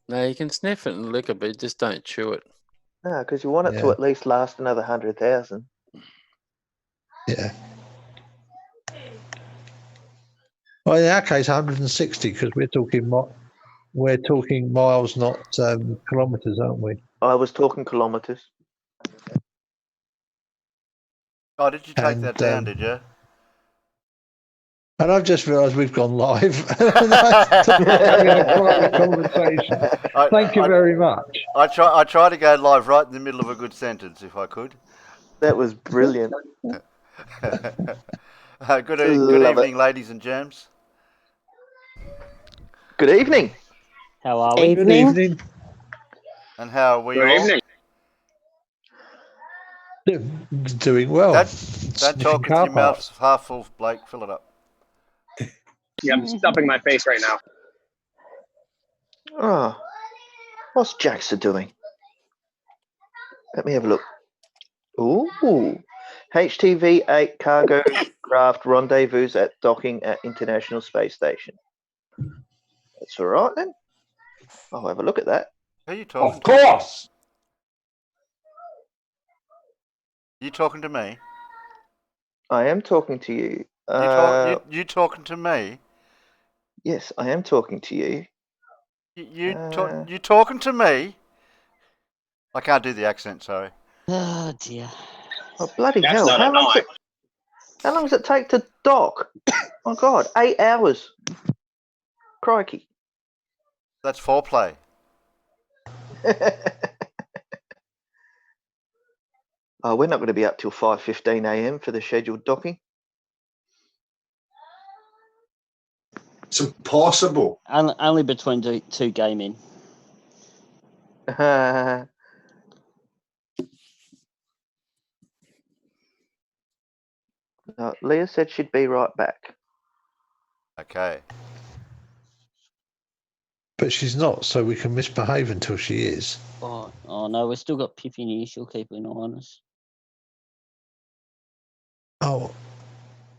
No, you can sniff it and lick it, but just don't chew it. No, because you want it to Yeah. at least last another 100,000. Yeah. Well, in our case, 160 because we're talking miles, not kilometres, aren't we? I was talking kilometres. Oh, did you take And, that down, did you? And I've just realised we've gone live. Having a private conversation. Thank you very much. I try to go live right in the middle of a good sentence if I could. That was brilliant. Good evening, ladies and germs. Good evening. How are we? Good evening. And how are we Good all? evening. Doing well. Don't talk with your mouth half full, Blake. Fill it up. Yeah, I'm stuffing my face right now. Oh, what's Jackson doing? Let me have a look. Ooh. HTV-8 cargo craft rendezvous at docking at International Space Station. That's all right then. I'll have a look at that. Who are you talking Of to? course. You talking to me? I am talking to you. You talking to me? Yes, I am talking to you. You talking to me? I can't do the accent, sorry. Oh dear. Oh bloody That's hell! not How annoying. long does it take to dock? Oh God, 8 hours. Crikey. That's foreplay. Oh, we're not going to be up till 5:15 a.m. for the scheduled docking. It's impossible. Only between two gaming. Leah said she'd be right back. Okay. But she's not, so we can misbehave until she is. Oh no, we've still got Pippy here. She'll keep an eye on us. Oh,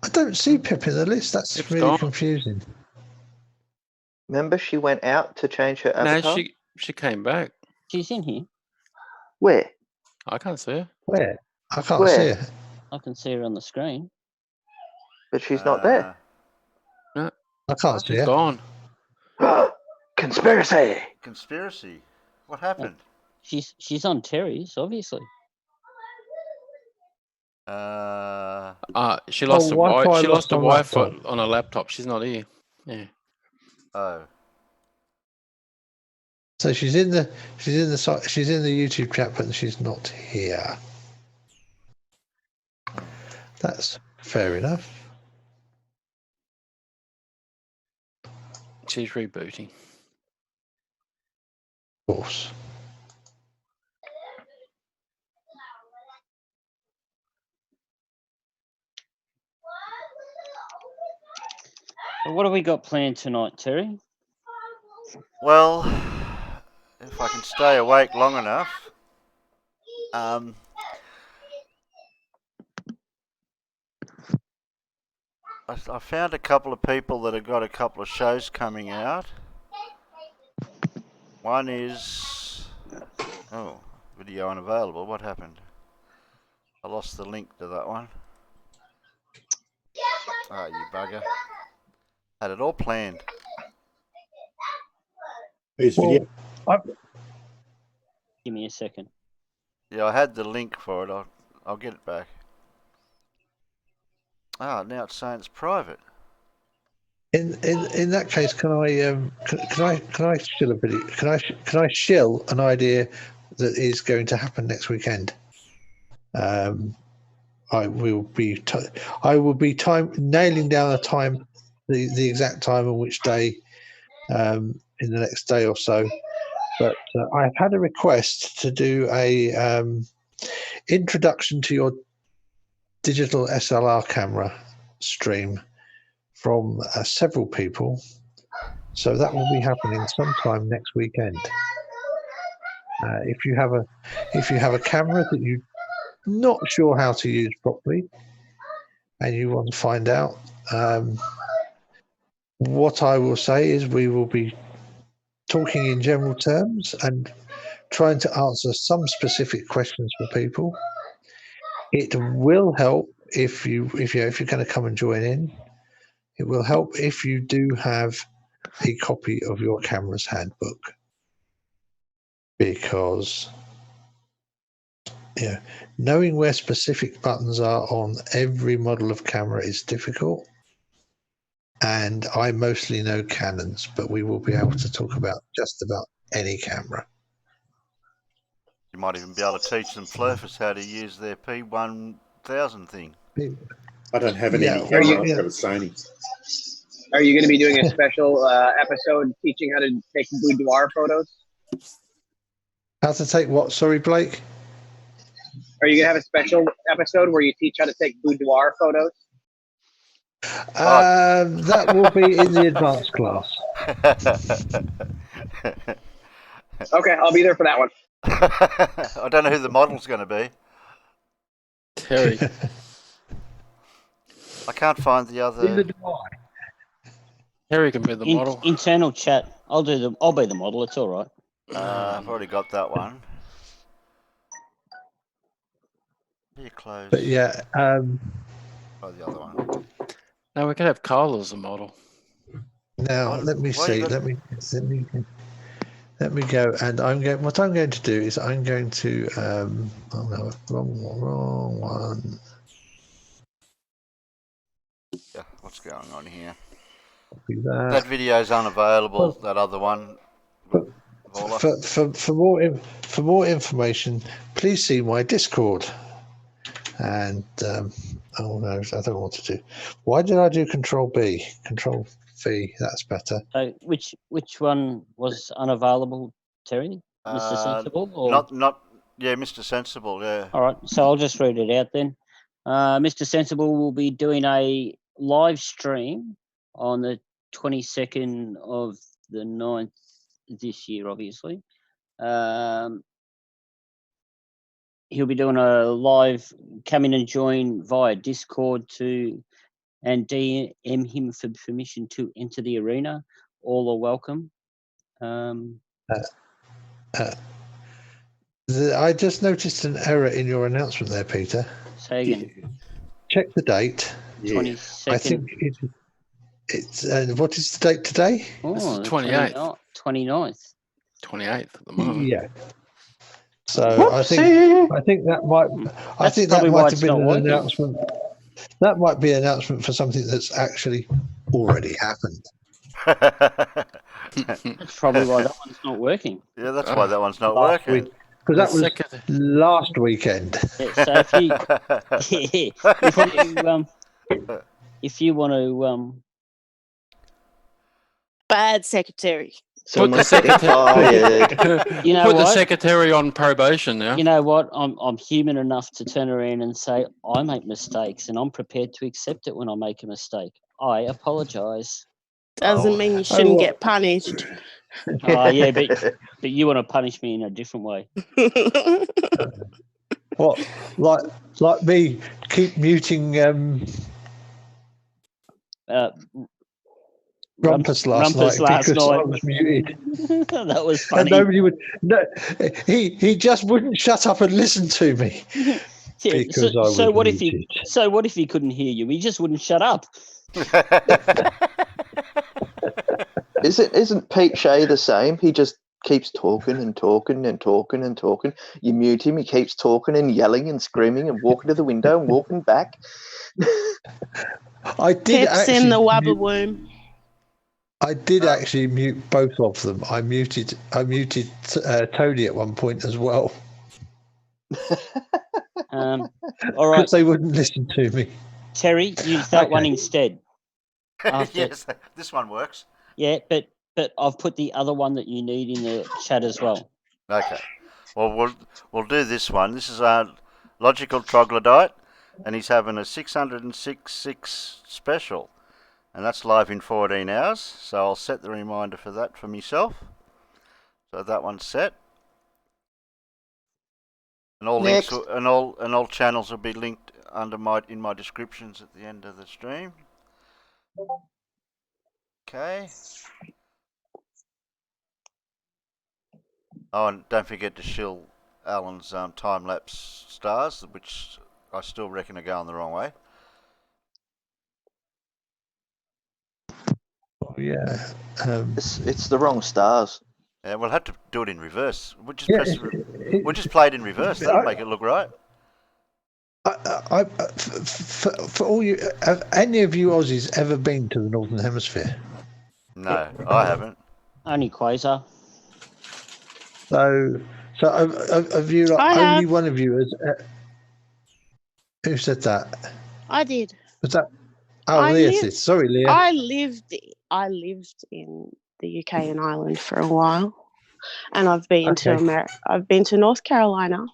I don't see Pip in the list. That's Pip's really gone. confusing. Remember, she went out to change her avatar. No, she came back. She's in here. Where? I can't see her. Where? I can't Where? see her. I can see her on the screen. But she's not there. No, I can't see she's her. gone. Conspiracy. Conspiracy. What happened? She's on Terry's, obviously. She lost Wi-Fi she lost the on Wi-Fi laptop. on her laptop. She's not here. Yeah. Oh. So she's in the YouTube chat, but she's not here. That's fair enough. She's rebooting. Of course. So what have we got planned tonight, Terry? Well, if I can stay awake long enough, I found a couple of people that have got a couple of shows coming out. One is... Oh, video unavailable. What happened? I lost the link to that one. Ah, you bugger. Had it all planned. Whose video? Give me a second. Yeah, I had the link for it. I'll get it back. Ah, now it's saying it's private. In that case, can I shill a video? Can I shill an idea that is going to happen next weekend? I will be nailing down a time, the exact time on which day, in the next day or so. But I've had a request to do a introduction to your digital SLR camera stream from several people. So that will be happening sometime next weekend. If you have a camera that you're not sure how to use properly, and you want to find out, what I will say is we will be talking in general terms and trying to answer some specific questions for people. It will help if you're going to come and join in. It will help if you do have a copy of your camera's handbook, because knowing where specific buttons are on every model of camera is difficult. And I mostly know Canons, but we will be able to talk about just about any camera. You might even be able to teach them flurfers how to use their P1000 thing. I don't have any Yeah, camera. well, I've yeah. got a Sony. Are you going to be doing a special episode teaching how to take boudoir photos? How to take what? Sorry, Blake? Are you going to have a special episode where you teach how to take boudoir photos? That will be in the advanced class. Okay, I'll be there for that one. I don't know who the model's going to be. Terry. I can't find the other. Neither do I. Terry can be the model. Internal chat. I'll be the model. It's all right. I've already got that one. Be close. But yeah, Oh, the other one. No, we could have Kyle as a model. now What- let me why see. you got- Let me go, and what I'm going to do is I'm going to oh no, wrong one. Yeah, what's going on here? Do That that. video's unavailable. That other one. Vola. For more information, please see my Discord. And oh no, I don't want to do. Why did I do Control B? Control V. That's better. So which one was unavailable, Terry? Mr. Sensible? Or? Yeah, Mr. Sensible, yeah. All right, so I'll just read it out then. Mr. Sensible will be doing a live stream on the 22nd of the 9th this year, obviously. He'll be doing a live, come in and join via Discord and DM him for permission to enter the arena. All are welcome. I just noticed an error in your announcement there, Peter. Say again. Check the date. Yeah. 22nd. I think it's what is the date today? This is the 28th. 29th. 28th at the moment. Yeah. So I think that might have been an announcement. That might be an announcement for something that's actually already happened. That's probably why that one's not working. Yeah, that's why that one's not Last working. week, because that was last weekend. Yeah, so if you want to Bad secretary. Someone's getting fired. You know Put the what? secretary on probation now. You know what? I'm human enough to turn around and say I make mistakes, and I'm prepared to accept it when I make a mistake. I apologise. Doesn't mean you shouldn't what? get punished. Yeah, but you want to punish me in a different way. What, like me? Keep muting Rumpus last night because I was muted, That was and funny. nobody would. No, he just wouldn't shut up and listen to me. Yeah, because I was so what if muted. he couldn't hear you? He just wouldn't shut up. Isn't Pete Shea the same? He just keeps talking and talking and talking and talking. You mute him, he keeps talking and yelling and screaming and walking to the window and walking back. I did Pep's in the wubba womb. I did actually mute both of them. I muted Tony at one point as well. All right, Because they wouldn't listen to me. Terry, use that one Okay. instead. Yes, this one works. Yeah, but I've put the other one that you need in the chat as well. Okay. Well, we'll do this one. This is our Logical Troglodyte, and he's having a 606 special. And that's live in 14 hours, so I'll set the reminder for that for myself. So that one's set. And all links and all channels will be linked in my descriptions at the end of the stream. Okay. Oh, and don't forget to shill Alan's time-lapse stars, which I still reckon are going the wrong way. Yeah. It's the wrong stars. Yeah, we'll have to do it in reverse. We'll just Yeah, press. We'll just play it in reverse. That'll make it look right. For all you, have any of you Aussies ever been to the Northern Hemisphere? No, I haven't. Only Quasar. So of you, I only have. one of you has. Who said that? I did. Was that? Oh, I Leah lived- said. Sorry, Leah. I lived in the UK and Ireland for a while, and I've been to Okay. America. I've been to North Carolina,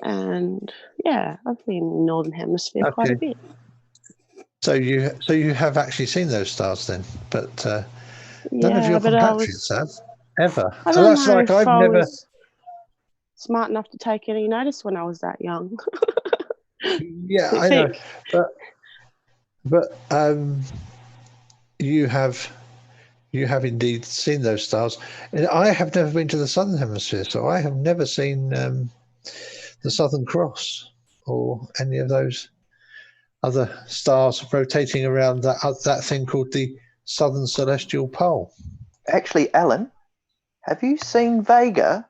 and yeah, I've been in the Northern Hemisphere quite a Okay. bit. So you have actually seen those stars then, but none of Yeah, your but I compatriots have ever. I Oh, don't that's know like if I've I never. was smart enough to take any notice when I was that young. Yeah, I I know, think. but you have indeed seen those stars. And I have never been to the Southern Hemisphere, so I have never seen the Southern Cross or any of those other stars rotating around that thing called the Southern Celestial Pole. Actually, Alan, have you seen Vega?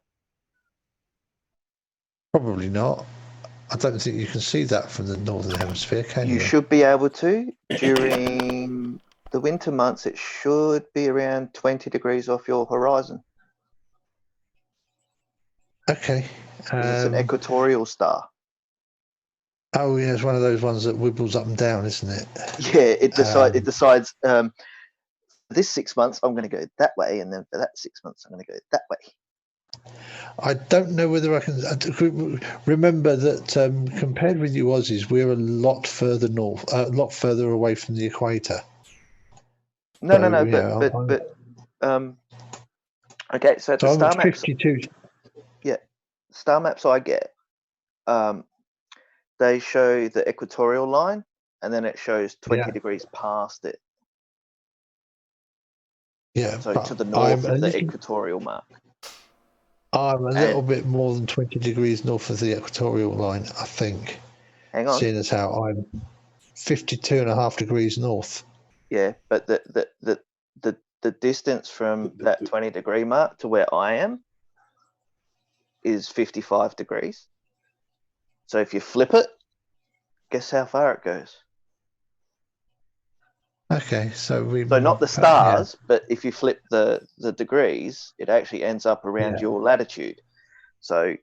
Probably not. I don't think you can see that from the Northern Hemisphere, can you? You should be able to. During the winter months, it should be around 20 degrees off your horizon. Okay. It's an equatorial star. Oh, yeah, it's one of those ones that wibbles up and down, isn't it? Yeah, it decides. This 6 months, I'm going to go that way, and then for that 6 months, I'm going to go that way. I don't know whether I can remember that compared with you Aussies, we're a lot further north, a lot further away from the equator. No, okay. So the I'm star at maps, 52. yeah, star maps I get, they show the equatorial line, and then it shows 20 degrees past it. Yeah, So but to the north I'm of the equatorial mark. I'm a little bit more than 20 degrees north of the equatorial line, I think. Hang on. Seeing as how I'm 52.5 degrees north. Yeah, but the distance from that 20 degree mark to where I am is 55 degrees. So if you flip it, guess how far it goes? Okay, so not the stars, but if you flip the degrees, it actually ends up around your latitude. So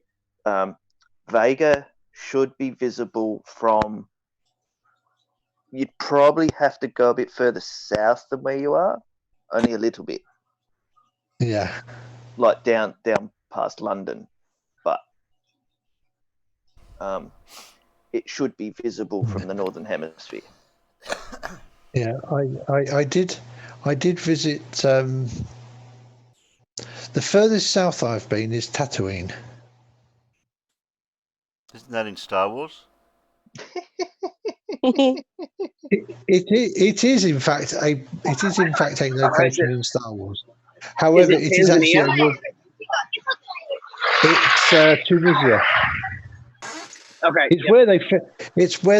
Vega should be visible from, you'd probably have to go a bit further south than where you are, only a little bit. Yeah. Like down past London, but it should be visible from the Northern Hemisphere. Yeah, I did visit. The furthest south I've been is Tatooine. Isn't that in Star Wars? It is in fact a location in Star Wars. However, it is actually it's Tunisia. Okay. It's where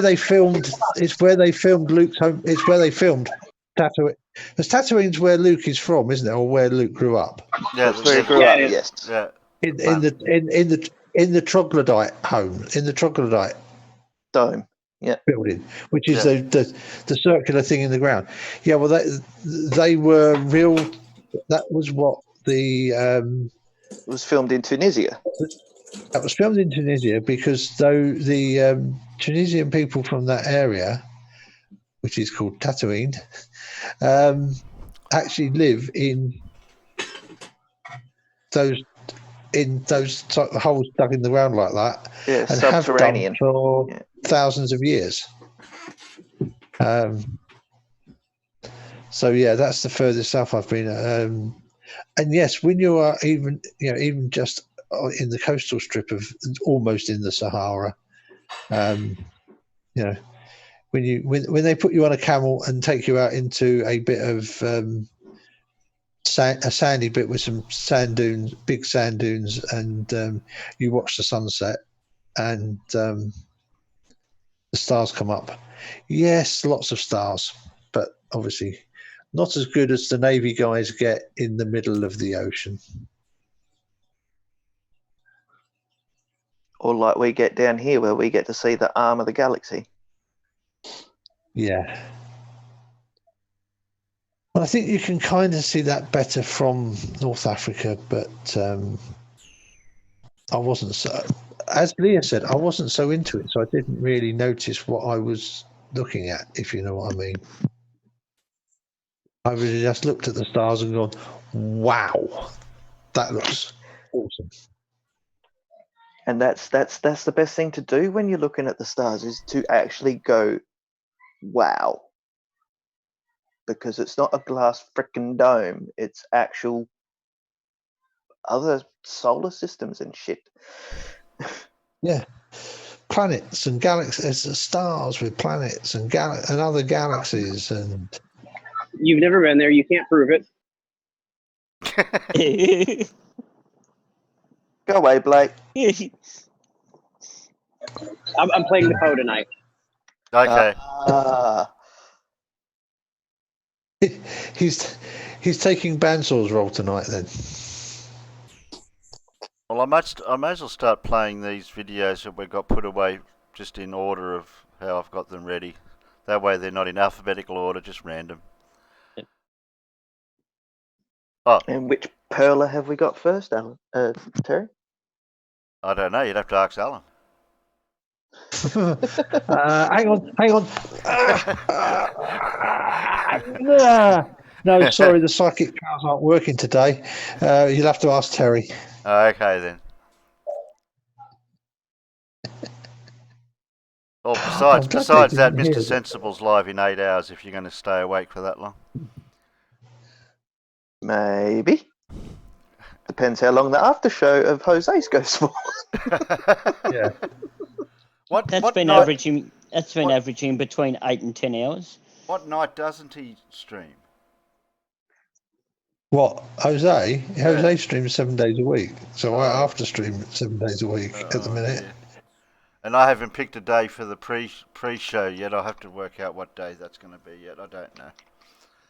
they filmed. It's where they filmed Luke's home. It's where they filmed Tatooine. Because Tatooine's where Luke is from, isn't it, or where Luke grew up? Yeah, That's where he grew up. Yes. Yeah. In the troglodyte home, in the troglodyte dome. Yeah. Building, which is the circular thing in the ground. Yeah. Well, they were real. That was what the. It was filmed in Tunisia. That was filmed in Tunisia because though the Tunisian people from that area, which is called Tatooine, actually live in those holes dug in the ground like that, and have done subterranean for thousands of years. So yeah, that's the furthest south I've been. And yes, when you are even just in the coastal strip of almost in the Sahara, when they put you on a camel and take you out into a bit of a sandy bit with some sand dunes, big sand dunes, and you watch the sunset, and the stars come up. Yes, lots of stars, but obviously not as good as the Navy guys get in the middle of the ocean. Or like we get down here where we get to see the arm of the galaxy. Yeah. Well, I think you can kind of see that better from North Africa, but I wasn't so, as Leah said, I wasn't so into it, so I didn't really notice what I was looking at, if you know what I mean. I really just looked at the stars and gone, wow, that looks awesome. And that's the best thing to do when you're looking at the stars, is to actually go, wow. Because it's not a glass frickin' dome, it's actual other solar systems and shit. Yeah. Planets and galaxies, stars with planets and other galaxies. And You've never been there. You can't prove it. Go away, Blake. I'm playing the Poe tonight. Okay. He's taking Bansaw's role tonight then. Well, I may as well start playing these videos that we got put away just in order of how I've got them ready. That way they're not in alphabetical order, just random. Oh, And which perler have we got first, Alan? Terry? I don't know. You'd have to ask Alan. Hang on. No, sorry, the psychic powers aren't working today. You'll have to ask Terry. Okay then. Well, besides that, Mr. Sensible's live in 8 hours if you're going to stay awake for that long. Maybe. Depends how long the after show of Jose's goes for. Yeah. That's been averaging between 8 and 10 hours. What night doesn't he stream? What, Jose? Yeah. Jose streams 7 days a week. So I have to stream 7 days a week at the minute. Dear. And I haven't picked a day for the pre-show yet. I'll have to work out what day that's going to be yet. I don't know.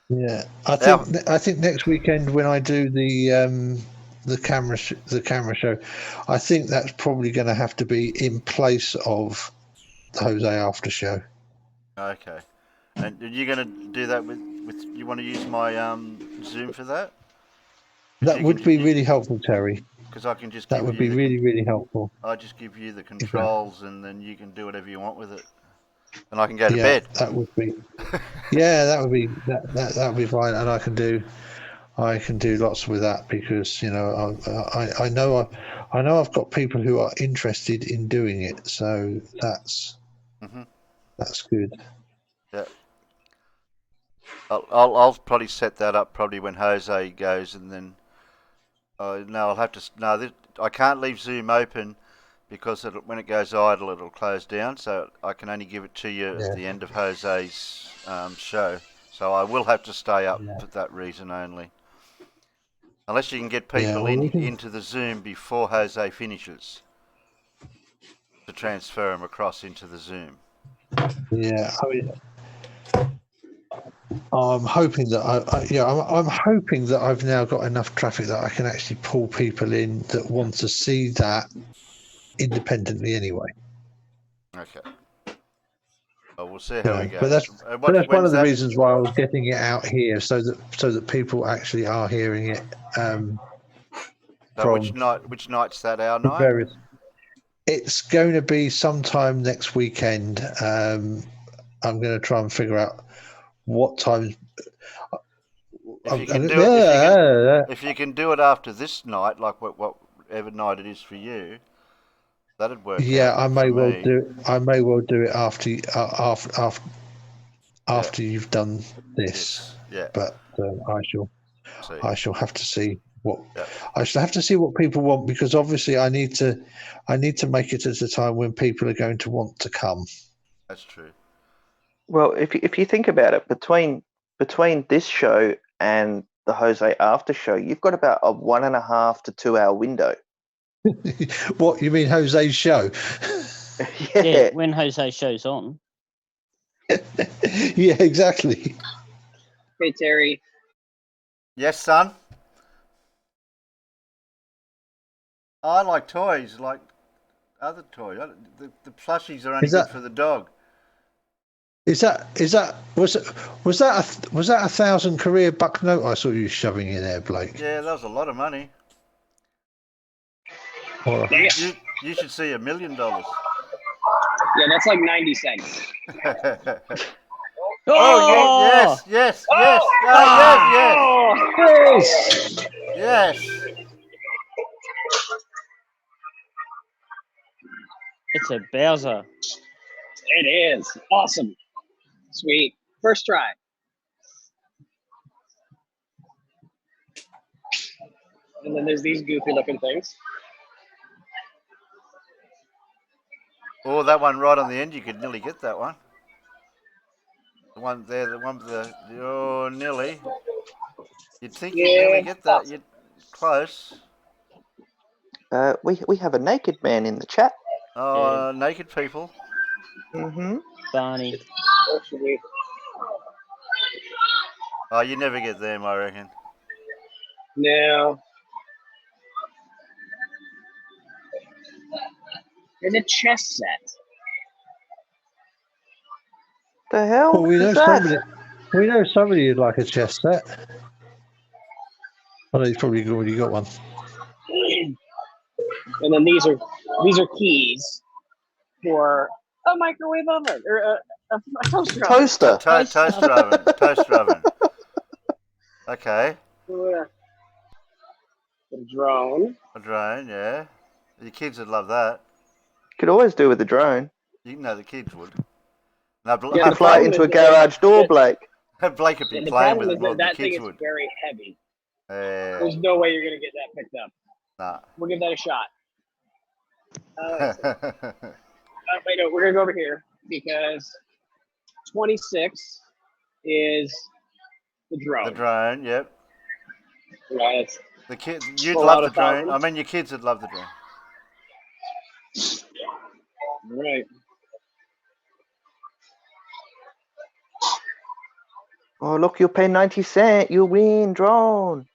Yeah, I think next weekend when I do the camera show, I think that's probably going to have to be in place of the Jose after show. Okay. And are you going to do that with you want to use my Zoom for that? That would be really helpful, Terry. Because I can just that would be really helpful. I just give you the controls and then you can do whatever you want with it, and I can go to bed. That would be. Yeah, that would be that would be fine, and I can do lots with that because I know I've got people who are interested in doing it, so that's good. Yeah. I'll probably set that up probably when Jose goes, and then I'll have to I can't leave Zoom open because when it goes idle it'll close down, so I can only give it to you at the end of Jose's show, so I will have to stay up for that reason only, unless you can get people into the Zoom before Jose finishes to transfer them across into the Zoom. Yeah, I mean, I'm hoping that I'm hoping that I've now got enough traffic that I can actually pull people in that want to see that independently anyway. Okay. Well, we'll see how we go. But that's one of the reasons why I was getting it out here, so that people actually are hearing it. So which night's that? Our night? It's going to be sometime next weekend. I'm going to try and figure out what time. If you can do it after this night, like whatever night it is for you, that'd work. Yeah, I may well do it after you've done this. Yes. Yeah. But I shall have to see what I shall have to see what people want, because obviously I need to make it at a time when people are going to want to come. That's true. Well, if you think about it, between this show and the Jose after show, you've got about a 1.5 to 2 hour window. What you mean, Jose's show? Yeah, when Jose shows on. Yeah, exactly. Hey, Terry. Yes, son. I like toys, like other toys. The plushies are only Is that- good for the dog. Was that a 1,000 career buck note I saw you shoving in there, Blake? Yeah, that was a lot of money. Or- Dang it. You should see $1 million. Yeah, that's like 90 cents. Oh, yes, yes, yes, yes, yes. It's a Bowser. It is. Awesome. Sweet. First try. And then there's these goofy looking things. Oh, that one right on the end, you could nearly get that one. The one there, the one with the, oh, nearly. You'd think you'd nearly get that. You'd close. We have a naked man in the chat. Oh, naked people. Mm-hmm. Barney. Oh, you never get them, I reckon. No. There's a chess set. The hell Well, we know is that? somebody who'd like a chess set. I know he's probably already got one. And then these are keys for a microwave oven or a toaster oven. Toaster. Toaster oven. Toaster oven. Okay. A drone. A drone, yeah. Your kids would love that. Could always do with a drone. You know the kids would. No, You can fly it into a garage door, Blake. Blake would be The playing problem with is it more that than the thing kids is would. very heavy. Yeah. There's no way you're gonna get that picked up. Nah. We'll give that a shot. Wait, no, we're gonna go over here because 26 is the drone. The drone, yep. Right. The kid, you'd Pull love out the a drone. thousand. I mean, your kids would love the drone. Right. Oh, look, you'll pay 90 cents. You'll win, drone.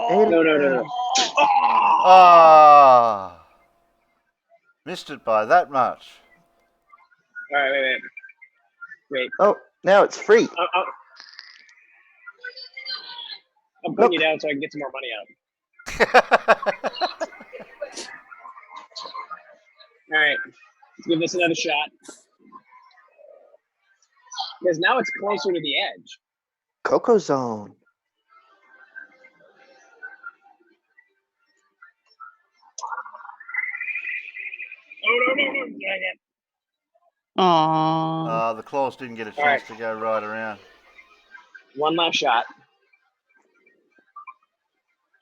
No. Ah, missed it by that much. All right, wait. Oh, now it's free. I'm putting you down so I can get some more money out. All right, let's give this another shot. Because now it's closer to the edge. Coco Zone. Oh, no. Dang it. Aww. The claws didn't get a chance to go right around. One last shot.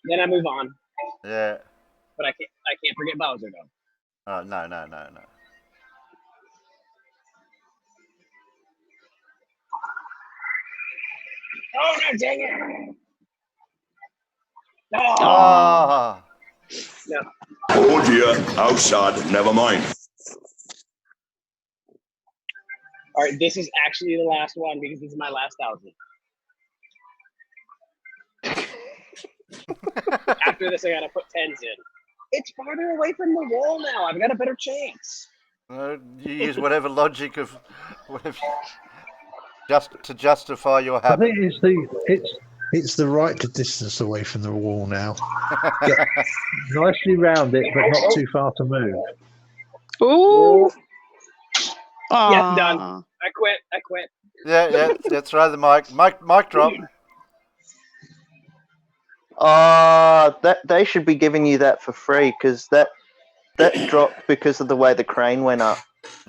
Then I move on. Yeah. But I can't forget Bowser though. Oh, no. Oh no, dang it! No. Ah. No. Oh dear, outside, never mind. All right, this is actually the last one because this is my last 1,000. After this, I gotta put 10s in. It's farther away from the wall now. I've got a better chance. You use whatever logic of whatever just to justify your I habit. think it's the right to distance away from the wall now. Get nicely round it, but not too far to move. Ooh. Yeah, done. I quit. Yeah. Throw the mic drop. That they should be giving you that for free because that dropped because of the way the crane went up.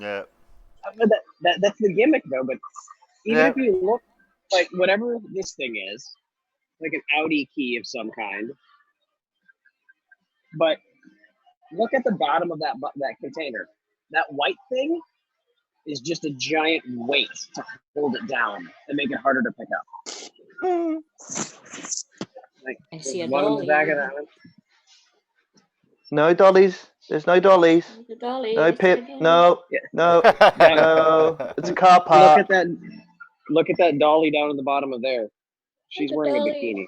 Yeah. But that's the gimmick though. But even if you look like whatever this thing is, like an Audi key of some kind. But look at the bottom of that container. That white thing is just a giant weight to hold it down and make it harder to pick up. Like, I see a there's one on the dolly. back of that one. No dollies. There's no dollies. The dolly. No I see a Pip. dolly. No. Yeah. No. No. It's a car Look park. at that. Look at that dolly down at the bottom of there. She's Look at wearing a dolly. bikini.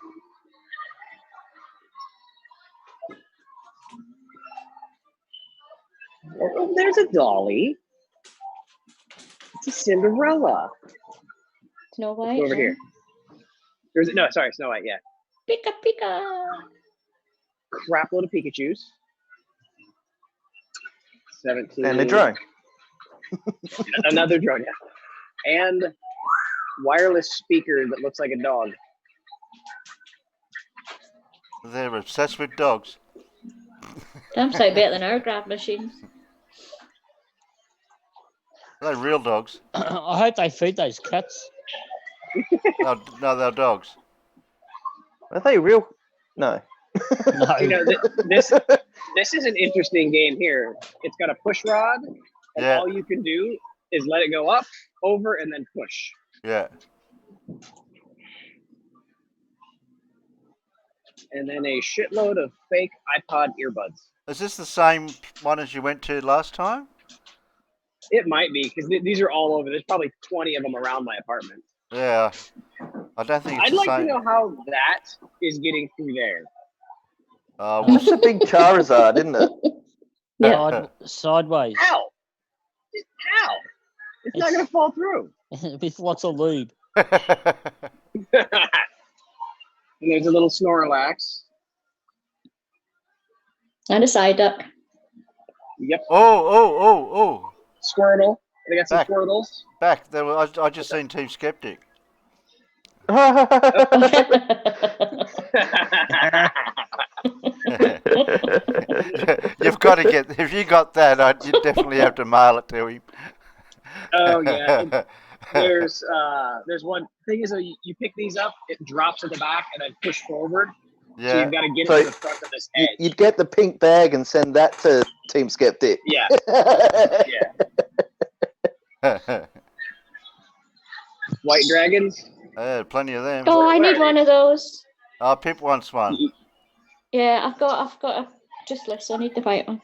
Oh, there's a dolly. It's a Cinderella. Snow Let's White. go over here. Sorry, Snow White. Yeah, Pika pika. crap load of Pikachu's. 17. And a drone. Another drone, yeah. And wireless speaker that looks like a dog. They're obsessed with dogs. Damn sight better than our grab machines. They're real dogs. I hope they feed those cats. No, they're dogs. Are they real? No. No. You know, this is an interesting game here. It's got a push rod, and Yeah. all you can do is let it go up, over, and then push. Yeah. And then a shitload of fake iPod earbuds. Is this the same one as you went to last time? It might be, because these are all over. There's probably 20 of them around my apartment. Yeah. I don't think it's I'd the like same. to know how that is getting through there. It's a big Charizard, isn't it? Yeah. Sideways. Ow! Just ow! It's not going to fall through. With lots of lube. And there's a little Snorlax. And a side duck. Yep. Oh. Squirtle. They got some Back. Squirtles. Back. I just seen Team Skeptic. You've got to get. If you got that, you definitely have to mail it to him. Oh yeah. There's one thing is you pick these up, it drops at the back, and then push forward. So Yeah. you've got to get So it to the front of this edge. You'd get the pink bag and send that to Team Skeptic. Yeah. Yeah. White dragons. Plenty of them. Oh, I need one of those. Pip wants one. Yeah, I've got a just list. I need the white one.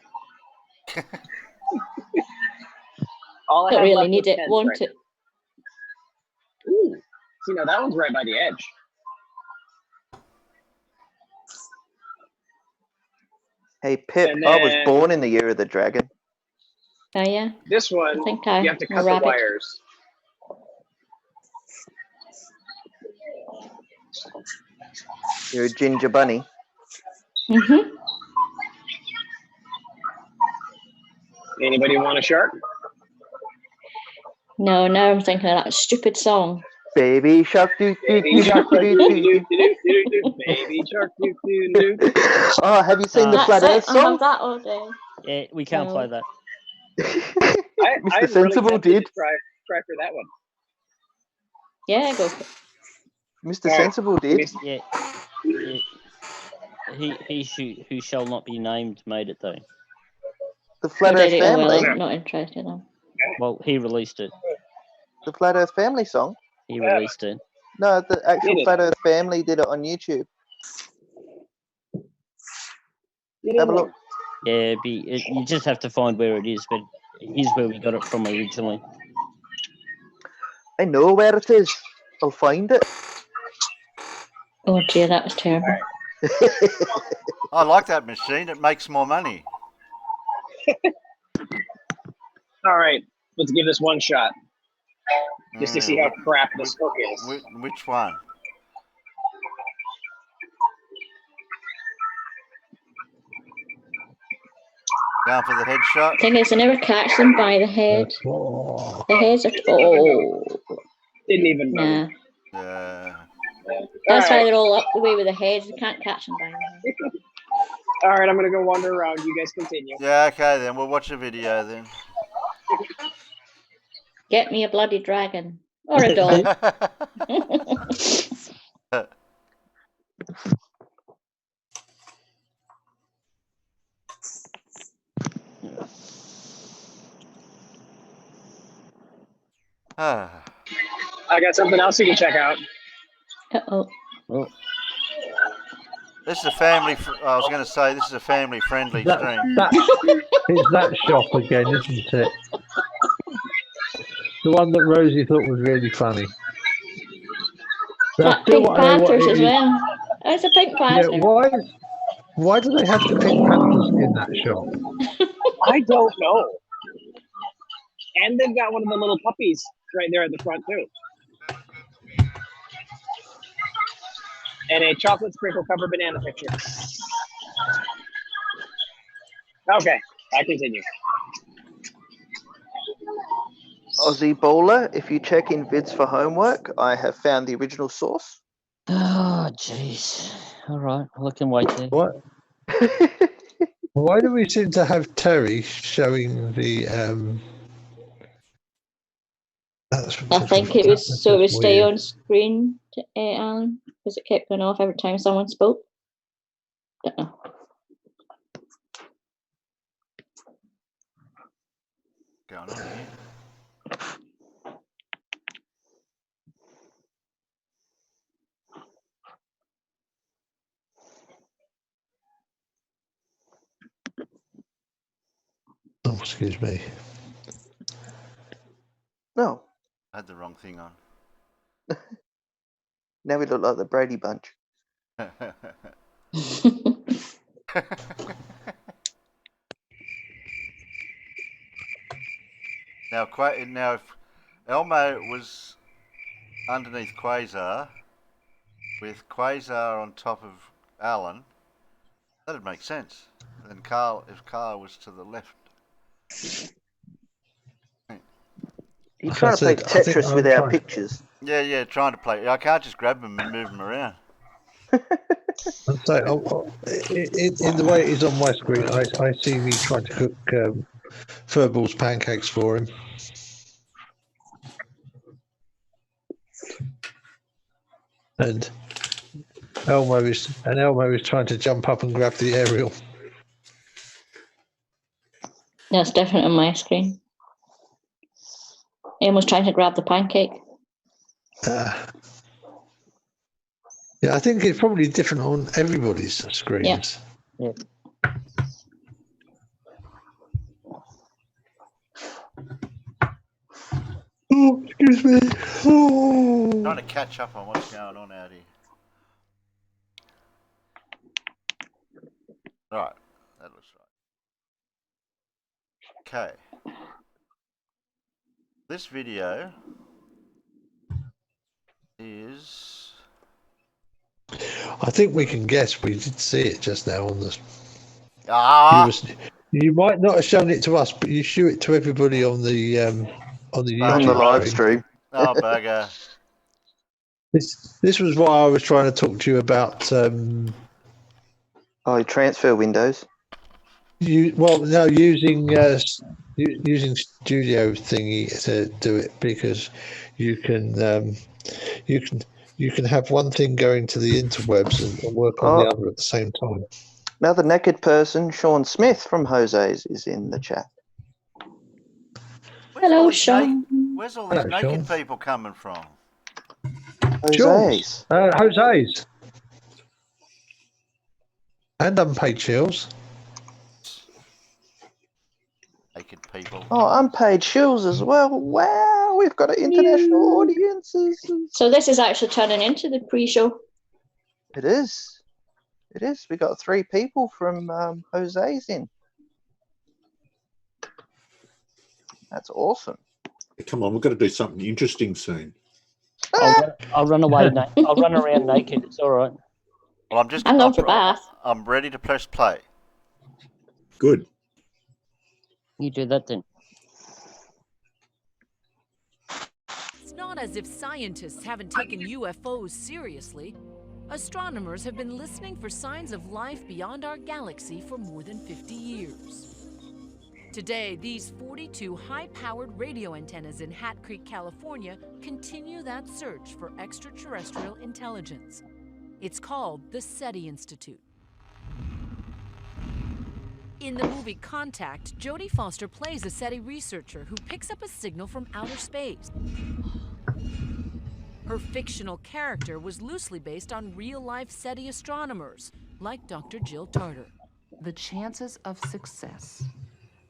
All I Don't have really left need was it. 10 Want right it? now. Ooh. See, now that one's right by the edge. Hey, Pip, And I was then- born in the year of the dragon. Oh yeah. This one, I think you have to I'm a cut the rabbit. wires. You're a ginger bunny. Mhm. Anybody want a shark? No, now I'm thinking of that stupid song. Baby shark doo doo Baby doo shark, doo doo doo. doo-doo-doo-doo-doo-doo. Baby shark, doo-doo-doo. Oh, have you seen the That's Flat it. Earth I have song? that all day. Yeah, we can't No. play that. I Mr. really Sensible tempted to did. try for that one. Yeah, go for it. Mr. Alright. Sensible did. Yeah. He who shall not be named made it though. The Flat Oh, Earth did it? Oh, well, Family. I'm not interested in. Well, he released it. The Flat Earth Family song. He released it. No, the actual Did it? Flat Earth Family did it on YouTube. Have a look. Yeah, you just have to find where it is, but here's where we got it from originally. I know where it is. I'll find it. Oh dear, that was terrible. I like that machine. It makes more money. All right, let's give this one shot. Just to see how crap this hook is. Which one? Going for the headshot? Thing is, I never catch them by the head. The heads are. Oh, Didn't even know. nah. All That's why right. they're all up the way with the heads. You can't catch them by the head. All right, I'm gonna go wander around. You guys continue. Yeah, okay then. We'll watch the video then. Get me a bloody dragon or a dog. Ah, I got something else you can check out. Uh-oh. Oh, this is a family. I was going to say this is a family-friendly stream. It's that shop again, isn't it? The one that Rosie thought was really funny. That Pink Panthers as well. It's a Pink Panther. Yeah, why do they have the Pink Panthers in that shop? I don't know. And they've got one of the little puppies right there at the front too. And a chocolate sprinkle covered banana picture. Okay, I continue. Aussie Bowler, if you check in vids for homework, I have found the original source. oh, jeez. All right, I can wait there. What? Why do we seem to have Terry showing the? I think it was so it would stay on screen, Alan, because it kept going off every time someone spoke. Don't know. Going on here. Oh, excuse me. No, I had the wrong thing on. now we look like the Brady Bunch. Now, if Elmo was underneath Quasar, with Quasar on top of Alan, that'd make sense. And then if Carl was to the left. You're trying to play Tetris with our pictures. Yeah, trying to play. I can't just grab them and move them around. So, in the way it is on my screen, I see me trying to cook Furballs pancakes for him. And Elmo is trying to jump up and grab the aerial. That's different on my screen. Emma's trying to grab the pancake. Yeah, I think it's probably different on everybody's screens. Yeah. Oh, excuse me. Oh. Trying to catch up on what's going on out here. Right, that looks right. Okay. This video is... I think we can guess. We did see it just now on the... You might not have shown it to us, but you show it to everybody on the YouTube live stream. Oh, bugger. This was why I was trying to talk to you about... transfer windows. Using Studio Thingy to do it, because you can have one thing going to the interwebs and work on the other at the same time. Another naked person, Sean Smith from Jose's, is in the chat. Hello, Sean. Where's all these naked people coming from? Jose's. Jose's. And unpaid shills. Naked people. Oh, unpaid shills as well. Wow, we've got an international audiences. So this is actually turning into the pre-show. It is. It is. We got 3 people from Jose's in. That's awesome. Come on, we've got to do something interesting soon. I'll run away. I'll run around naked. It's all right. Well, I'm going for bath. I'm ready to press play. Good. You do that then. It's not as if scientists haven't taken UFOs seriously. Astronomers have been listening for signs of life beyond our galaxy for more than 50 years. Today, these 42 high-powered radio antennas in Hat Creek, California, continue that search for extraterrestrial intelligence. It's called the SETI Institute. In the movie Contact, Jodie Foster plays a SETI researcher who picks up a signal from outer space. Her fictional character was loosely based on real-life SETI astronomers, like Dr. Jill Tarter. The chances of success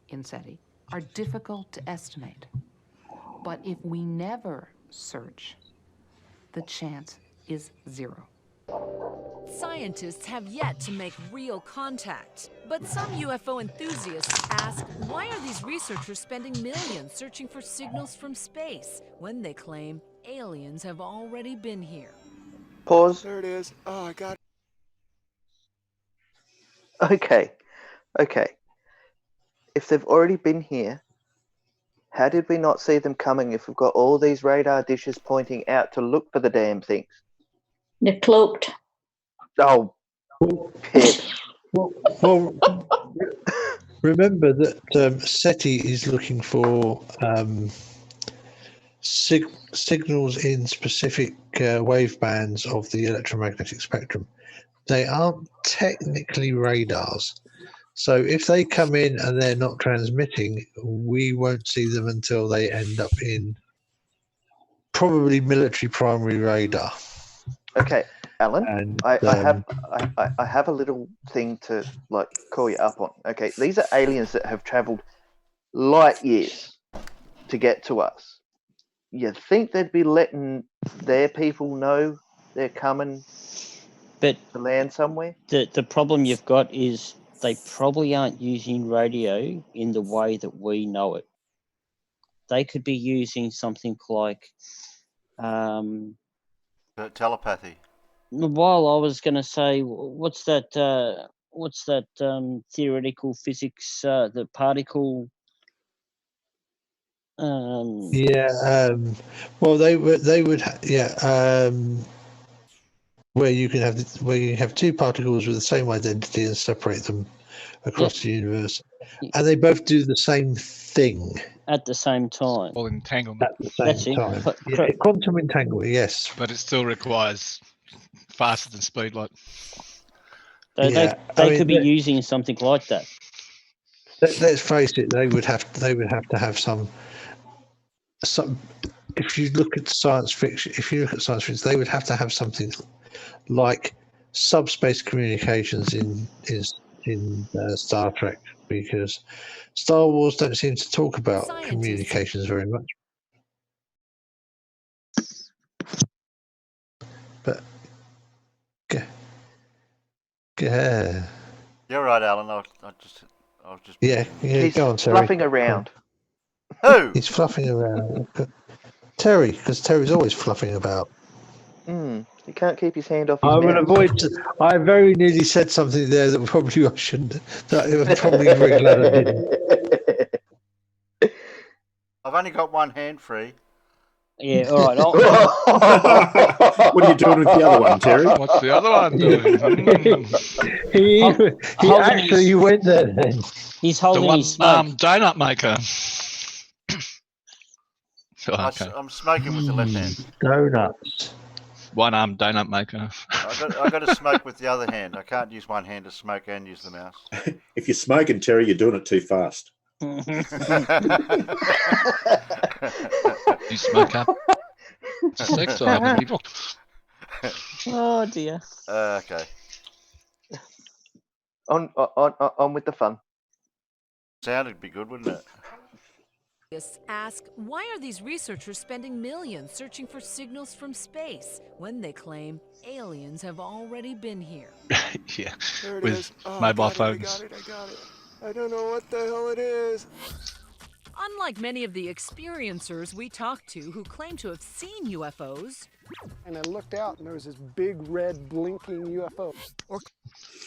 in SETI are difficult to estimate. But if we never search, the chance is 0. Scientists have yet to make real contact, but some UFO enthusiasts ask, why are these researchers spending millions searching for signals from space when they claim aliens have already been here? Pause. There it is. Oh, I got it. Okay. If they've already been here, how did we not see them coming if we've got all these radar dishes pointing out to look for the damn things? They're cloaked. Oh, Pip. Well, remember that SETI is looking for signals in specific wave bands of the electromagnetic spectrum. They aren't technically radars. So if they come in and they're not transmitting, we won't see them until they end up in probably military primary radar. Okay, Alan, And, I have a little thing to call you up on. Okay, these are aliens that have travelled light years to get to us. You think they'd be letting their people know they're coming But to land somewhere? the problem you've got is they probably aren't using radio in the way that we know it. They could be using something like telepathy. Well, I was going to say, what's that theoretical physics, the particle? well, they would where you have two particles with the same identity and separate them across the universe, and they both do the same thing at the same time. Or entanglement. At the same time. Quantum entanglement, yes. But it still requires faster than speed light. They could be using something like that. Let's face it, they would have to have some. If you look at science fiction, they would have to have something like subspace communications in Star Trek, because Star Wars don't seem to talk about communications very much. But You're right, Alan. I was just. Yeah. He's go on, Terry. fluffing around. Who? He's fluffing around. Terry, because Terry's always fluffing about. He can't keep his hand off his I will mouth. avoid. I very nearly said something there that probably I shouldn't. That I'm probably very glad I didn't. I've only got one hand free. Yeah, all right. What are you doing with the other one, Terry? What's the other one doing? He actually went there then. He's holding the his smoke. donut maker. I'm smoking with the left hand. Donuts. One-armed donut maker. I got to smoke with the other hand. I can't use one hand to smoke and use the mouse. If you're smoking, Terry, you're doing it too fast. You smoke up. Sex or having people? Oh dear. Okay. On with the fun. Sound'd be good, wouldn't it? Ask, why are these researchers spending millions searching for signals from space when they claim aliens have already been here? Yeah, There it with is. Oh, mobile I got phones. it. I don't know what the hell it is. Unlike many of the experiencers we talked to who claim to have seen UFOs, And I looked out and there was this big red blinking UFO.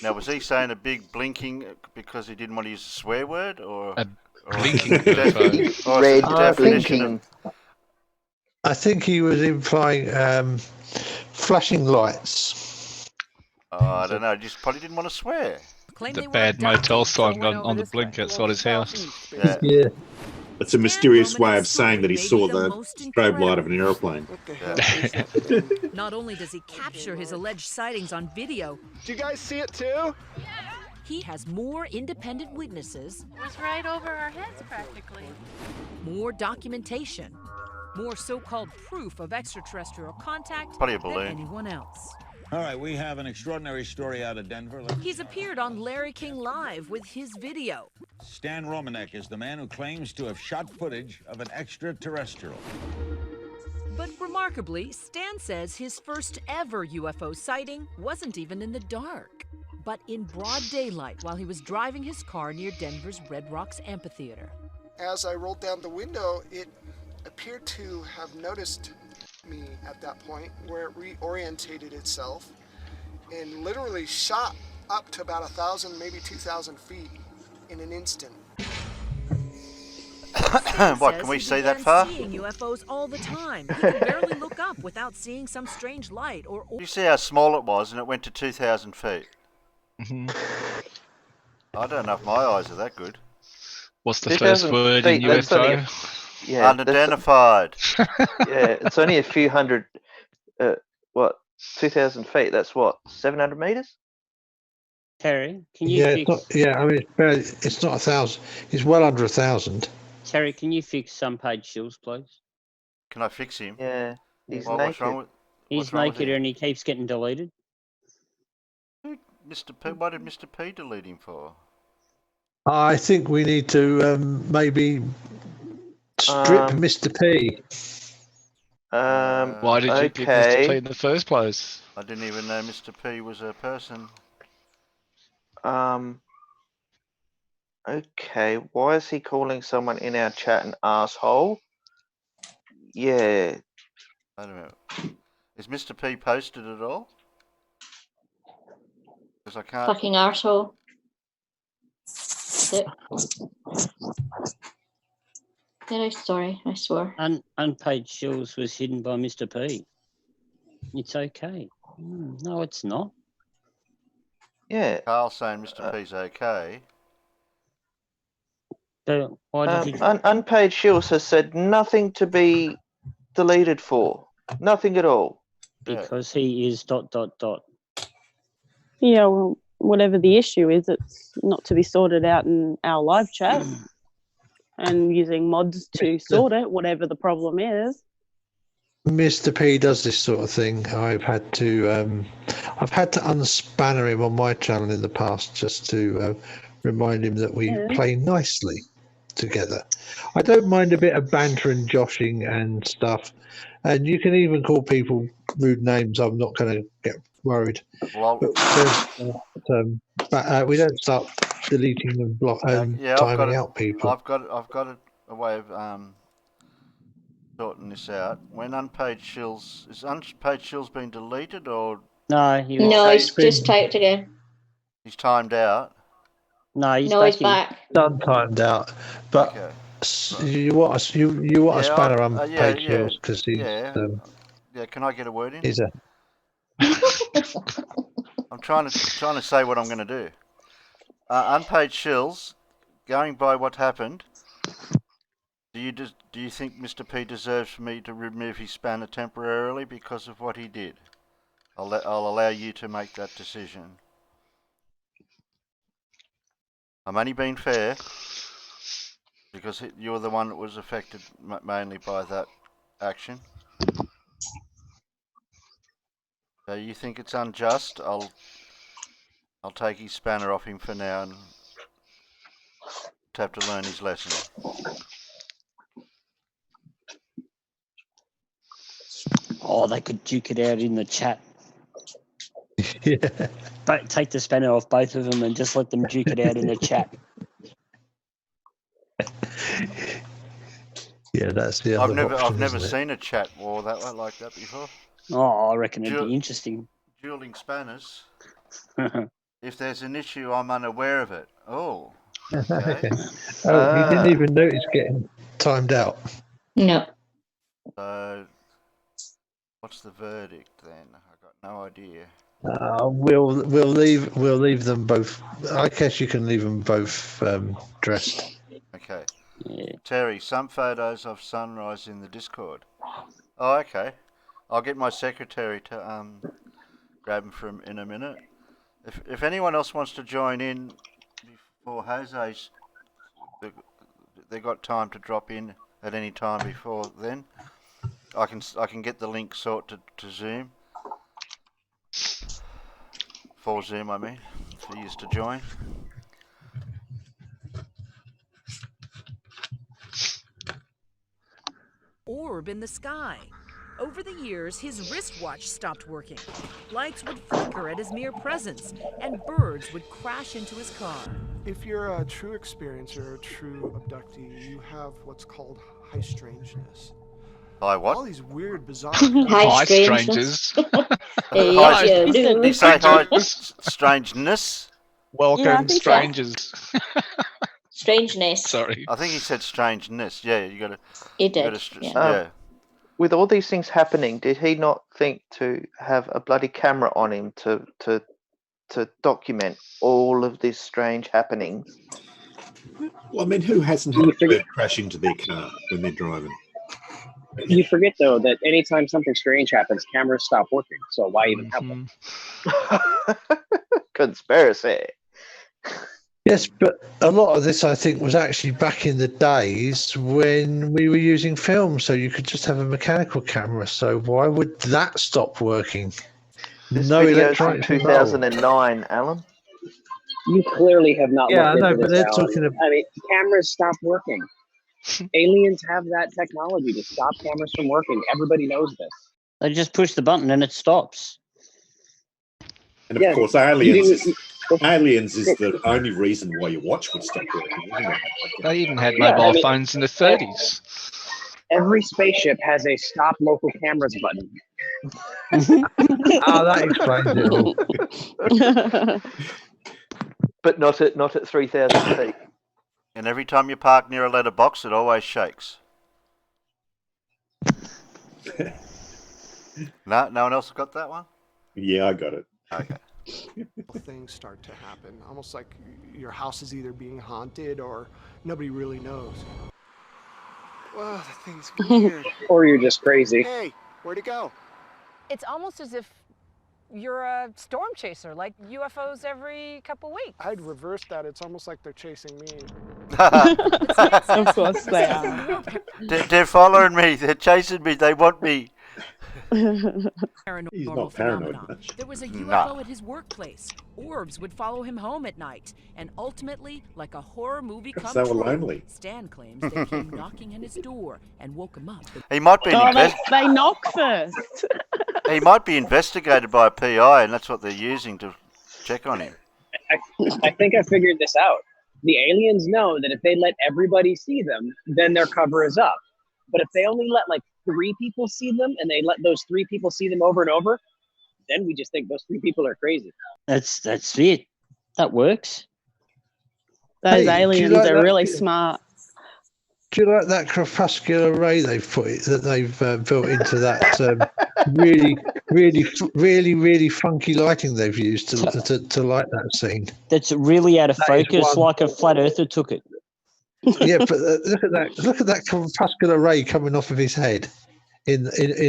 Now, was he saying a big blinking because he didn't want to use a swear word, or blinking or red definition blinking? I think he was implying flashing lights. I don't know. Just probably didn't want to swear. The bad motel sign on the blink outside his house. Yeah. It's a mysterious way of saying that he saw the strobe light of an aeroplane. not only does he capture his alleged sightings on video, Do you guys see it too? He has more independent witnesses. It was right over our heads, practically. More documentation. More so-called proof of extraterrestrial contact Probably a than balloon. anyone else. All right, we have an extraordinary story out of Denver. He's appeared on Larry King Live with his video. Stan Romanek is the man who claims to have shot footage of an extraterrestrial. But remarkably, Stan says his first ever UFO sighting wasn't even in the dark, but in broad daylight while he was driving his car near Denver's Red Rocks Amphitheater. As I rolled down the window, it appeared to have noticed me at that point, where it reorientated itself and literally shot up to about 1,000, maybe 2,000 feet in an instant. What, can we see that far? Seeing UFOs all the time. He could barely look up without seeing some strange light or. You see how small it was, and it went to 2,000 feet. I don't know if my eyes are that good. What's the first word in UFO? Yeah, unidentified. Yeah, it's only a few hundred. 2,000 feet. That's what, 700 meters? Terry, can you Yeah, fix? I mean, it's not 1,000. It's well under 1,000. Terry, can you fix Page Shields, please? Can I fix him? Yeah, he's What's naked. wrong with? He's naked and he keeps getting deleted. Mr. P, what did Mr. P delete him for? I think we need to maybe strip Mr. P. Why did you give Mr. P in the first place? I didn't even know Mr. P was a person. Okay, why is he calling someone in our chat an asshole? Yeah. I don't know. Is Mr. P posted at all? Because I can't. Fucking arsehole. Yep. Yeah, sorry, I swear. Unpaid Shields was hidden by Mr. P. It's okay. No, it's not. Yeah. Carl's saying Mr. P's okay. So why did he... Unpaid Shields has said nothing to be deleted for. Nothing at all. Because he is ... Yeah, well, whatever the issue is, it's not to be sorted out in our live chat and using mods to sort it, whatever the problem is. Mr. P does this sort of thing. I've had to unspanner him on my channel in the past just to remind him that we play nicely together. I don't mind a bit of banter and joshing and stuff, and you can even call people rude names. I'm not going to get worried. Well, but we don't start deleting and timing out people. I've got a way of sorting this out. When Unpaid Shields is Unpaid Shields been deleted or no? He's just typed again. He's timed out. No, he's back. Done timed out, but you want us a spanner Unpaid Shields because he's Can I get a word in? He's a. I'm trying to say what I'm going to do. Unpaid Shills, going by what happened, do you think Mr. P deserves for me to remove his spanner temporarily because of what he did? I'll allow you to make that decision. I'm only being fair because you're the one that was affected mainly by that action. So you think it's unjust? I'll take his spanner off him for now and have to learn his lesson. Oh, they could duke it out in the chat. Yeah. But take the spanner off both of them and just let them duke it out in the chat. Yeah, that's the other option, I've never isn't it? seen a chat war like that before. Oh, I reckon it'd be interesting. Dueling spanners. If there's an issue, I'm unaware of it. Oh. Okay. You didn't even notice getting timed out. No. So, what's the verdict then? I've got no idea. We'll leave them both. I guess you can leave them both dressed. Okay. Yeah. Terry, some photos of sunrise in the Discord. Oh, okay. I'll get my secretary to grab them in a minute. If anyone else wants to join in before Jose's, they got time to drop in at any time before then. I can get the link sorted to Zoom. For Zoom, I mean, for you to join. Orb in the sky. Over the years, his wristwatch stopped working. Lights would flicker at his mere presence, and birds would crash into his car. If you're a true experiencer, a true abductee, you have what's called high strangeness. High what? All these weird, bizarre... High strangers. You say high strangeness? Welcome, strangers. Strangeness. Sorry. I think he said strangeness. Yeah, you got to. He did. Yeah. With all these things happening, did he not think to have a bloody camera on him to document all of these strange happenings? Well, I mean, who hasn't had a bird crash into their car when they're driving? You forget, though, that anytime something strange happens, cameras stop working. So why even have them? Conspiracy. Yes, but a lot of this, I think, was actually back in the days when we were using film, so you could just have a mechanical camera. So why would that stop working? This No video's from electronics 2009, Alan. You clearly have not Yeah, looked I know, into but this, they're Alan. talking about... I mean, cameras stop working. Aliens have that technology to stop cameras from working. Everybody knows this. They just push the button and it stops. And of course, aliens is the only reason why your watch would stop working, isn't it? They even had mobile phones in the 30s. Every spaceship has a stop local cameras button. that explains it all. But not at 3,000 feet. And every time you park near a letterbox, it always shakes. No one else got that one? Yeah, I got it. Okay. Things start to happen, almost like your house is either being haunted or nobody really knows. Well, that thing's weird. Or you're just crazy. Hey, where'd it go? It's almost as if you're a storm chaser, like UFOs every couple weeks. I'd reverse that. It's almost like they're chasing me. Of course they are. They're following me. They're chasing me. They want me. He's not paranoid much. There was a UFO at his workplace. Orbs would follow him home at night, and ultimately, like a horror movie come They were true, lonely. Stan claims they came knocking on his door and woke him up. He might be they knock first. He might be investigated by a PI, and that's what they're using to check on him. I think I figured this out. The aliens know that if they let everybody see them, then their cover is up. But if they only let like 3 people see them, and they let those 3 people see them over and over, then we just think those 3 people are crazy. That's it. That works. Those aliens are really smart. Do you like that crepuscular ray they've built into that really funky lighting they've used to light that scene? That's really out of focus, like a flat earther took it. Yeah, but look at that crepuscular ray coming off of his head in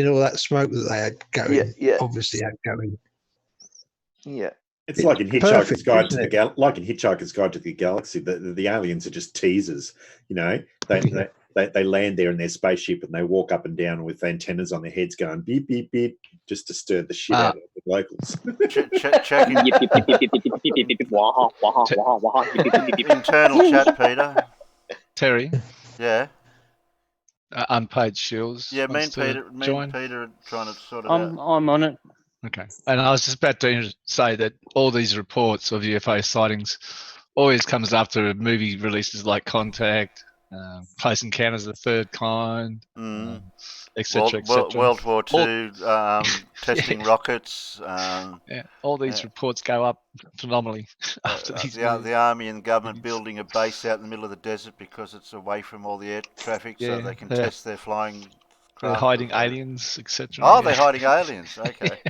all that smoke that they had going. Yeah. Obviously had going. Yeah. It's like in Hitchhiker's Guide to the Galaxy. The aliens are just teasers. You know, they land there in their spaceship and they walk up and down with antennas on their heads going beep beep beep, just to stir the shit out of the locals. Internal chat, Peter. Terry. Yeah. Unpaid Shields. Yeah, me and Peter are trying to sort it out. I'm on it. Okay. And I was just about to say that all these reports of UFO sightings always comes after movie releases like Contact, Close Encounters of the Third Kind, etc., etc. World War II, testing rockets. All these reports go up phenomenally after these movies. The army and government building a base out in the middle of the desert because it's away from all the air traffic, so they can test their flying craft. They're hiding aliens, etc. Oh, they're hiding aliens. Okay.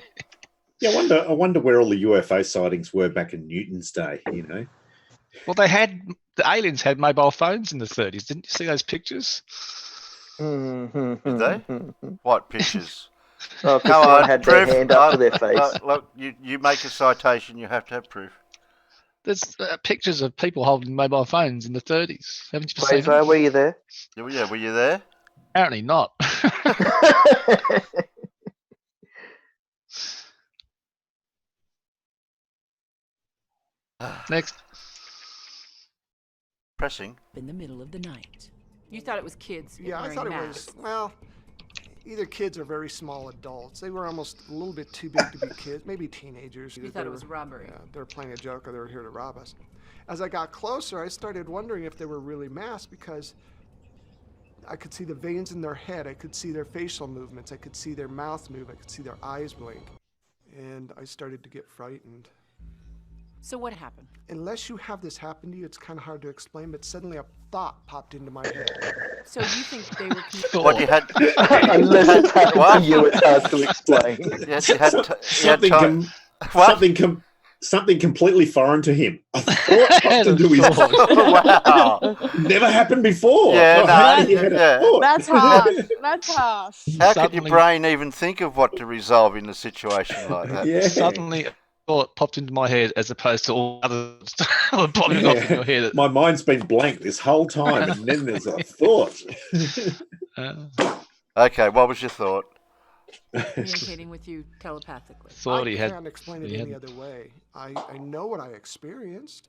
Yeah, I wonder where all the UFO sightings were back in Newton's day. You know. Well, the aliens had mobile phones in the 30s. Didn't you see those pictures? Did they? What pictures? Oh, because Come someone on, had their proof. hand up to their face. Look, you make a citation, you have to have proof. There's pictures of people holding mobile phones in the 30s. Haven't you seen Quasar, them? were you there? Yeah, were you there? Apparently not. Next. Pressing. In the middle of the night. You thought it was kids. Yeah, I wearing thought it masks. was, well, either kids or very small adults. They were almost a little bit too big to be kids, maybe teenagers. You Either thought they it was were- robbery. Yeah, they were playing a joke or they were here to rob us. As I got closer, I started wondering if they were really masked because I could see the veins in their head. I could see their facial movements. I could see their mouth move. I could see their eyes blink. And I started to get frightened. So what happened? Unless you have this happen to you, it's kind of hard to explain, but suddenly a thought popped into my head. So you think they were... What you had? Unless it's happened What? to you, it's hard to explain. Yes, you had. Something completely foreign to him. A thought popped into his head. Wow. Never happened before. Yeah, Oh, no, how did you have a yeah. thought? That's harsh. That's harsh. How could your Suddenly- brain even think of what to resolve in a situation like that? Yeah. Suddenly, a thought popped into my head as opposed to all others popping off in your head. My mind's been blank this whole time, and then there's a thought. Okay, what was your thought? communicating with you telepathically? Thought he I had. can't explain it he any had- other way. I know what I experienced.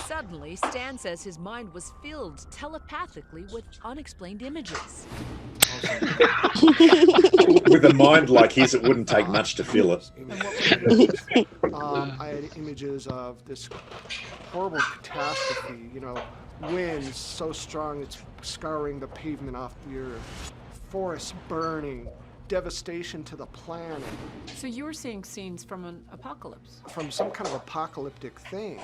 Suddenly, Stan says his mind was filled telepathically with unexplained images. With a mind like his, it wouldn't take much to fill it. I had images of this horrible catastrophe, you know, winds so strong it's scouring the pavement off the earth, forests burning, devastation to the planet, So you were seeing scenes from an apocalypse. from some kind of apocalyptic thing.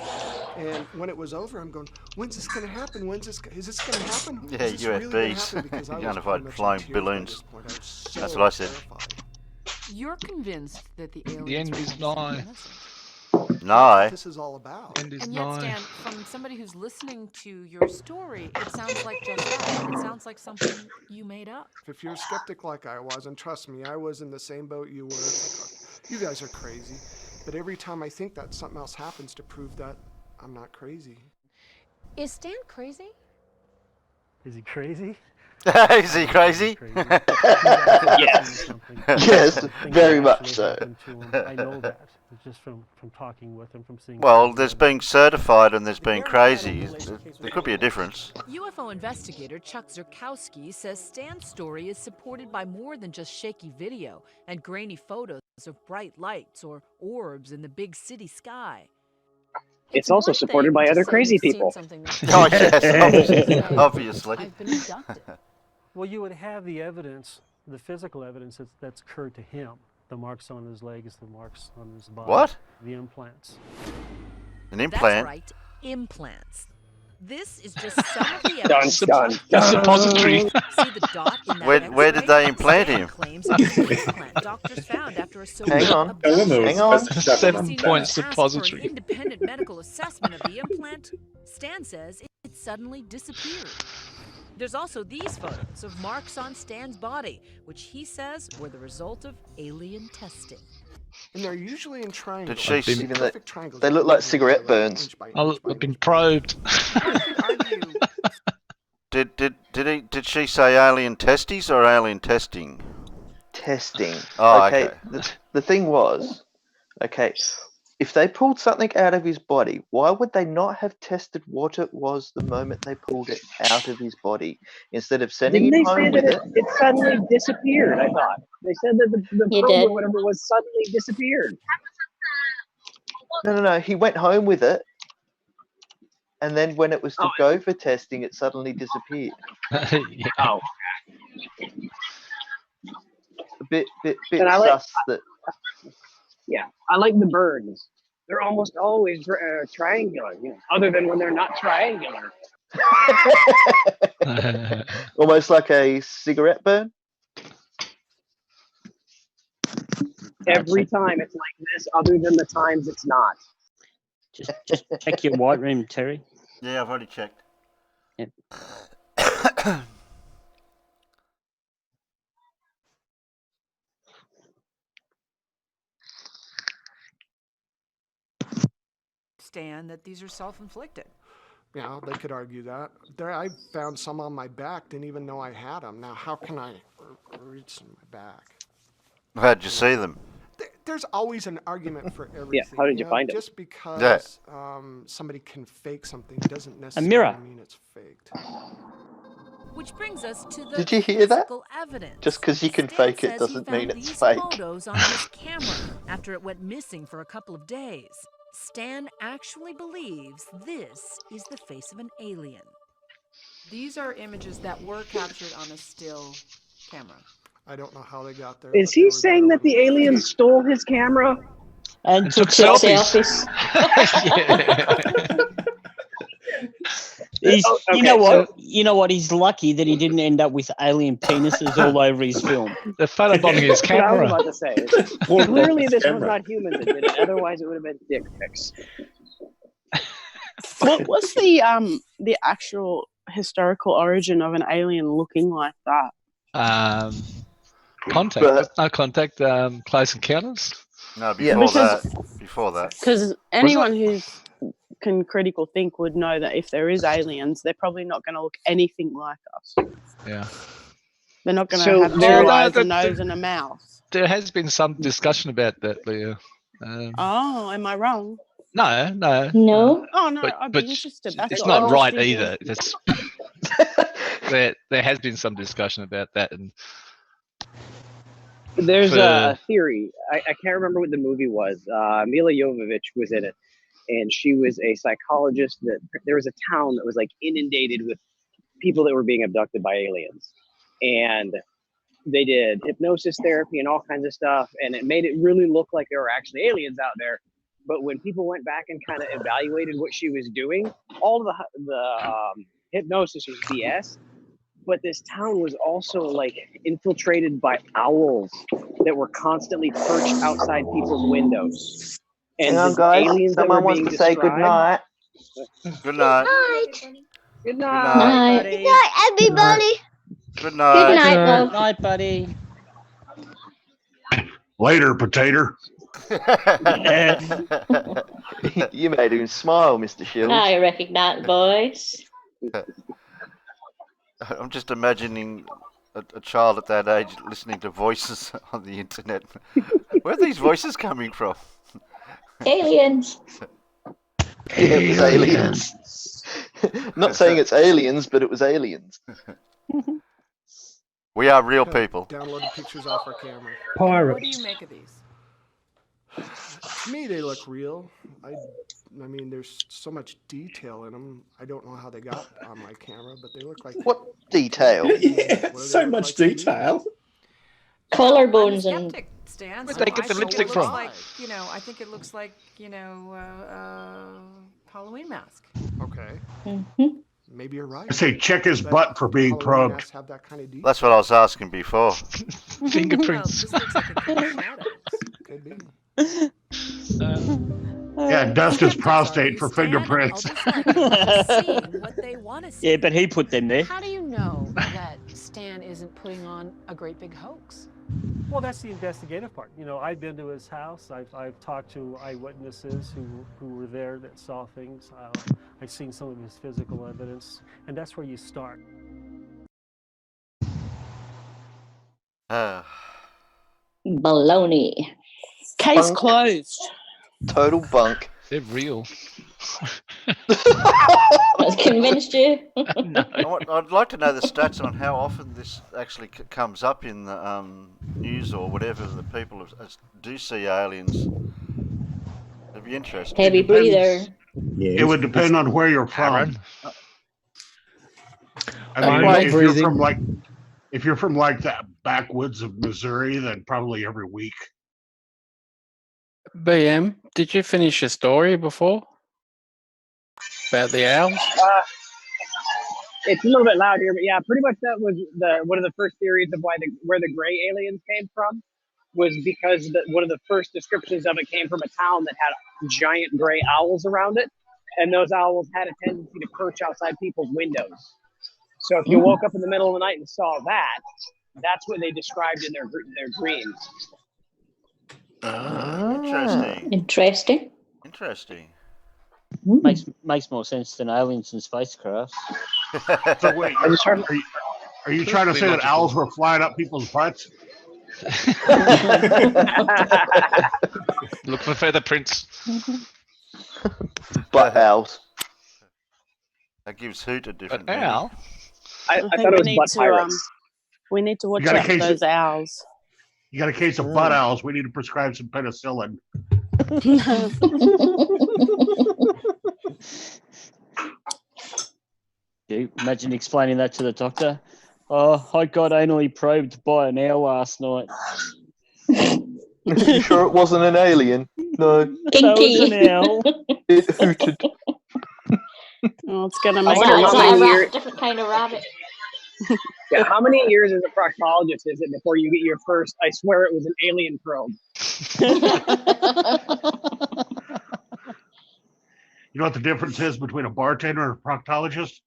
And when it was over, I'm going, when's this going to happen? Is this going to happen? Yeah, Is this really gonna UFBs. happen? Because I You're was gonna pretty find much in flying tears by balloons. this point. I was so That's what I said. terrified. You're convinced that the aliens The end were is actually nigh. innocent. That's No. what this is all about. End is And yet, nigh. Stan, from somebody who's listening to your story, it sounds like just that. It sounds like something you made up. If you're a skeptic like I was, and trust me, I was in the same boat you were, it's like, you guys are crazy. But every time I think that, something else happens to prove that I'm not crazy. Is Stan crazy? Is he crazy? Is he crazy? Yes. Yes, very much so. I know that. It's just from talking with him, from seeing. Well, there's being certified and there's being crazy. There could be a difference. UFO investigator Chuck Zurkowski says Stan's story is supported by more than just shaky video and grainy photos of bright lights or orbs in the big city sky. It's also supported by other crazy people. Oh, yes, obviously. I've been abducted. Well, you would have the evidence, the physical evidence that's occurred to him. The marks on his legs, the marks on his body. What? The implants. An implant? That's right, implants. This is just some of the evidence. A suppository. See the dot in that Where did they implant Stan him? claims it's an implant doctors found after a Hang on. abduction. Hang on. 7-point Asked for an suppository. independent medical assessment of the implant. Stan says it suddenly disappeared. There's also these photos of marks on Stan's body, which he says were the result of alien testing. And they're usually in triangles. Did she Even Perfect they, triangles. they look like cigarette burns. Inch by Oh, inch by I've been inch. probed. Did she say alien testes or alien testing? Testing. Oh, okay. okay. The thing was, okay, if they pulled something out of his body, why would they not have tested what it was the moment they pulled it out of his body instead of sending Didn't him they say home that with it, it suddenly disappeared? I thought they said that the He probe did. or whatever was suddenly disappeared. No. He went home with it, and then when it was to go for testing, it suddenly disappeared. Yeah. Oh, A bit And I like- sus that. yeah. I like the burns. They're almost always triangular, you know, other than when they're not triangular. Almost like a cigarette burn. Every time it's like this, other than the times it's not. Just check your white room, Terry. Yeah, I've already checked. Yep. Stan, that these are self-inflicted. Yeah, they could argue that. There, I found some on my back, didn't even know I had them. Now, how can I reach my back? How'd you see them? There's always an argument for everything. Yeah, how did you know? find it? Just because somebody can fake something doesn't necessarily mirror. mean it's faked. Which brings us to the Did you hear that? physical evidence. Just because you can Stan fake it says doesn't he mean found it's these fake. photos on his camera after it went missing for a couple of days. Stan actually believes this is the face of an alien. These are images that were captured on a still camera. I don't know how they got there. Is but they he were saying there that the aliens stole his camera? And took selfies. He's, Okay, you know what? so- You know what? He's lucky that he didn't end up with alien penises all over his film. They're photobombing his That's what I was camera. about to say. Clearly, this was not humans that did it. Otherwise, it would have been dick pics. What was the actual historical origin of an alien looking like that? Contact, But- no contact. Close encounters. No, Yeah. before Because- that. Before that. Because anyone who can critical think would know that if there is aliens, they're probably not going to look anything like us. Yeah. They're not going to So have two there- eyes, a that- nose, and a mouth. There has been some discussion about that, Leah. Oh, am I wrong? No. No. Oh no, But- I'd be but interested. That's It's all. not I'm right just thinking- either. It's there has been some discussion about that, and There's For- a theory. I can't remember what the movie was. Mila Jovovich was in it, and she was a psychologist. That there was a town that was like inundated with people that were being abducted by aliens, and they did hypnosis therapy and all kinds of stuff, and it made it really look like there were actually aliens out there. But when people went back and kind of evaluated what she was doing, all of the hypnosis was BS. But this town was also like infiltrated by owls that were constantly perched outside people's windows. And Hang on, the guys. aliens that Someone were wants being to say described- good night. Good night. Good night. night, buddy. Good night, everybody. Good night. Good night, love. Good night, buddy. Later, potato. You made him smile, Mr. Shields. I recognise the voice. I'm just imagining a child at that age listening to voices on the internet. Where are these voices coming from? Aliens. It was aliens. Not saying it's aliens, but it was aliens. We are real people. Downloaded pictures off our camera. What do you make of these? To me, they look real. I mean, there's so much detail in them. I don't know how they got on my camera, but they look like What detail? Yeah, so much detail. Collarbones I'm a and skeptic, Stan. Where'd so they get I the think lipstick it looks from? Like, I think it looks like, Halloween mask. Okay, Mm-hmm. maybe you're right. I say check his But butt for being Halloween probed. masks have that kind of detail. That's what I was asking before. fingerprints. This looks like a clean shadow. Could be. Yeah, dust his Skeptics prostate argue for Stan and fingerprints. others like him are seeing what they want to see. Yeah, but he put them there. How do you know that Stan isn't putting on a great big hoax? Well, that's the investigative part. I've been to his house. I've talked to eyewitnesses who were there that saw things. I've seen some of his physical evidence, and that's where you start. Baloney. Case Bunk. closed. Total bunk. They're real. That's convinced you. I'd like to know the stats on how often this actually comes up in the news or whatever. The people do see aliens. It'd be interesting. Heavy breather. It would depend on where you're from. Aaron. I mean, Light if breathing. you're from like that backwoods of Missouri, then probably every week. BM, did you finish your story before? About the owls? It's a little bit loud here, but yeah, pretty much that was one of the first theories of where the gray aliens came from, was because one of the first descriptions of it came from a town that had giant gray owls around it, and those owls had a tendency to perch outside people's windows. So if you woke up in the middle of the night and saw that, that's what they described in their dreams. Interesting. Interesting. Interesting. Makes more sense than aliens and spacecrafts. So wait, are you trying to say that owls were flying up people's butts? Look for feather prints. Butt owls. That gives Hoot a different An meaning. owl? I think thought it we was need butt to pirates. we need to watch got a out for case those owls. You got a case of butt owls. We need to prescribe some penicillin. You imagine explaining that to the doctor. Oh, I got anally probed by an owl last night. You sure it wasn't an alien? No. That was an owl. It hooted. Oh, it's gonna I make wonder it how It's many not a years. different kind of rabbit. Yeah, how many years as a proctologist is it before you get your first? I swear it was an alien probe. You know what the difference is between a bartender and a proctologist?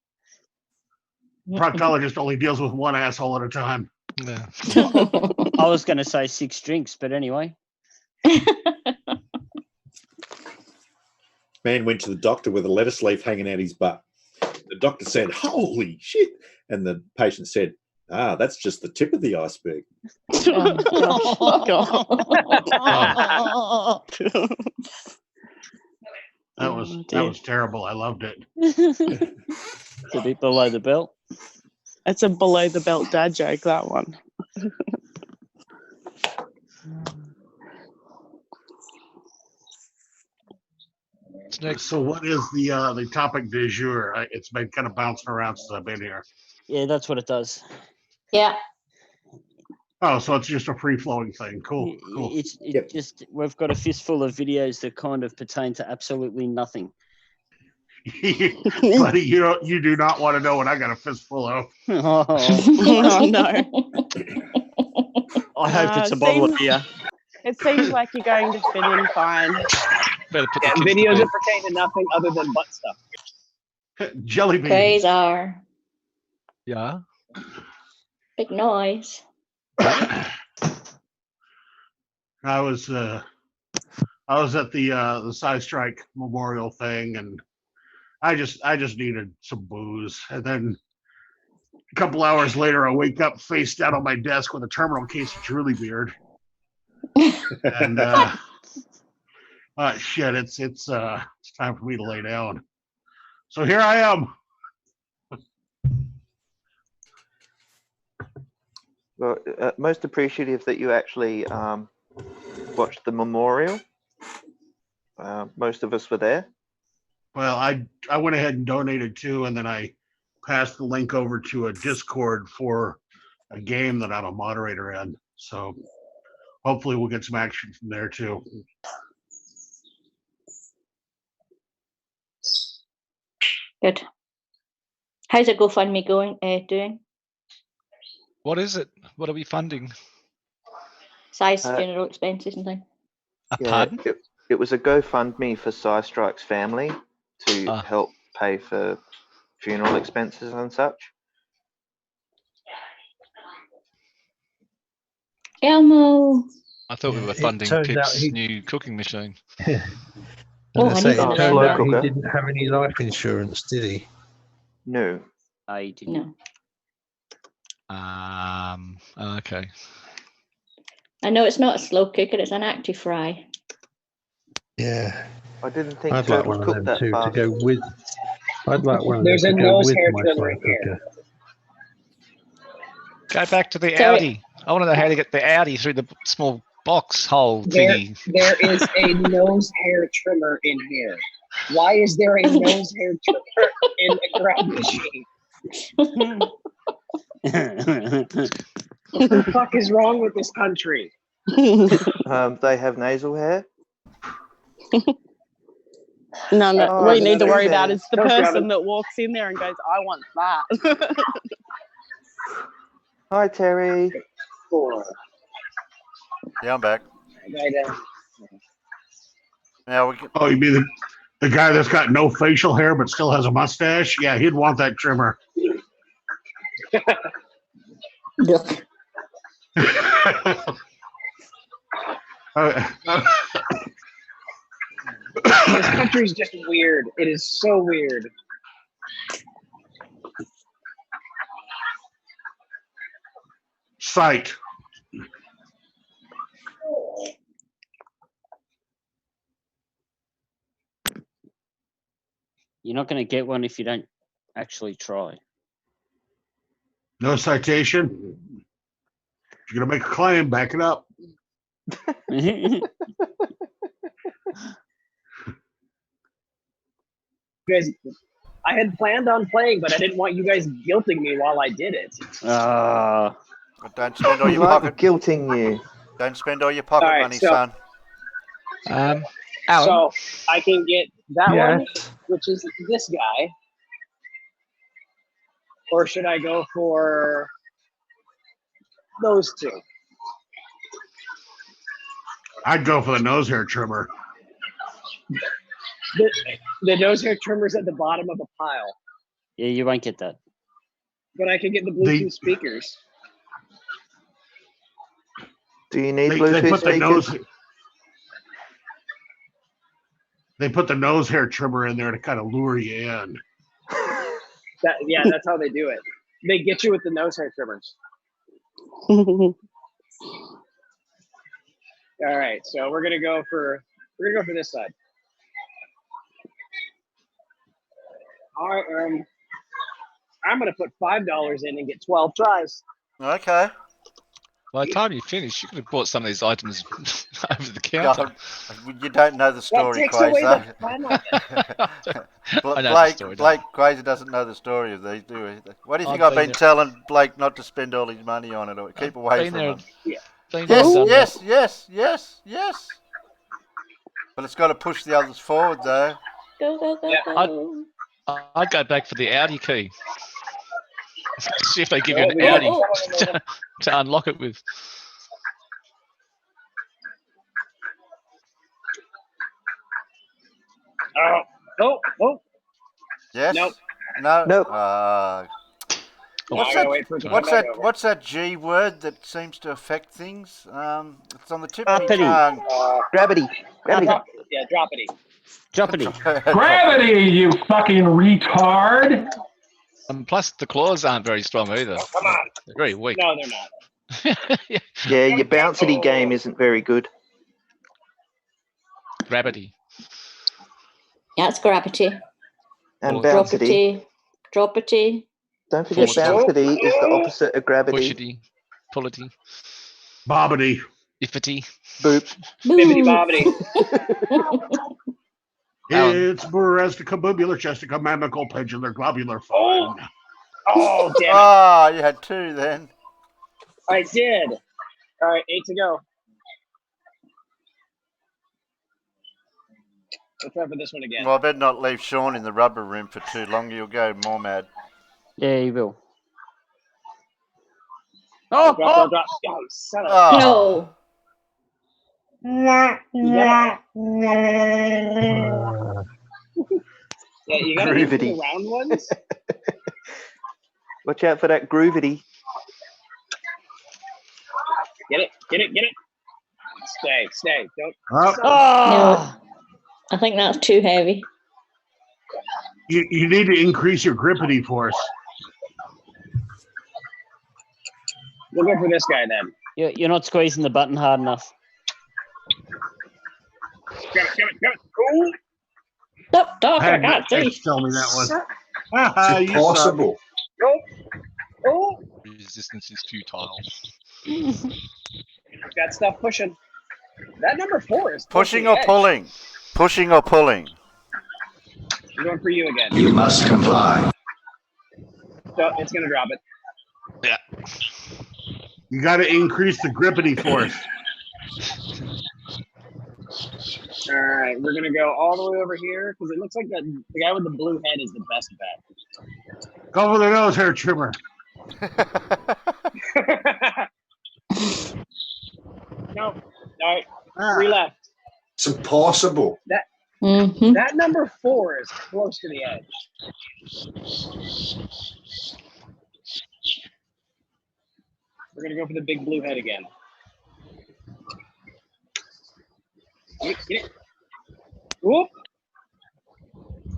Proctologist only deals with one asshole at a time. Yeah. I was going to say 6 drinks, but anyway. Man went to the doctor with a lettuce leaf hanging out his butt. The doctor said, "Holy shit!" And the patient said, "Ah, that's just the tip of the iceberg." That was terrible. I loved it. It's a bit below the belt. It's a below the belt dad joke, that one. So what is the topic du jour? It's been kind of bouncing around since I've been here. Yeah, that's what it does. Yeah. Oh, so it's just a free-flowing thing. Cool. It's just, we've got a fistful of videos that kind of pertain to absolutely nothing. Buddy, you do not want to know what I got a fistful of. Oh, no. I hope it's a bottle of beer. It seems like you're going to fit in fine. Better put Yeah, videos that pertain to nothing other than butt stuff. Jelly beans. Crazy are. Yeah. Big noise. I was at the Side Strike Memorial thing, and I just needed some booze, and then a couple hours later, I wake up face down on my desk with a terminal case of Truly Beard, and shit, it's time for me to lay down. So here I am. Well, most appreciative that you actually watched the memorial. Most of us were there. Well, I went ahead and donated too, and then I passed the link over to a Discord for a game that I'm a moderator in. So hopefully we'll get some action from there too. Good. How's it GoFundMe doing? What is it? What are we funding? Size funeral expenses and things. Pardon? It was a GoFundMe for Cy Strike's family to help pay for funeral expenses and such. Elmo. I thought we were funding Pip's new cooking machine. He didn't have any life insurance, did he? No. I didn't. No. Okay. I know it's not a slow cooker, it's an active fry. Yeah. I didn't think I'd like one of them too to go with. I'd like one of them to go with my slow cooker. Go back to the Audi. I want to know how to get the Audi through the small box hole thingy. There is a nose hair trimmer in here. Why is there a nose hair trimmer in a grab machine? What the fuck is wrong with this country? They have nasal hair. No, we need to worry about is the Don't grab person it. that walks in there and goes, I want that. Hi, Terry. Yeah, I'm back. Now we can. Oh, you mean the guy that's got no facial hair but still has a mustache? Yeah, he'd want that trimmer. This country's just weird. It is so weird. Psych. You're not going to get one if you don't actually try. No citation. If you're gonna make a claim, back it up. Guys, I had planned on playing, but I didn't want you guys guilting me while I did it. But don't spend all your Like pocket. guilting you. Don't spend all your pocket All right, money, so- son. Alan, So I can get that one, Yes. which is this guy. Or should I go for those two? I'd go for the nose hair trimmer. The nose hair trimmer's at the bottom of a pile. Yeah, you won't get that. But I can get the Bluetooth speakers. Do you need They Bluetooth put the speakers? nose. They put the nose hair trimmer in there to kind of lure you in. Yeah, that's how they do it. They get you with the nose hair trimmers. All right, so we're gonna go for this side. All right, I'm gonna put $5 in and get 12 tries. Okay. By the time you finish, you could have bought some of these items over the counter. You don't know the story, takes away Quasar. the fun of I know the story, Blake Quasar doesn't know the story of these, do he? What do you think I've I've been been there. telling Blake not to spend all his money on it or keep away Been from there. him? Been there, Yes, done yes, that. yes, yes, yes. But it's got to push the others forward, though. Go, go, go, go. I'd go back for the Audi key. See if they give you Oh, an we got- Audi to unlock it with. Oh. Yes? Nope. No? Nope. What's I gotta wait for it to what's come back that? over. What's that G word that seems to affect things? It's on the tip of my Uppity. tongue. Gravity. Gravity. Yeah, droppity. Droppity. Gravity, you fucking retard! Plus, the claws aren't very strong either. Come on. They're very weak. No, they're not. Yeah, your bouncy game isn't very good. Gravity. Yeah, it's gravity. And bouncy. Droppity. Don't forget Pushity. bouncy is the opposite of gravity. Pushity. Pullity. Bobbity. Iffity. Boop. Bibbidi bobbidi. It's Borestica, bubular, chestica, mamical, pendular, globular, fawn. Oh, damn it. Ah, you had two then. I did. All right, 8 to go. Let's try for this one again. Well, I better not leave Sean in the rubber room for too long. You'll go more mad. Yeah, you will. Drop. Oh, son of a... Oh. No. Yeah, you gotta get Groovity. the round ones. Watch out for that groovity. Get it. Stay. Don't. No. I think that's too heavy. You need to increase your grippity force. We'll go for this guy then. You're not squeezing the button hard enough. Get it. Ooh. Stop talking, I Had can't Nick see. tell me that one. It's You impossible. Oh. Resistance is futile. Got stuff pushing. That number 4 is Pushing the or edge. pulling? Pushing or pulling? I'm going for you again. You must comply. So it's gonna drop it. Yeah. You got to increase the grippity force. All right, we're gonna go all the way over here because it looks like the guy with the blue head is the best bet. Go for the nose hair trimmer. No. All right, 3 left. It's impossible. That number 4 is close to the edge. We're gonna go for the big blue head again. Get it. Whoop.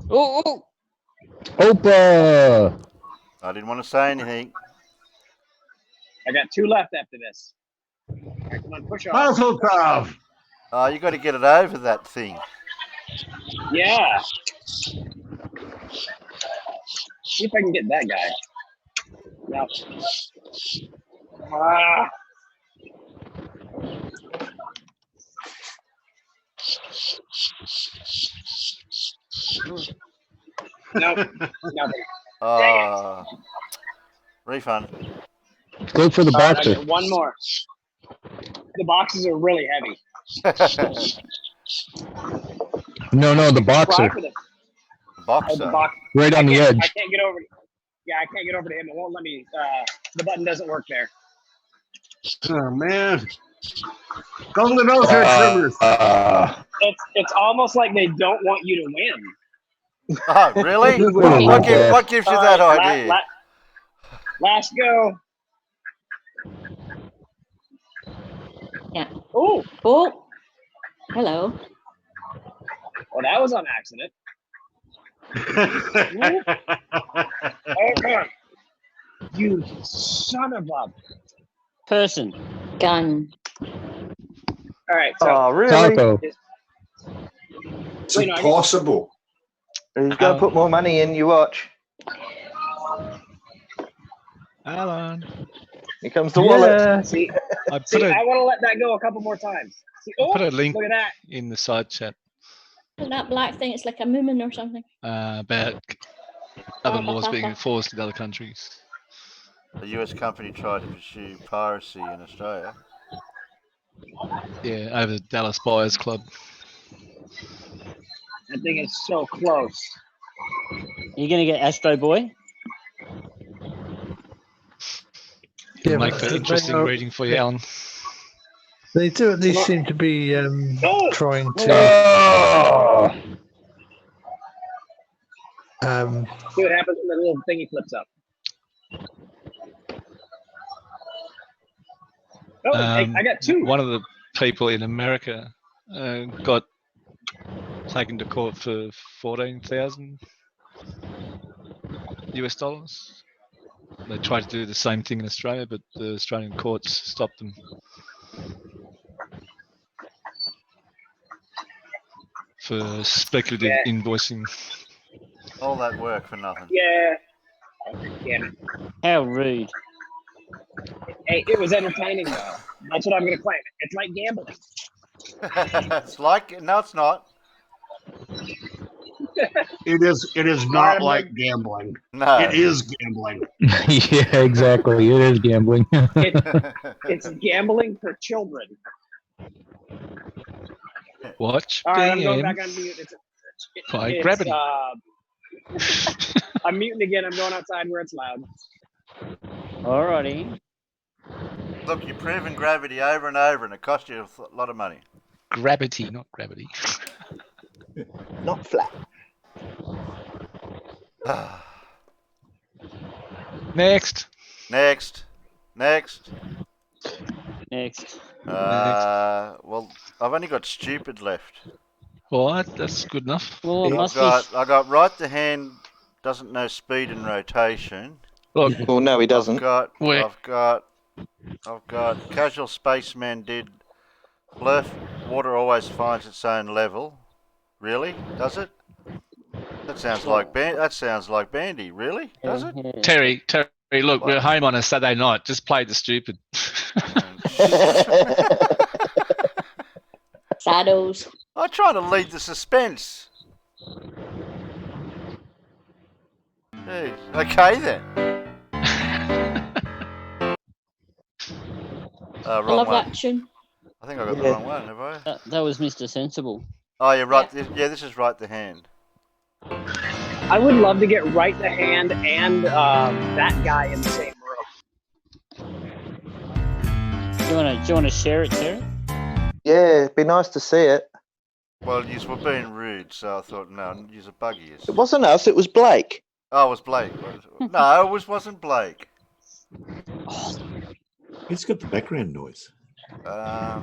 Oh, Opa! I didn't want to say anything. I got 2 left after this. All right, come on, push off. Mazel tov. Oh, you got to get it over that thing. Yeah. See if I can get that guy. Yep. Ah. Nope. Nothing. Refund. Go for the All right, I boxer. get 1 more. The boxes are really heavy. No, the boxer. Try for the boxer. the box. Right on the edge. I can't get over. Yeah, I can't get over to him. It won't let me. The button doesn't work there. Oh man. Go to the military trimmers. It's almost like they don't want you to win. Oh, really? what gives you that idea? Last go. Yeah. Oh. Oh. Hello. Well, that was on accident. Okay. You son of a person. Gun. All right. So, Oh, really? Taco. It's impossible. He's going to put more money in, you watch. Alan. Here comes the wallet. See, I I put want to let that go a couple more times. See, put a link look at that. in the side chat That black thing, it's like a moomin or something. about other laws being enforced in other countries. A US company tried to pursue piracy in Australia. Yeah, over the Dallas Buyers Club. That thing is so close. You gonna get Astro Boy? It'll Yeah, make but for they interesting are- reading for you, Alan. They do at least seem to be trying to. See what happens when the little thingy flips up. Oh, hey, I got 2. One of the people in America got taken to court for $14,000 US. They tried to do the same thing in Australia, but the Australian courts stopped them. For speculative invoicing. All that work for nothing. Yeah. Damn it. How rude. Hey, it was entertaining though. That's what I'm gonna claim. It's like gambling. It's like no, it's not. It is not like gambling. No. It is gambling. Yeah, exactly. It is gambling. It's gambling for children. Watch All right, I'm going BM back on mute. by gravity. I'm muting again. I'm going outside where it's loud. Alrighty. Look, you've proven gravity over and over, and it cost you a lot of money. Gravity, not gravity. Not flat. Next. Next. Well, I've only got stupid left. What? That's good enough. Well, it must I got right the hand doesn't know speed and rotation. Look. Well, no, he doesn't. I've got casual spaceman did blurf. Water always finds its own level. Really? Does it? That sounds like Bandy. Really? Does it? Terry, look, we're home on a Saturday night. Just play the stupid. Shadows. I'm trying to lead the suspense. Hey, okay then. I Wrong love one. that tune. I think I got the wrong one, have I? That was Mr. Sensible. Oh, you're right. Yeah, this is right the hand. I would love to get RightThe hand and that guy in the same room. Do you wanna share it, Terry? Yeah, it'd be nice to see it. Well, you were being rude, so I thought, no, you're a buggy. It wasn't us, it was Blake. Oh, it was Blake. No, it wasn't Blake. Who's got the background noise? I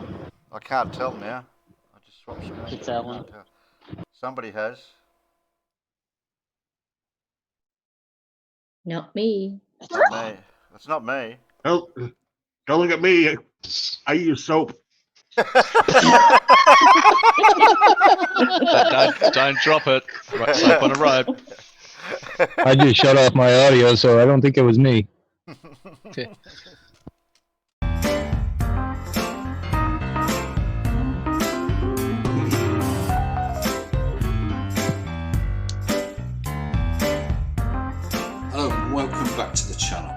can't tell now. I just swapped screens. It's Alan. Somebody has. Not me. It's not me. It's not me. Don't look at me. I use soap. Don't drop it. Right, soap on a rope. I just shut off my audio, so I don't think it was me. Hello and welcome back to the channel.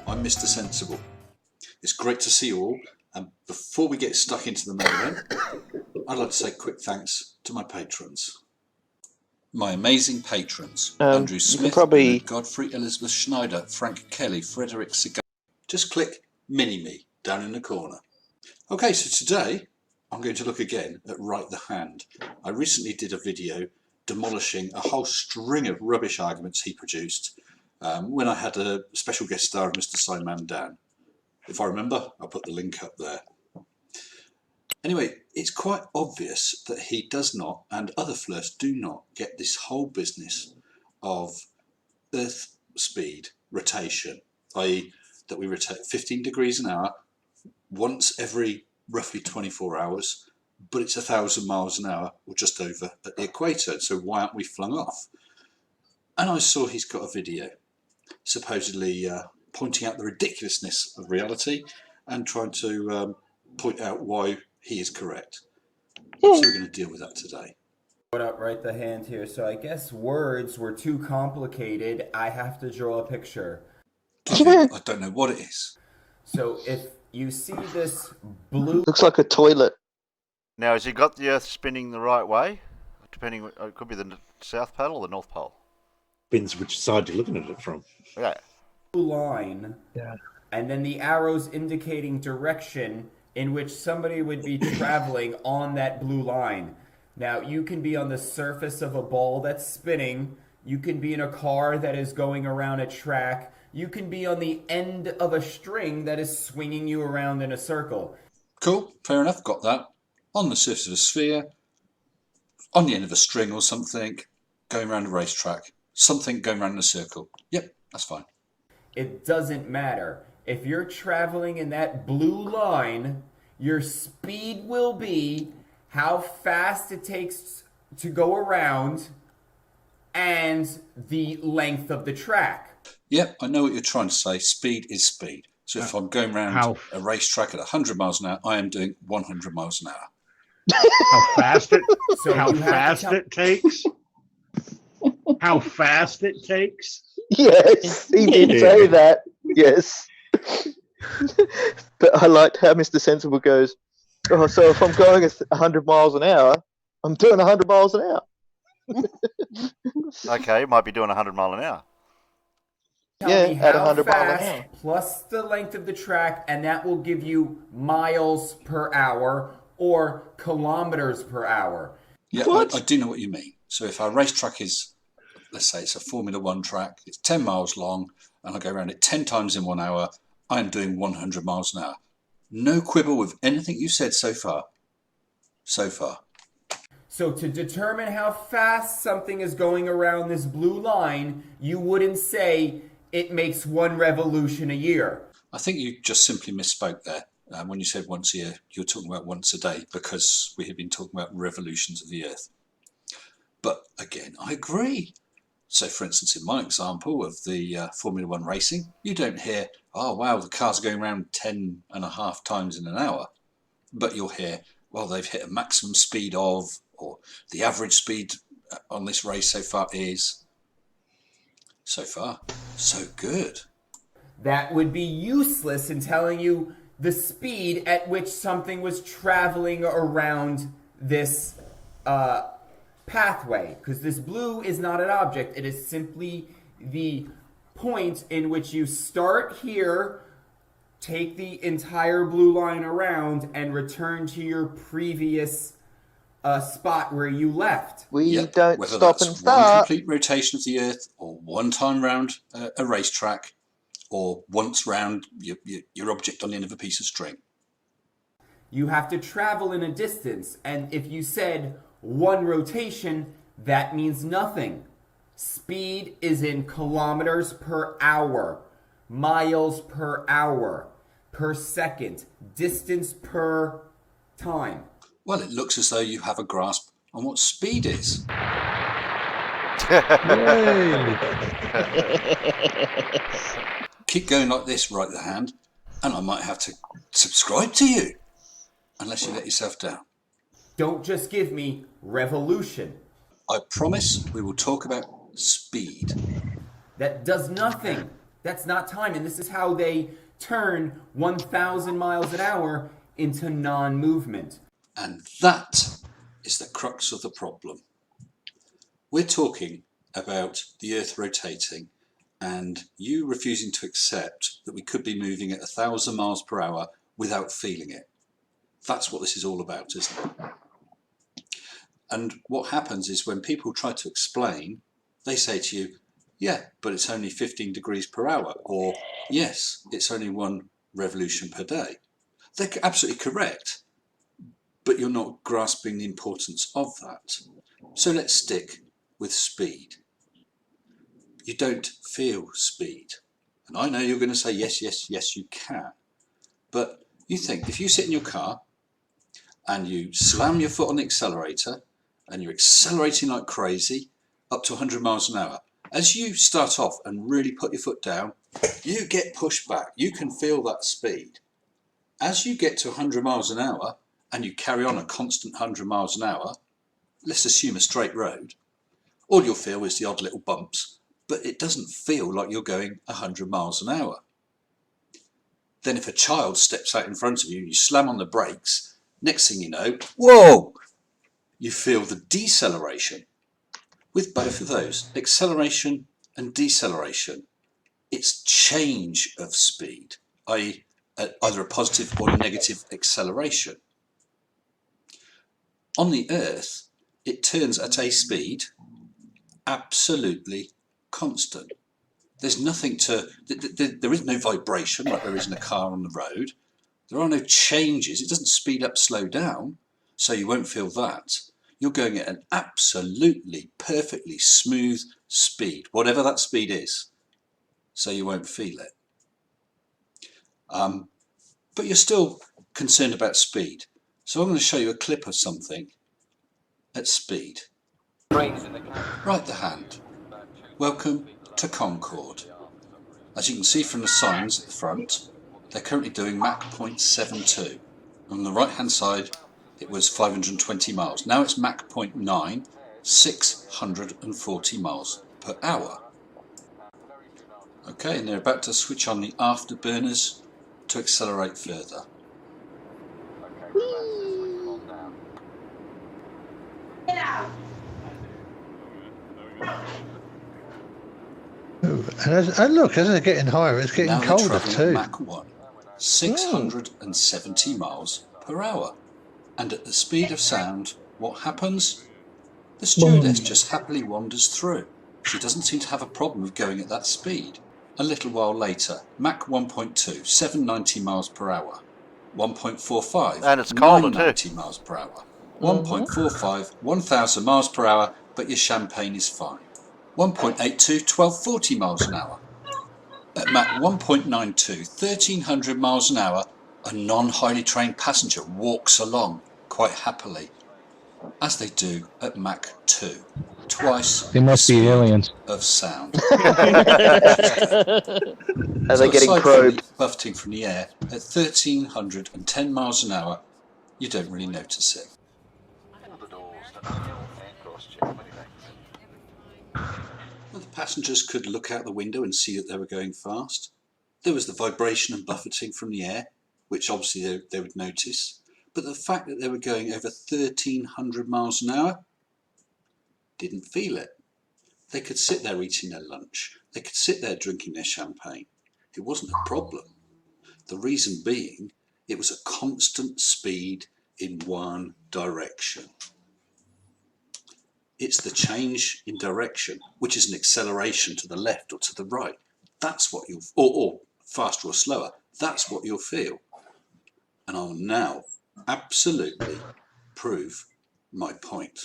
I'm Mr. Sensible. It's great to see you all, and before we get stuck into the main event, I'd like to say quick thanks to my patrons. My amazing patrons, Andrew Smith, Godfrey, Elizabeth Schneider, Frank Kelly, Frederick Segal. Just click Mini-Me down in the corner. Okay, so today I'm going to look again at RightThe. I recently did a video demolishing a whole string of rubbish arguments he produced when I had a special guest star of Mr. Simon Dan. If I remember, I'll put the link up there. Anyway, it's quite obvious that he does not, and other flirts do not, get this whole business of Earth speed rotation, i.e. that we rotate 15 degrees an hour once every roughly 24 hours, but it's 1,000 miles an hour or just over at the equator, so why aren't we flung off? And I saw he's got a video supposedly pointing out the ridiculousness of reality and trying to point out why he is correct. So we're going to deal with that today. What up, RightThe here. So I guess words were too complicated. I have to draw a picture. I don't know what it is. So if you see this blue... Looks like a toilet. Now, has he got the Earth spinning the right way? Depending, it could be the South Pole or the North Pole. Depends which side you're looking at it from. Yeah. Line. Yeah. And then the arrows indicating direction in which somebody would be traveling on that blue line. Now, you can be on the surface of a ball that's spinning. You can be in a car that is going around a track. You can be on the end of a string that is swinging you around in a circle. Cool, fair enough, got that. On the surface of a sphere, on the end of a string or something, going around a racetrack, something going around in a circle. Yep, that's fine. It doesn't matter. If you're traveling in that blue line, your speed will be how fast it takes to go around and the length of the track. Yep, I know what you're trying to say. Speed is speed. So if I'm going around a racetrack at 100 miles an hour, I am doing 100 miles an hour. How fast it takes? How fast it takes? Yes, he did say that. Yes. But I liked how Mr. Sensible goes, oh, so if I'm going 100 miles an hour, I'm doing 100 miles an hour. Okay, you might be doing 100 miles an hour. Tell me at 100 miles an hour. Plus the length of the track, and that will give you miles per hour or kilometers per hour. Yeah, I do know what you mean. So if our racetrack is, let's say it's a Formula 1 track, it's 10 miles long, and I go around it 10 times in 1 hour, I am doing 100 miles an hour. No quibble with anything you said so far. So far. So to determine how fast something is going around this blue line, you wouldn't say it makes 1 revolution a year. I think you just simply misspoke there. When you said once a year, you're talking about once a day because we have been talking about revolutions of the Earth. But again, I agree. So for instance, in my example of the Formula 1 racing, you don't hear, oh wow, the car's going around 10.5 times in an hour. But you'll hear, well, they've hit a maximum speed of, or the average speed on this race so far is. So far, so good. That would be useless in telling you the speed at which something was traveling around this pathway, because this blue is not an object. It is simply the point in which you start here, take the entire blue line around, and return to your previous spot where you left. Don't Whether stop that's and start. one complete rotation of the Earth, or one time round a racetrack, or once round your object on the end of a piece of string. You have to travel in a distance, and if you said 1 rotation, that means nothing. Speed is in kilometers per hour, miles per hour, per second, distance per time. Well, it looks as though you have a grasp on what speed is. Keep going like this, RightThe, and I might have to subscribe to you, unless you let yourself down. Don't just give me revolution. I promise we will talk about speed. That does nothing. That's not time, and this is how they turn 1,000 miles an hour into non-movement. And that is the crux of the problem. We're talking about the Earth rotating and you refusing to accept that we could be moving at 1,000 miles per hour without feeling it. That's what this is all about, isn't it? And what happens is when people try to explain, they say to you, yeah, but it's only 15 degrees per hour, or yes, it's only 1 revolution per day. They're absolutely correct, but you're not grasping the importance of that. So let's stick with speed. You don't feel speed. And I know you're going to say, yes, yes, yes, you can. But you think, if you sit in your car and you slam your foot on the accelerator and you're accelerating like crazy up to 100 miles an hour, as you start off and really put your foot down, you get pushed back. You can feel that speed. As you get to 100 miles an hour and you carry on a constant 100 miles an hour, let's assume a straight road, all you'll feel is the odd little bumps, but it doesn't feel like you're going 100 miles an hour. Then if a child steps out in front of you and you slam on the brakes, next thing you know, whoa, you feel the deceleration. With both of those, acceleration and deceleration, it's change of speed, i.e. either a positive or a negative acceleration. On the Earth, it turns at a speed absolutely constant. There's nothing to, there is no vibration like there is in a car on the road. There are no changes. It doesn't speed up, slow down, so you won't feel that. You're going at an absolutely perfectly smooth speed, whatever that speed is, so you won't feel it. But you're still concerned about speed. So I'm going to show you a clip of something at speed. RightThe. Welcome to Concord. As you can see from the signs at the front, they're currently doing Mach 0.72. On the right hand side it was 520 miles. Now it's Mach 0.9, 640 miles per hour. Okay, and they're about to switch on the afterburners to accelerate further. And look, as they're getting higher, it's getting now colder travelling too. at Mach 1, 670 miles per hour. And at the speed of sound, what happens? The stewardess just happily wanders through. She doesn't seem to have a problem with going at that speed. A little while later, Mach 1.2, 790 miles per hour. 1.45, and it's colder 990 miles per hour. 1.45, 1000 miles per hour, but your champagne is fine. 1.82, 1240 miles an hour. At Mach 1.92, 1300 miles an hour, a non-highly trained passenger walks along quite happily, as they do at Mach 2, twice They must the be speed aliens. of sound. Are they getting probed? Buffeting from the air at 1310 miles an hour, you don't really notice it. Well, the passengers could look out the window and see that they were going fast. There was the vibration and buffeting from the air, which obviously they would notice. But the fact that they were going over 1300 miles an hour, didn't feel it. They could sit there eating their lunch. They could sit there drinking their champagne. It wasn't a problem. The reason being, it was a constant speed in one direction. It's the change in direction, which is an acceleration to the left or to the right. That's what you'll, or faster or slower, that's what you'll feel. And I'll now absolutely prove my point.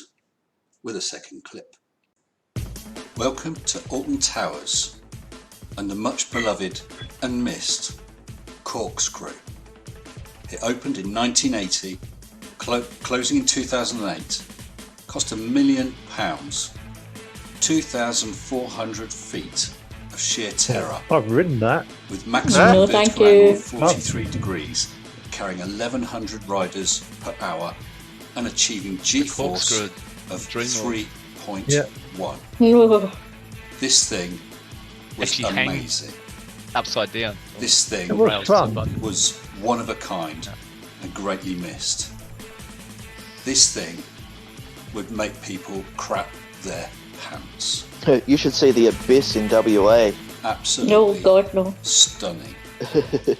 with a second clip. Welcome to Alton Towers and the much beloved and missed Corkscrew. It opened in 1980, closing in 2008, cost £1 million, 2,400 feet of sheer terror. I've ridden that. With maximum vertical angle of 43 Oh. degrees, carrying 1,100 riders per hour and achieving G-force of 3.1. This thing was Actually hang amazing. upside down. This thing It was fun. was one of a kind and greatly missed. This thing would make people crap their pants. You should see the abyss in WA. Absolutely. No, God, no. Stunning.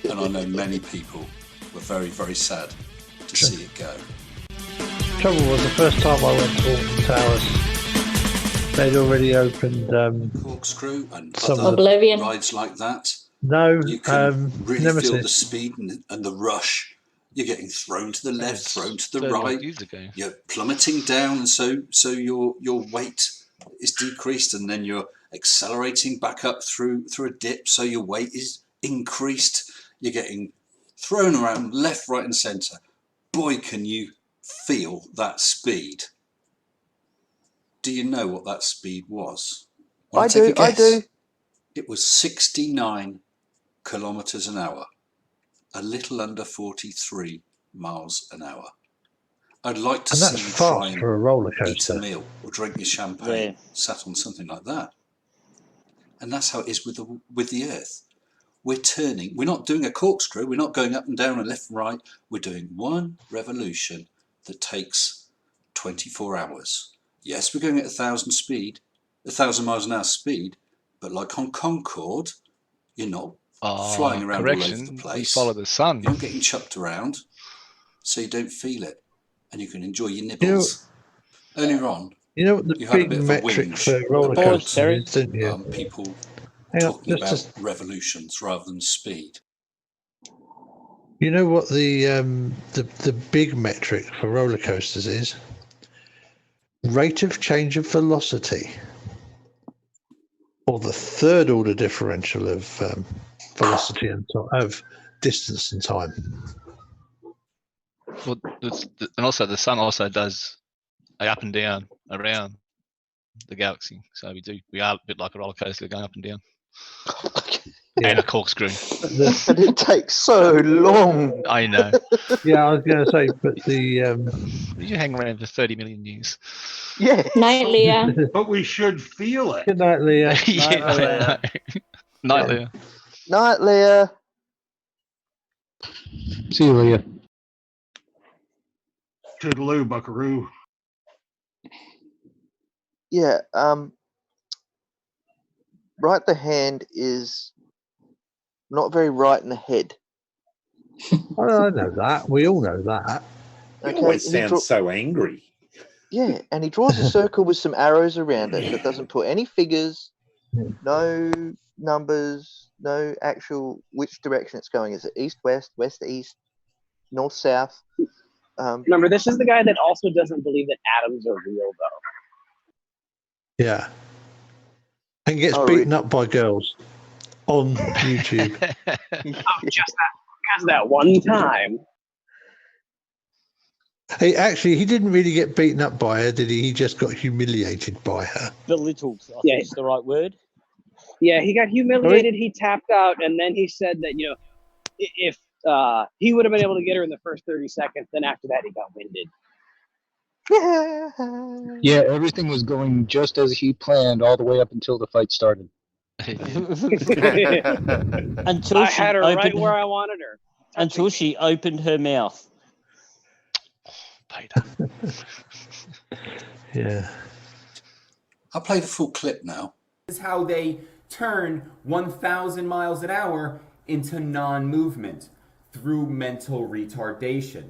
And I know many people were very, very sad to see it go. Trouble was the first time I went to Alton Towers, they'd already opened Corkscrew and some other Oblivion. rides like that. No, You can really feel the Nemesis. speed and the rush. You're getting thrown to the left, thrown to the 30 right. years ago. You're plummeting down, so your weight is decreased, and then you're accelerating back up through a dip, so your weight is increased. You're getting thrown around left, right, and centre. Boy, can you feel that speed. Do you know what that speed was? I do. It was 69 kilometres an hour, a little under 43 miles an hour. I'd like to And that's see you fast try and for a roller eat a coaster. meal or drink your champagne, Yeah. sat on something like that. And that's how it is with the Earth. We're turning. We're not doing a corkscrew. We're not going up and down and left and right. We're doing one revolution that takes 24 hours. Yes, we're going at 1,000 miles an hour speed, but like on Concorde, you're not flying around all over the Correction, we place. follow the sun. You're not getting chucked around, so you don't feel it, and you can enjoy your nibbles. Earlier on, You know what the you had a big bit of a metric whinge for roller about coasters is, didn't you? people Hang on, talking about just- revolutions rather than speed. You know what the big metric for roller coasters is? Rate of change of velocity, or the third order differential of velocity and of distance and time. Well, and also the sun also does a up and down around the galaxy. So we are a bit like a roller coaster going up and down. And a corkscrew. And it takes so long. I know. Yeah, I was going to say, but the you hang around for 30 million years. Yeah. Night, Leah. But we should feel it. Good night, Leah. Yeah, I know. Night, Leah. Night, Leah. See you, Leah. Toodaloo, buckaroo. Yeah. Right the hand is not very right in the head. I know that. We all know that. You Okay, always he sound so angry. Yeah, and he draws a circle with some arrows around it that doesn't put any figures, no numbers, no actual which direction it's going. Is it east, west, west, east, north, south? Remember, this is the guy that also doesn't believe that atoms are real, though. Yeah. And gets beaten up by girls on YouTube. Just that one time. He didn't really get beaten up by her, did he? He just got humiliated by her. Belittled, I think is the right word. Yeah, he got humiliated. He tapped out, and then he said that, if he would have been able to get her in the first 30 seconds, then after that he got winded. Yeah, everything was going just as he planned all the way up until the fight started. Until I she had her opened, right where I wanted her. until she opened her mouth. Yeah. I'll play the full clip now. This is how they turn 1,000 miles an hour into non-movement through mental retardation.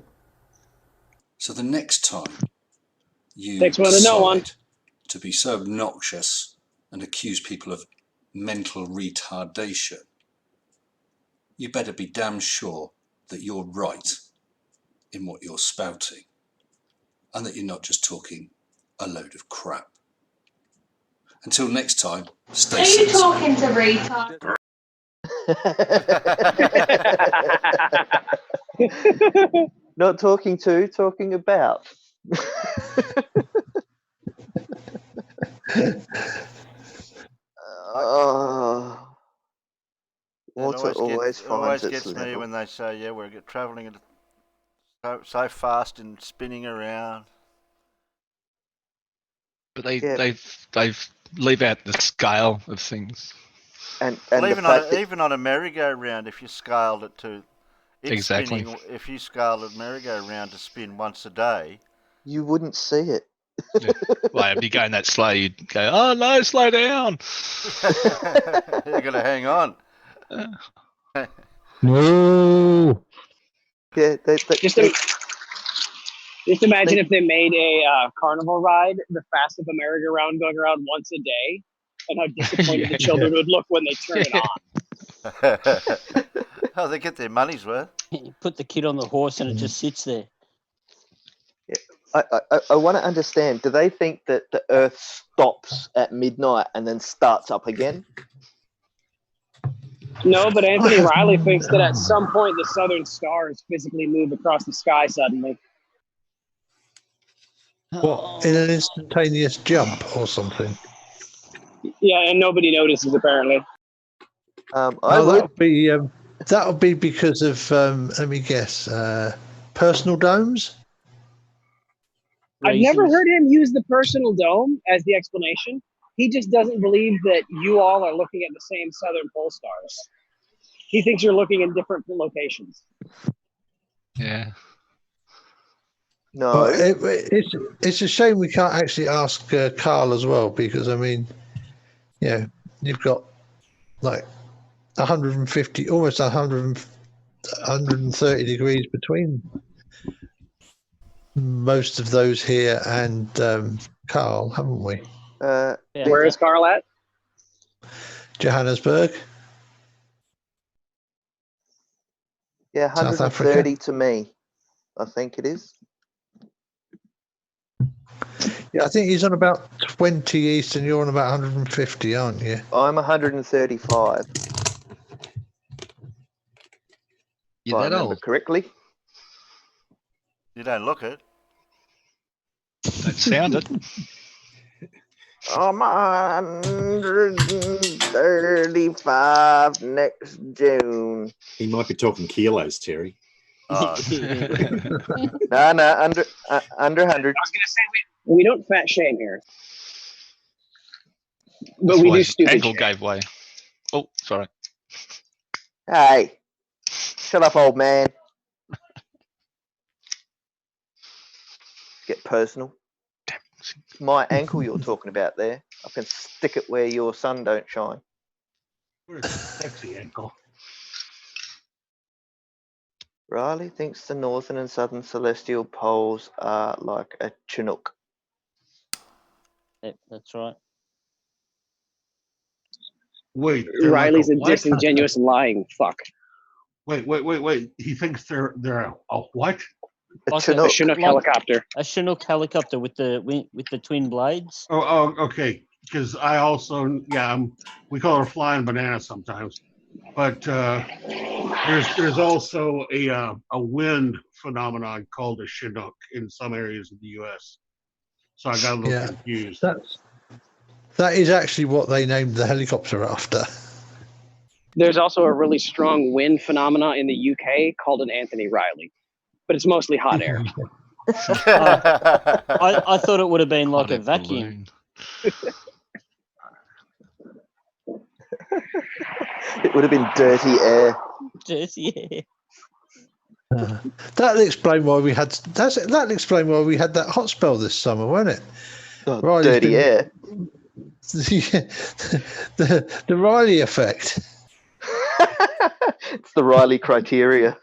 So the next time you Takes one to know one. decide to be so obnoxious and accuse people of mental retardation, you better be damn sure that you're right in what you're spouting and that you're not just talking a load of crap. Until next time, stay Are you sensible. talking to retard? Not talking to, talking about. Water always finds its gets me level. when they say, "Yeah, we're travelling so fast and spinning around." But they leave out the scale of things. And Well, the even on a merry-go-round, if you scaled it to Exactly. spinning, if you scaled a merry-go-round to spin once a day, you wouldn't see it. Like if you're going that slow, you'd go, "Oh no, slow down." You're gonna hang on. No. Yeah, Just imagine if they made a carnival ride, the fast of a merry-go-round going around once a day, and how disappointed the children would look when they turn it on. Oh, they get their money's worth. You put the kid on the horse and it just sits there. I want to understand, do they think that the Earth stops at midnight and then starts up again? No, but Anthony Riley thinks that at some point the southern stars physically move across the sky suddenly. What, in an instantaneous jump or something? Yeah, and nobody notices apparently. That would be because of let me guess, personal domes. I've never heard him use the personal dome as the explanation. He just doesn't believe that you all are looking at the same southern pole stars. He thinks you're looking in different locations. Yeah. No, well, it's a shame we can't actually ask Carl as well, because I mean, you've got like 150, almost 130 degrees between most of those here and Carl, haven't we? Where is Carl at? Johannesburg. Yeah, South 130 Africa. to me, I think it is. Yeah, I think he's on about 20 east and you're on about 150, aren't you? I'm 135. You're if I that remember old. correctly. You don't look it. Don't sound it. I'm 135 next June. He might be talking kilos, Terry. No, under 100. I was going to say we don't fat shame here, but That's we why do his stupid ankle shit. gave way. Oh, sorry. Hey, shut up, old man. Get personal. It's my ankle you're talking about there. I can stick it where your sun don't shine. Sexy ankle. Riley thinks the northern and southern celestial poles are like a Chinook. Yep, that's right. Wait, Riley's like a disingenuous lying fuck. Wait. He thinks they're a what? A Chinook. A Chinook helicopter. A Chinook helicopter with the twin blades. Oh, okay. Because I also, we call her flying banana sometimes, but there's also a wind phenomenon called a Chinook in some areas of the U.S. So I got a little confused. That is actually what they named the helicopter after. There's also a really strong wind phenomena in the UK called an Anthony Riley, but it's mostly hot air. I thought it would have been like a vacuum. It would have been dirty air. Dirty air. That'll explain why we had that hot spell this summer, won't it? Oh, dirty air. The Riley effect. It's the Riley criteria.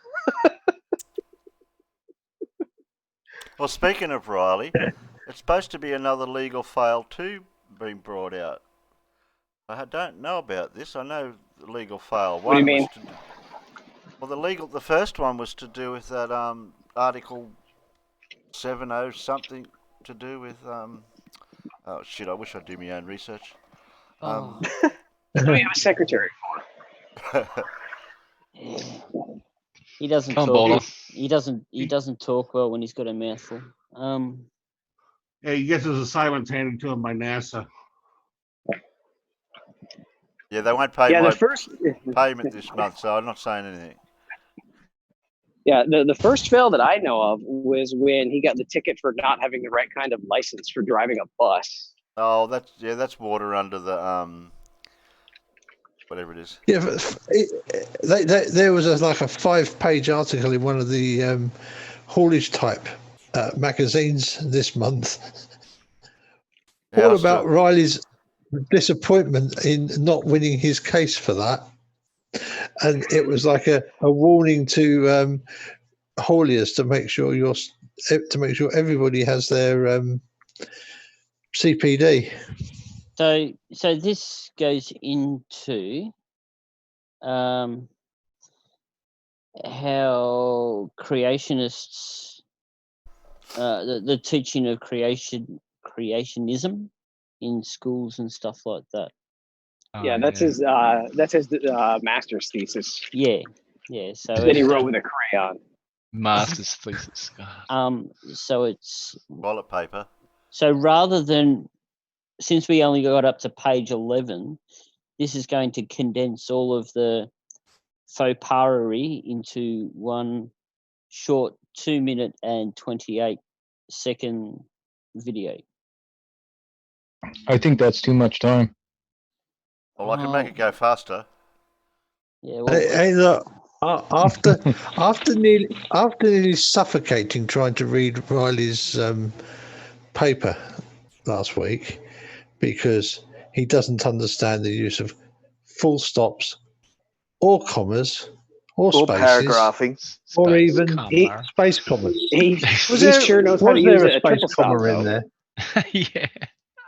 Well, speaking of Riley, it's supposed to be another legal fail 2 being brought out. I don't know about this. I know the legal fail 1. What do you mean? The first one was to do with that Article 70 something to do with Oh shit! I wish I'd do my own research. Oh. What do we have a secretary for? He doesn't Come on, talk. Bowler. He doesn't talk well when he's got a mouthful. Yeah, he gets his assignments handed to him by NASA. Yeah, they won't pay Yeah, my the first payment this month, so I'm not saying anything. Yeah, the first fail that I know of was when he got the ticket for not having the right kind of license for driving a bus. Oh, that's water under the whatever it is. Yeah, there was like a 5-page article in one of the haulage type magazines this month, Yeah, all about Riley's disappointment in not winning his case for that, and it was like a warning to hauliers to make sure everybody has their CPD. So this goes into how creationists, the teaching of creationism in schools and stuff like that. Yeah, that's his master's thesis. Yeah. So That he wrote with a crayon. Master's thesis. So it's toilet paper. So rather than, since we only got up to page 11, this is going to condense all of the faux pas-ery into one short 2-minute and 28-second video. I think that's too much time. Well, I can make it go faster. Yeah. Hey, look, after nearly suffocating trying to read Riley's paper last week because he doesn't understand the use of full stops or commas or spaces paragraphing or even space commas. He sure knows how to use there a space triple stop, comma in though. there? Yeah.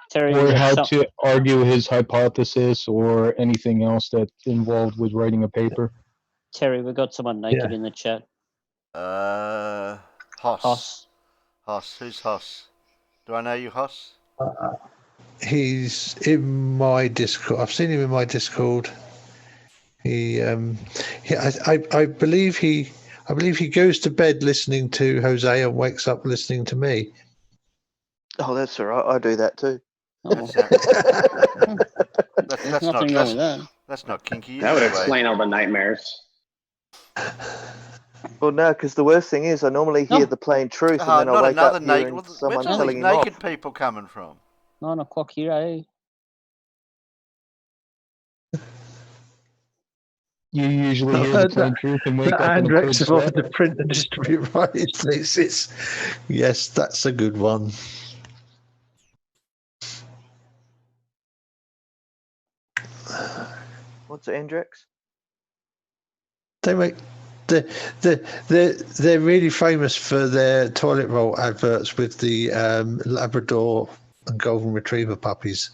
Terry, Or we got how some- to argue his hypothesis or anything else that's involved with writing a paper. Terry, we got someone naked in the chat. Hoss. Hoss. Who's Hoss? Do I know you, Hoss? He's in my Discord. I've seen him in my Discord. I believe he goes to bed listening to Jose and wakes up listening to me. Oh, that's all right. I do that too. That's nothing wrong with that. That's not kinky. That would anyway. explain all the nightmares. Well, no, because the worst thing is I normally hear the plain truth, and then I not wake another up naked. hearing someone Where's all telling these him off. naked people coming from? 9 o'clock here, eh? You usually hear the plain truth and wake up in a Andrex cold have sweat. offered to print and distribute Riley's thesis. Yes, that's a good one. What's it, Hendrix? They make they're really famous for their toilet roll adverts with the Labrador and Golden Retriever puppies.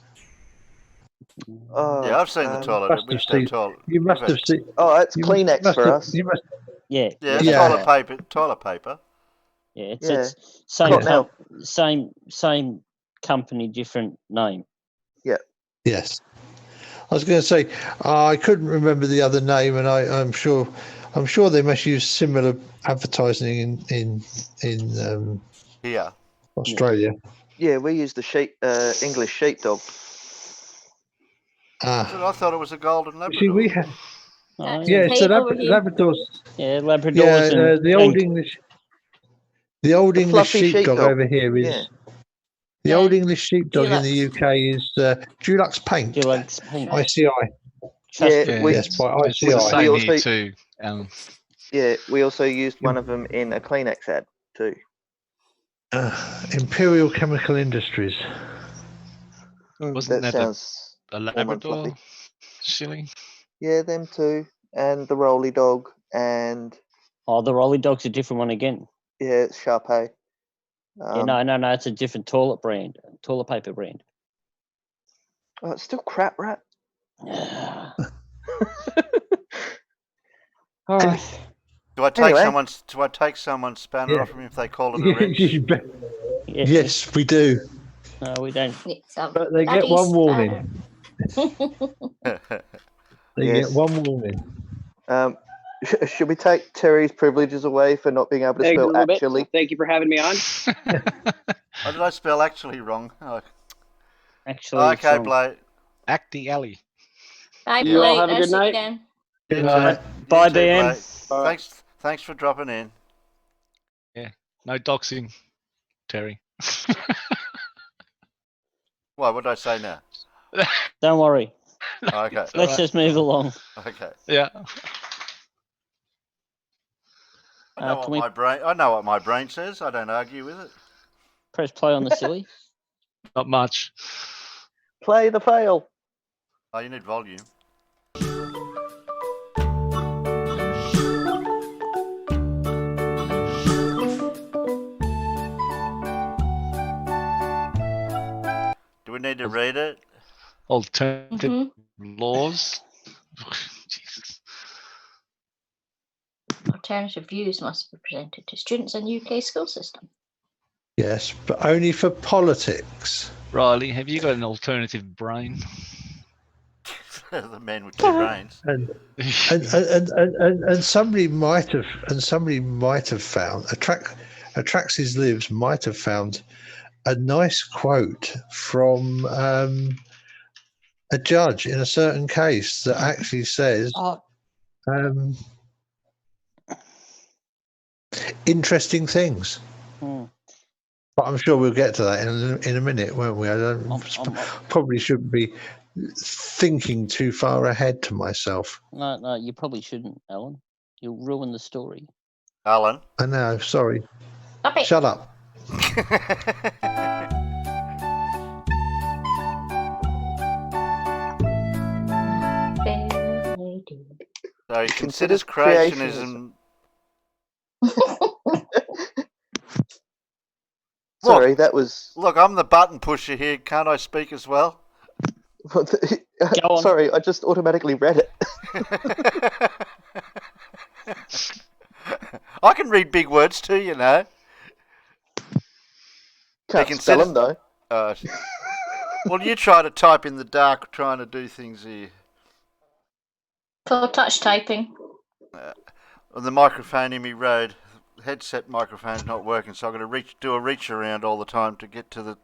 Oh, Yeah, I've seen the toilet. We used to have toilet. You must have seen. Oh, it's Kleenex for us. You must. Yeah. Yeah, it's toilet paper. Toilet paper. Yeah, it's Yeah. same Cottonelle. same company, different name. Yeah. Yes. I was going to say I couldn't remember the other name, and I'm sure they must use similar advertising in Here. Australia. Yeah, we use the English sheepdog. Ah, I thought it was a golden Labrador. see, we have. Oh, Yeah, it's the over here. Labradors. Yeah, Labradors Yeah, and the old English. The old English fluffy sheepdog sheepdog. over here is. Yeah. The old English sheepdog in Dulux. the UK is Dulux Paint. Dulux Paint. ICI. Yeah, we, Yes, by It's the ICI. same We here also- too. yeah, we also used one of them in a Kleenex ad too. Imperial Chemical Industries. Wasn't that that sounds a warm and Labrador? fluffy. Silly. Yeah, them too, and the Rolly Dog, and Oh, the Rolly Dog's a different one again. yeah, it's Sharpei. Yeah, no, it's a different toilet paper brand. Oh, it's still crap, right? All right. Do I take Anyway. someone's spanner Yeah. off them if they call it a wrench? Yes, we do. No, we don't. But they get one warning. They Yes. get one warning. Should we take Terry's privileges away for not being able to Hey, spell Grubit, actually? thank you for having me on. Why did I spell actually wrong? Oh. Actually, Okay, from- Blake. Acting alley. Bye, You all Blake. have a Nice good to night. again. You Bye. too. Bye, You too, Dan. Blake. Thanks for dropping in. Yeah. No doxing, Terry. What did I say now? Don't worry. Okay. Let's just move along. Okay. Yeah. I know can what my brain says. I don't argue with it. Press play on the silly. Not much. Play the fail. Oh, you need volume. Do we need to read it? Alternative laws. Jesus. Alternative views must be presented to students in UK school system. Yes, but only for politics. Riley, have you got an alternative brain? The man with two brains. And somebody might have found Atraxis Lives might have found a nice quote from a judge in a certain case that actually says interesting things. But I'm sure we'll get to that in a minute, won't we? Probably shouldn't be thinking too far ahead to myself. No, you probably shouldn't, Alan. You'll ruin the story. Alan? I know, sorry. Stop it. Shut up. So he considers creationism. Sorry, that was. Look, I'm the button pusher here. Can't I speak as well? Sorry, I just automatically read it. I can read big words too, you know. Can't spell them though. Well, you try to type in the dark, trying to do things here. For touch typing. On the microphone in me road, headset microphone's not working, so I've got to do a reach around all the time to get to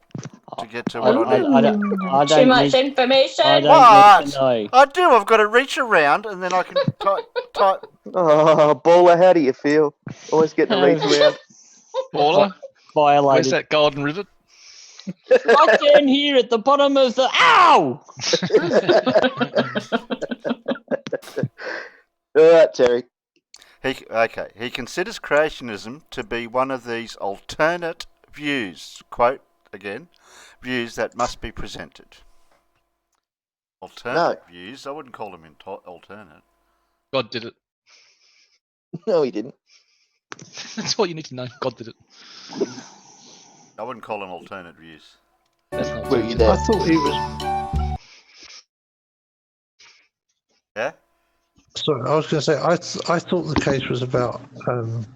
what I need. Too much information. What? I do. I've got to reach around, and then I can type. Oh, Baller, how do you feel? Always getting to reach around. Baller? Violated. Where's that golden rivet? Right down here at the bottom of the... Ow! All right, Terry. He considers creationism to be one of these alternate views, quote again, views that must be presented. Alternate views? I wouldn't call them alternate. God did it. No, he didn't. That's all you need to know. God did it. I wouldn't call them alternate views. That's not Were you there? I thought he was. Yeah? Sorry, I was going to say, I thought the case was about them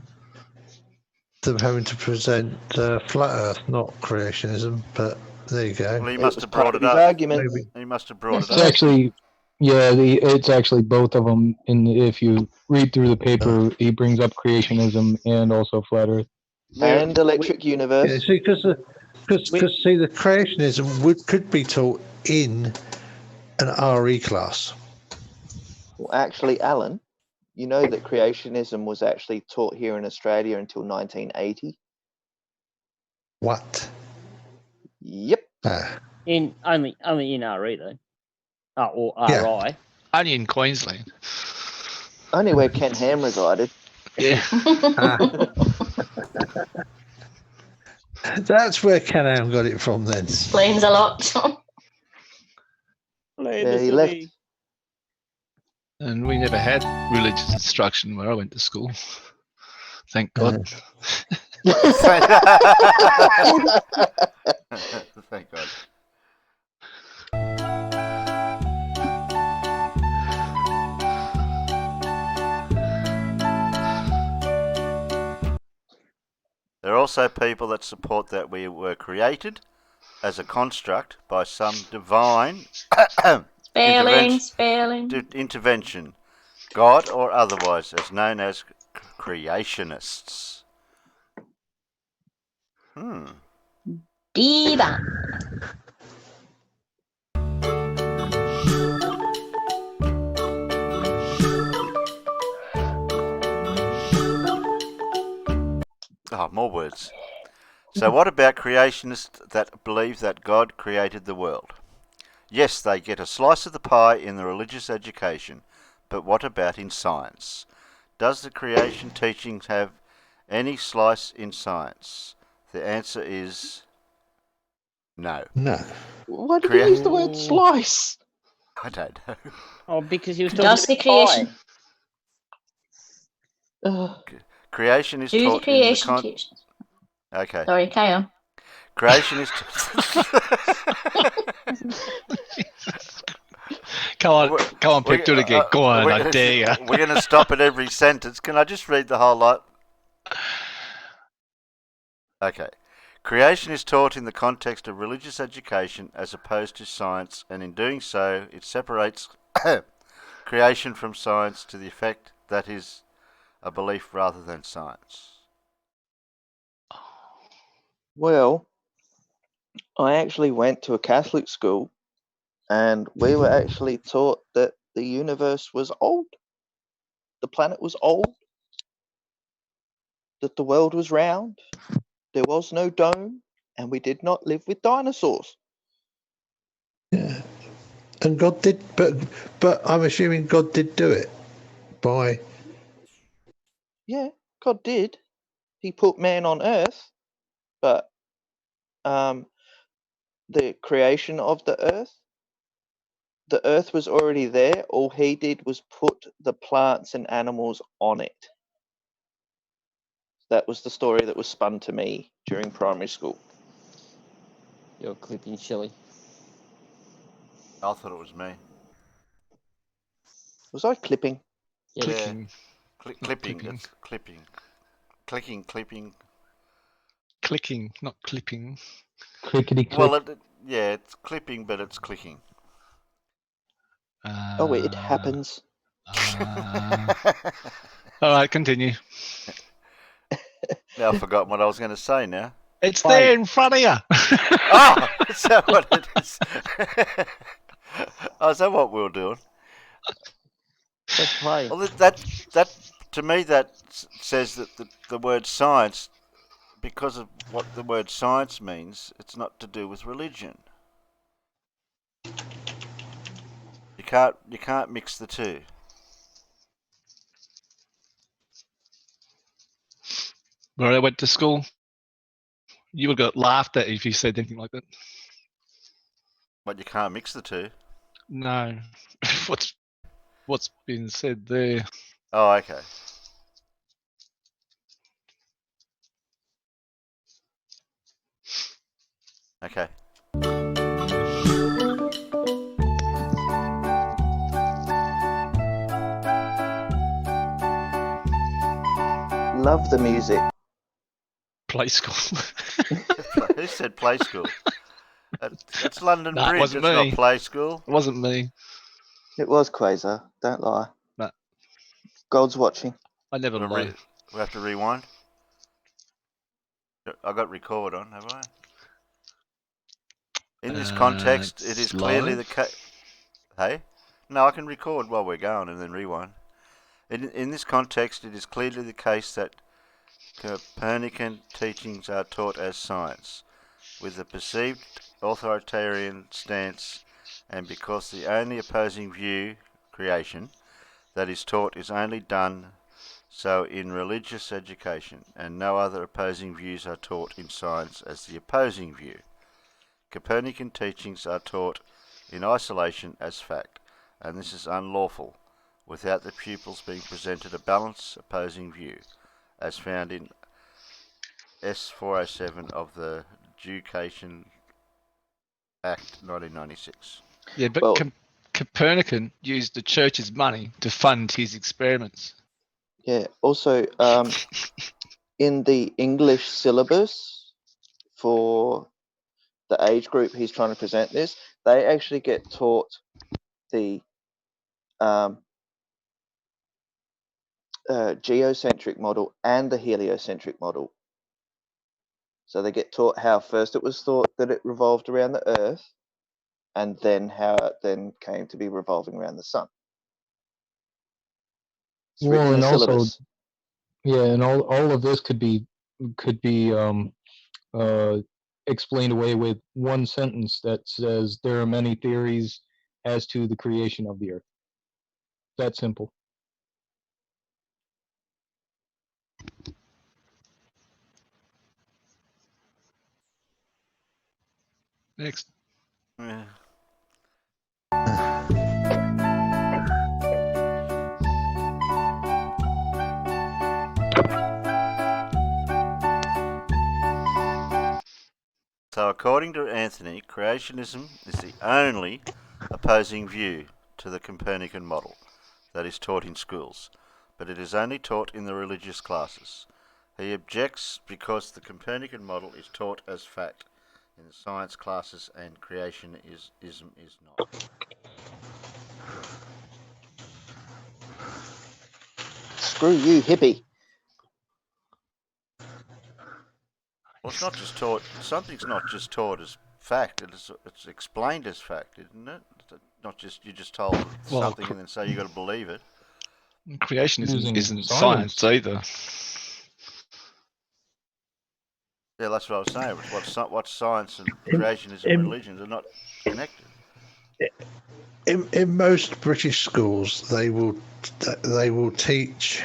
having to present flat Earth, not creationism, but there you go. Well, he must have brought it up. Maybe. He must have brought it It's up. actually, it's actually both of them. And if you read through the paper, he brings up creationism and also flat Earth. And electric universe. Yeah, see, because the creationism could be taught in an RE class. Well, actually, Alan, you know that creationism was actually taught here in Australia until 1980. What? Yep. In only in RE though. Or Yeah. RI. Only in Queensland. Only where Ken Ham resided. Yeah. That's where Can-Am got it from then. Explains a lot. Yeah, he left. And we never had religious instruction where I went to school. Thank God. Thank God. There are also people that support that we were created as a construct by some divine intervention, God or otherwise, as known as creationists. Diva. Oh, more words. So what about creationists that believe that God created the world? Yes, they get a slice of the pie in the religious education, but what about in science? Does the creation teachings have any slice in science? The answer is no. No. Why did he use the word slice? I don't know. Oh, because he was talking Does the about creation? Creation is Do the taught in the creation teachings? Okay. Sorry, carry on. Creation is. Come on, Pip, do it again. Go on, I dare you. We're going to stop at every sentence. Can I just read the whole lot? Okay. Creation is taught in the context of religious education as opposed to science, and in doing so, it separates creation from science to the effect that is a belief rather than science. Well, I actually went to a Catholic school, and we were actually taught that the universe was old, the planet was old, that the world was round, there was no dome, and we did not live with dinosaurs. Yeah. And God did, but I'm assuming God did do it by. Yeah, God did. He put man on Earth, but the creation of the Earth was already there. All he did was put the plants and animals on it. That was the story that was spun to me during primary school. You're clipping Shelley. I thought it was me. Was I clipping? Yes. Clicking. Clipping. It's clipping. Clicking, clipping. Clicking, not clipping. Clickety click. Well, it's clipping, but it's clicking. Oh, it happens. All right, continue. Now I've forgotten what I was going to say now. It's there in front of you. Oh, is that what it is? Oh, is that what we were doing? Let's play. Well, that to me that says that the word science, because of what the word science means, it's not to do with religion. You can't mix the two. Where I went to school, you would have got laughed at if you said anything like that. But you can't mix the two. No. What's been said there? Oh, okay. Okay. Love the music. Play school. Who said play school? It's London No, it Bridge. wasn't It's me. not play school. It wasn't me. It was Quasar. Don't lie. No. God's watching. I never lie. We have to rewind. I got record on, have I? In this context, it is clearly the case. Hey? No, I can record while we're going and then rewind. In this context, it is clearly the case that Copernican teachings are taught as science, with a perceived authoritarian stance, and because the only opposing view, creation, that is taught is only done so in religious education, and no other opposing views are taught in science as the opposing view. Copernican teachings are taught in isolation as fact, and this is unlawful, without the pupils being presented a balanced opposing view, as found in S407 of the Education Act 1996. Yeah, but Copernican used the church's money to fund his experiments. Yeah. Also, in the English syllabus for the age group he's trying to present this, they actually get taught the geocentric model and the heliocentric model. So they get taught how first it was thought that it revolved around the Earth, and then how it then came to be revolving around the sun. It's written in and the also, syllabus. yeah, and all of this could be explained away with one sentence that says there are many theories as to the creation of the Earth. That simple. Next. Yeah. So, according to Anthony, creationism is the only opposing view to the Copernican model that is taught in schools, but it is only taught in the religious classes. He objects because the Copernican model is taught as fact in the science classes and creationism is not. Screw you, hippie. Well, it's not just taught. Something's not just taught as fact. It's explained as fact, isn't it? Not just you just told something and then say you got to believe it. Creationism isn't science either. Yeah, that's what I was saying. What science and creationism and religions are not connected. In most British schools, they will teach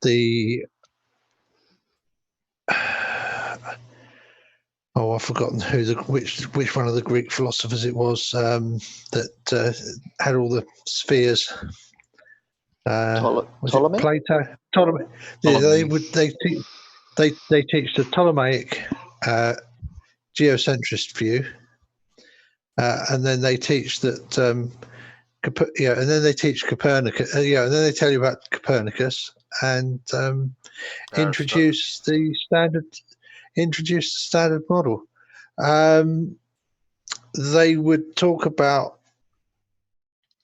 the I've forgotten which one of the Greek philosophers it was that had all the spheres. Was it Plato? Ptolemy. They teach the Ptolemaic geocentrist view, and then they teach that and then they teach Copernicus. And then they tell you about Copernicus and introduce the standard model. They would talk about.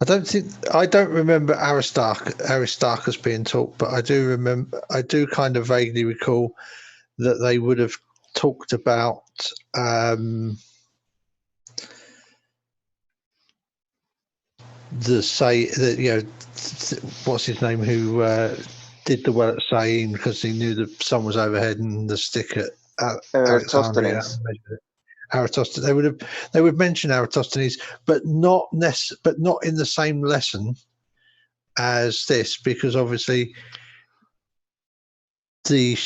I don't remember Aristarchus being taught, but I do kind of vaguely recall that they would have talked about what's his name, who did the well at Syene because he knew the sun was overhead, and the stick at Alexandria. Eratosthenes. They would mention Eratosthenes, but not in the same lesson as this, because obviously the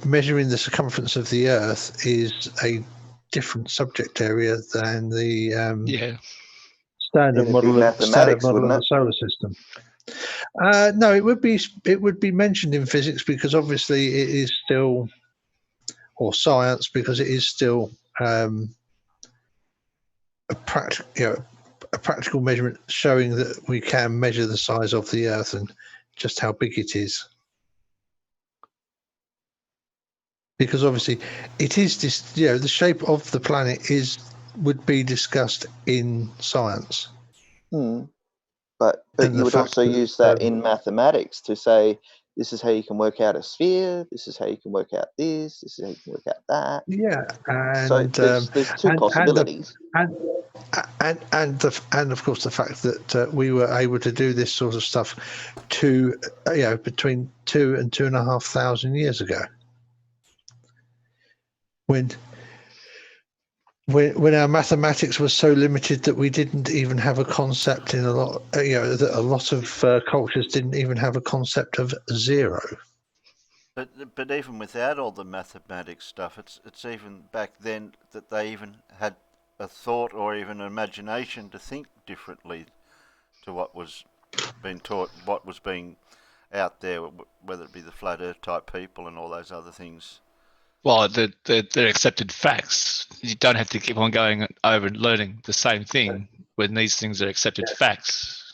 measuring the circumference of the Earth is a different subject area than the standard model of the solar system. No, it would be mentioned in physics because obviously it is still, or science, because it is still a practical measurement showing that we can measure the size of the Earth and just how big it is. Because obviously it is the shape of the planet would be discussed in science. But you would also use that in mathematics to say this is how you can work out a sphere, this is how you can work out this is how you can work out that. Yeah, and so there's two possibilities. And of course the fact that we were able to do this sort of stuff between 2,000 and 2,500 years ago, when our mathematics was so limited that we didn't even have a concept in a lot of cultures didn't even have a concept of zero. But even without all the mathematics stuff, it's even back then that they even had a thought or even an imagination to think differently to what was being taught, what was being out there, whether it be the flat earth type people and all those other things. Well, they're accepted facts. You don't have to keep on going over and learning the same thing when these things are accepted facts,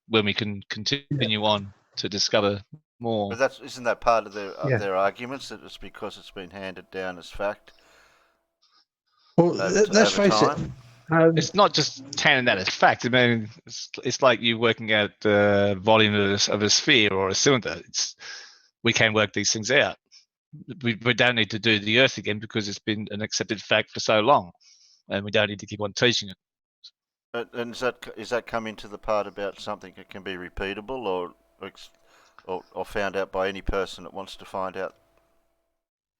when we can continue on to discover more. But isn't that part of Yeah. their arguments, that it's because it's been handed down as fact? Well, let's face it. It's not just handing that as fact. I mean, it's like you working out the volume of a sphere or a cylinder. We can work these things out. We don't need to do the Earth again because it's been an accepted fact for so long, and we don't need to keep on teaching it. And is that come into the part about something that can be repeatable or found out by any person that wants to find out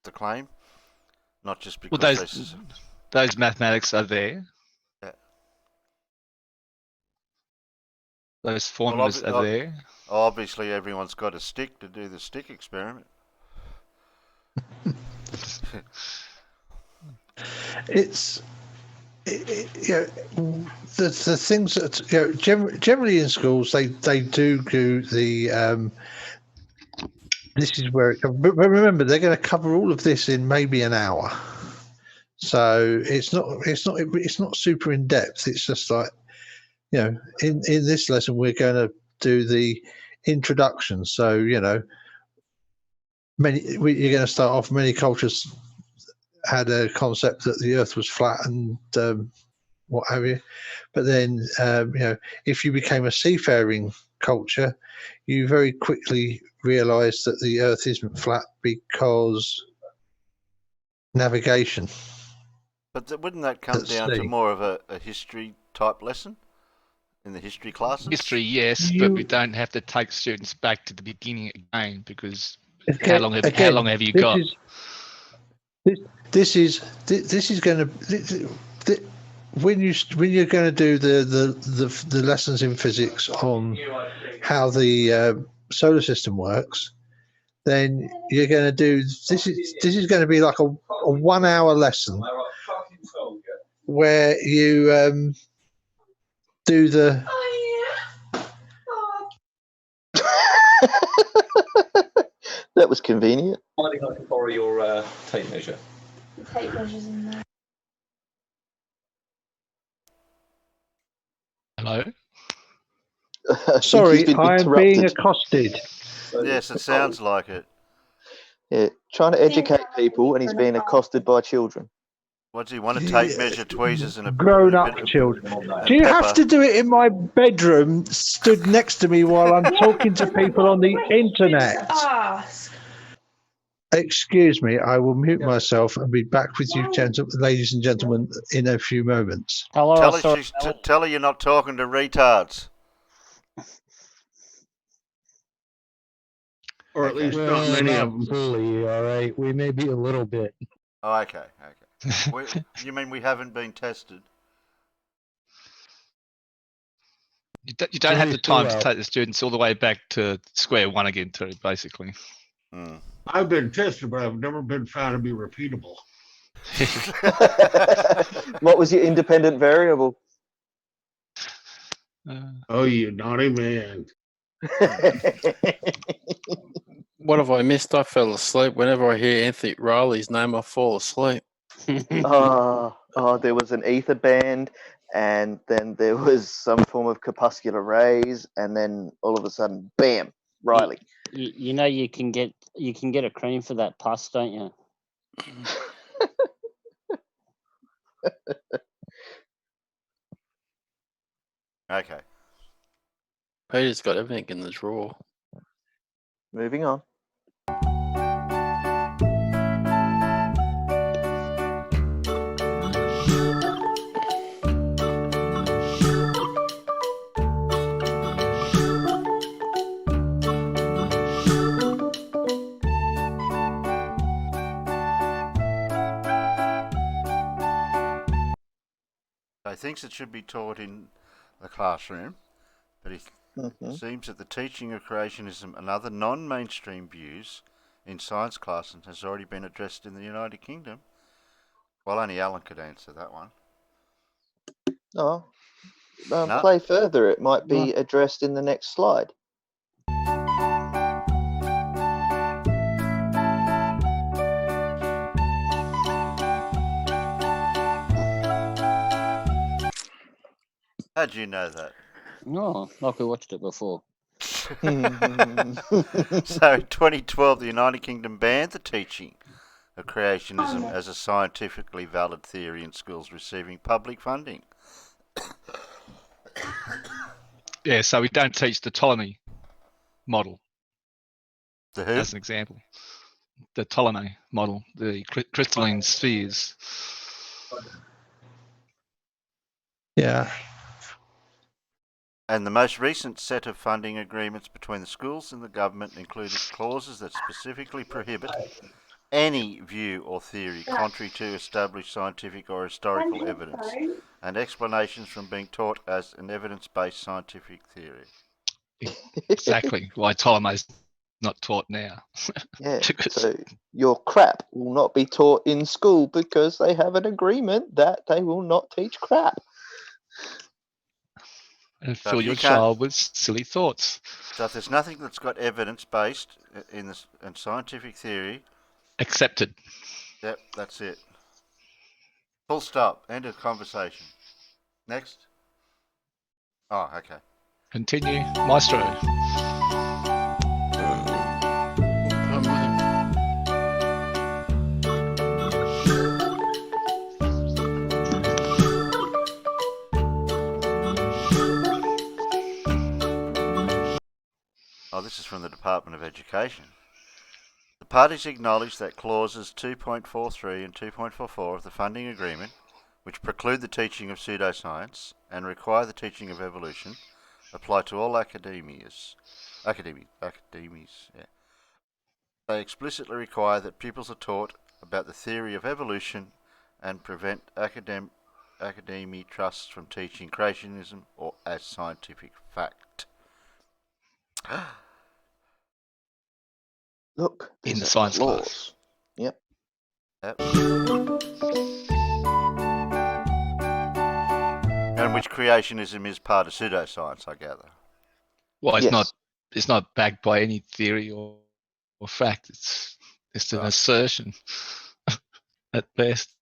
the claim, not just because those mathematics are there. Yeah. Those formulas are there. Obviously, everyone's got a stick to do the stick experiment. It's the things that generally in schools they do the this is where but remember they're going to cover all of this in maybe an hour, so it's not super in depth. It's just like, in this lesson we're going to do the introduction, so you're going to start off. Many cultures had a concept that the earth was flat and what have you, but then if you became a seafaring culture, you very quickly realized that the earth isn't flat because navigation. But wouldn't that come down to more of a history type lesson in the history classes? History, yes, but we don't have to take students back to the beginning again, because how long have you got? This is going to when you're going to do the lessons in physics on how the solar system works, then you're going to do this is going to be like a 1 hour lesson where you do the that was convenient. I think I can borrow your tape measure. Tape measures in there. Hello? Sorry, I'm being accosted. Yes, it sounds like it. Yeah, trying to educate people, and he's being accosted by children. What do you want to tape measure tweezers and a grown-up children? Do you have to do it in my bedroom, stood next to me while I'm talking to people on the internet? Excuse me, I will mute myself and be back with you, ladies and gentlemen, in a few moments. Tell her you're not talking to retards. Or at least not many of them. Fully, all right. We may be a little bit. Oh, okay. You mean we haven't been tested? You don't have the time to take the students all the way back to square one again, basically. I've been tested, but I've never been found to be repeatable. What was your independent variable? Oh, you naughty man. What have I missed? I fell asleep. Whenever I hear Anthony Riley's name, I fall asleep. Oh, there was an ether band, and then there was some form of corpuscular rays, and then all of a sudden, bam, Riley. You know you can get a cream for that pus, don't you? Okay. Peter's got everything in the drawer. Moving on. He thinks it should be taught in the classroom, but he seems that the teaching of creationism and other non-mainstream views in science classes has already been addressed in the United Kingdom. Well, only Alan could answer that one. Oh, No. Play further. It might be addressed in the next slide. How'd you know that? No, like we watched it before. So in 2012, the United Kingdom banned the teaching of creationism as a scientifically valid theory in schools receiving public funding. Yeah, so we don't teach the Ptolemy model. The who? As an example. The Ptolemy model, the crystalline spheres. Yeah. And the most recent set of funding agreements between the schools and the government included clauses that specifically prohibit any view or theory contrary to established scientific or historical evidence and explanations from being taught as an evidence-based scientific theory. Exactly why Ptolemy's not taught now. Yeah, so your crap will not be taught in school because they have an agreement that they will not teach crap. And fill your child with silly thoughts. So if there's nothing that's got evidence-based in scientific theory... Accepted. Yep, that's it. Full stop. End of conversation. Next. Oh, okay. Continue. Maestro. Oh, this is from the Department of Education. The parties acknowledge that clauses 2.43 and 2.44 of the funding agreement, which preclude the teaching of pseudoscience and require the teaching of evolution, apply to all academies. Yeah. They explicitly require that pupils are taught about the theory of evolution and prevent academy trusts from teaching creationism or as scientific fact. Look, in the science class. Yep. And which creationism is part of pseudoscience, I gather. Well, it's not backed by any theory or fact. It's an assertion at best.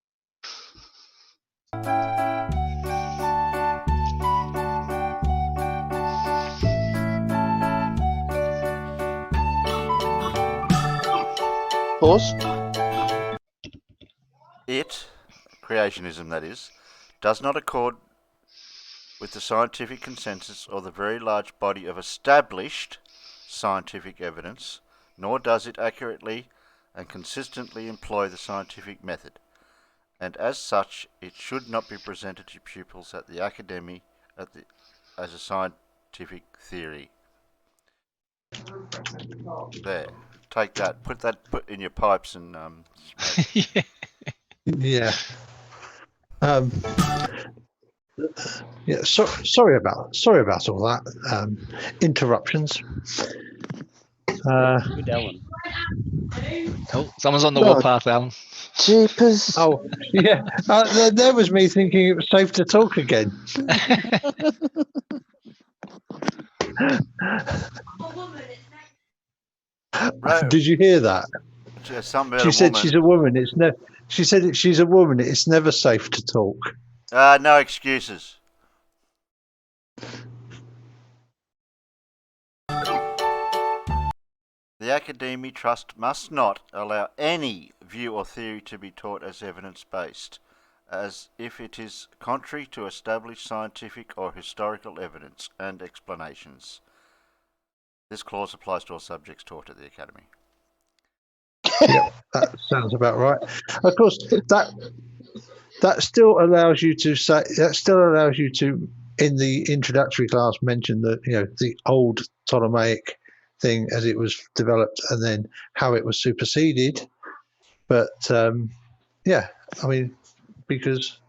Pause. Creationism that is, does not accord with the scientific consensus or the very large body of established scientific evidence, nor does it accurately and consistently employ the scientific method, and as such it should not be presented to pupils at the academy as a scientific theory. There. Take that. Put in your pipes and Yeah. Yeah. Sorry about all that. Interruptions. Good, Alan. Oh, someone's on the warpath, Alan. Jeepers. Oh, yeah. There was me thinking it was safe to talk again. Did you hear that? She said she's a woman. She said she's a woman. It's never safe to talk. No excuses. The Academy Trust must not allow any view or theory to be taught as evidence-based, as if it is contrary to established scientific or historical evidence and explanations. This clause applies to all subjects taught at the Academy. Yep, that sounds about right. Of course, that still allows you to say, in the introductory class, mention that the old Ptolemaic thing as it was developed and then how it was superseded. But yeah, I mean, because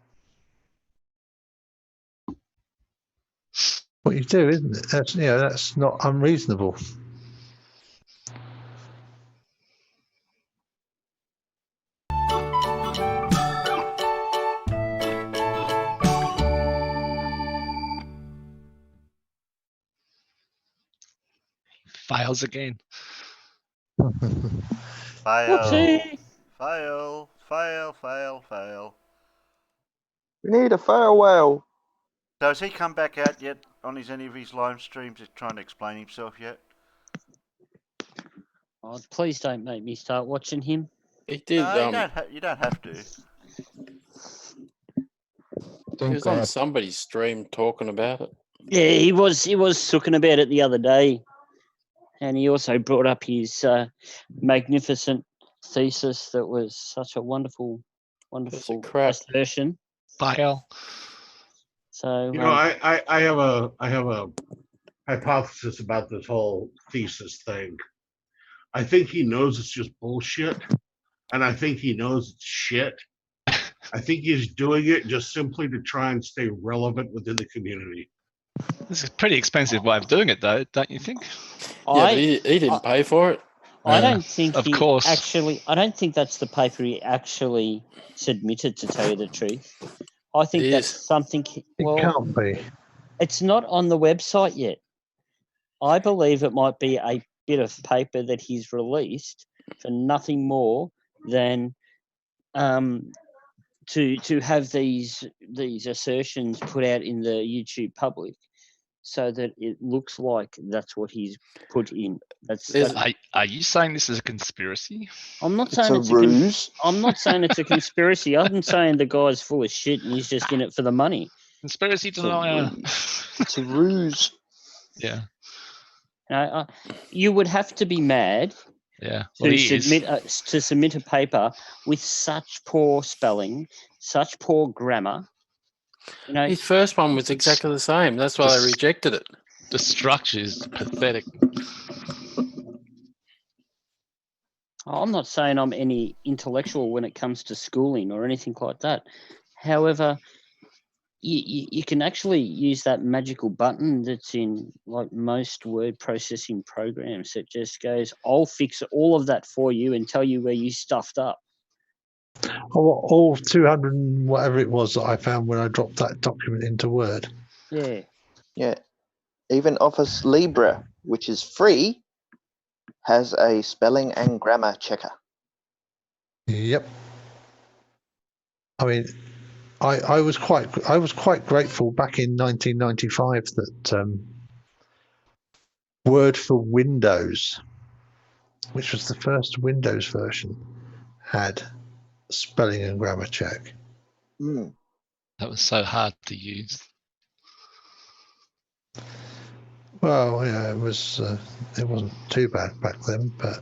what you do, isn't it? That's not unreasonable. Fails again. Fail. We need a fail whale. So has he come back out yet, on any of his live streams trying to explain himself yet? Oh, please don't make me start watching him. He did. No, you don't have to. He was on somebody's stream talking about it. Yeah, he was talking about it the other day, and he also brought up his magnificent thesis that was such a wonderful assertion. By hell. So I have a hypothesis about this whole thesis thing. I think he knows it's just bullshit, and I think he knows it's shit. I think he's doing it just simply to try and stay relevant within the community. This is a pretty expensive way of doing it, though, don't you think? Yeah, but he didn't pay for it. I don't think of course. I don't think that's the paper he actually submitted, to tell you the truth. I think that's something. Well, it can't be. It's not on the website yet. I believe it might be a bit of paper that he's released for nothing more than to have these assertions put out in the YouTube public, so that it looks like that's what he's put in. Are you saying this is a conspiracy? I'm not saying it's a ruse. I'm not saying it's a conspiracy. I'm saying the guy's full of shit and he's just in it for the money. Conspiracy denier. It's a ruse. Yeah. You would have to be mad. Yeah. To submit a paper with such poor spelling, such poor grammar. His first one was exactly the same. That's why they rejected it. The structure is pathetic. I'm not saying I'm any intellectual when it comes to schooling or anything like that. However, you can actually use that magical button that's in like most word processing programs that just goes, I'll fix all of that for you and tell you where you stuffed up. All 200 and whatever it was that I found when I dropped that document into Word. Yeah. Yeah. Even Office Libre, which is free, has a spelling and grammar checker. Yep. I mean, I was quite grateful back in 1995 that Word for Windows, which was the first Windows version, had spelling and grammar check. That was so hard to use. Well, yeah, it wasn't too bad back then, but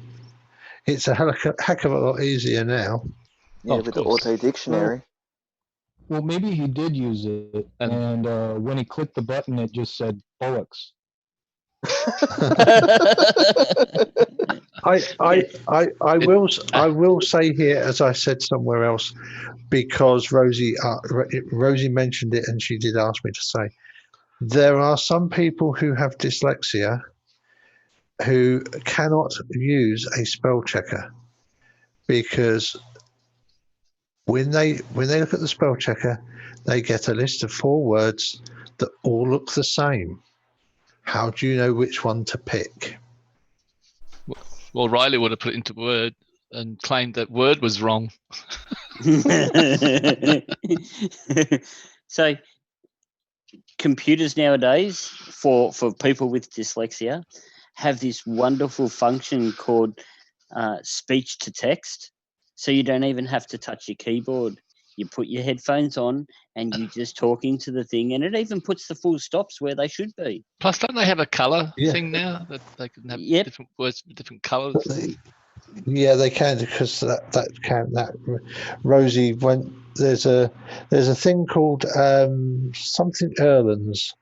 it's a heck of a lot easier now. Yeah, with the auto dictionary. Well, maybe he did use it, and when he clicked the button, it just said bollocks. I will say here, as I said somewhere else, because Rosie mentioned it, and she did ask me to say, there are some people who have dyslexia who cannot use a spell checker, because when they look at the spell checker, they get a list of 4 words that all look the same. How do you know which one to pick? Well, Riley would have put it into Word and claimed that Word was wrong. So computers nowadays, for people with dyslexia, have this wonderful function called speech to text. So you don't even have to touch your keyboard. You put your headphones on and you just talk into the thing, and it even puts the full stops where they should be. Plus, don't they have a colour thing now that they can have different words with different colours? Yeah, they can, because that Rosie went. There's a thing called something Erlands,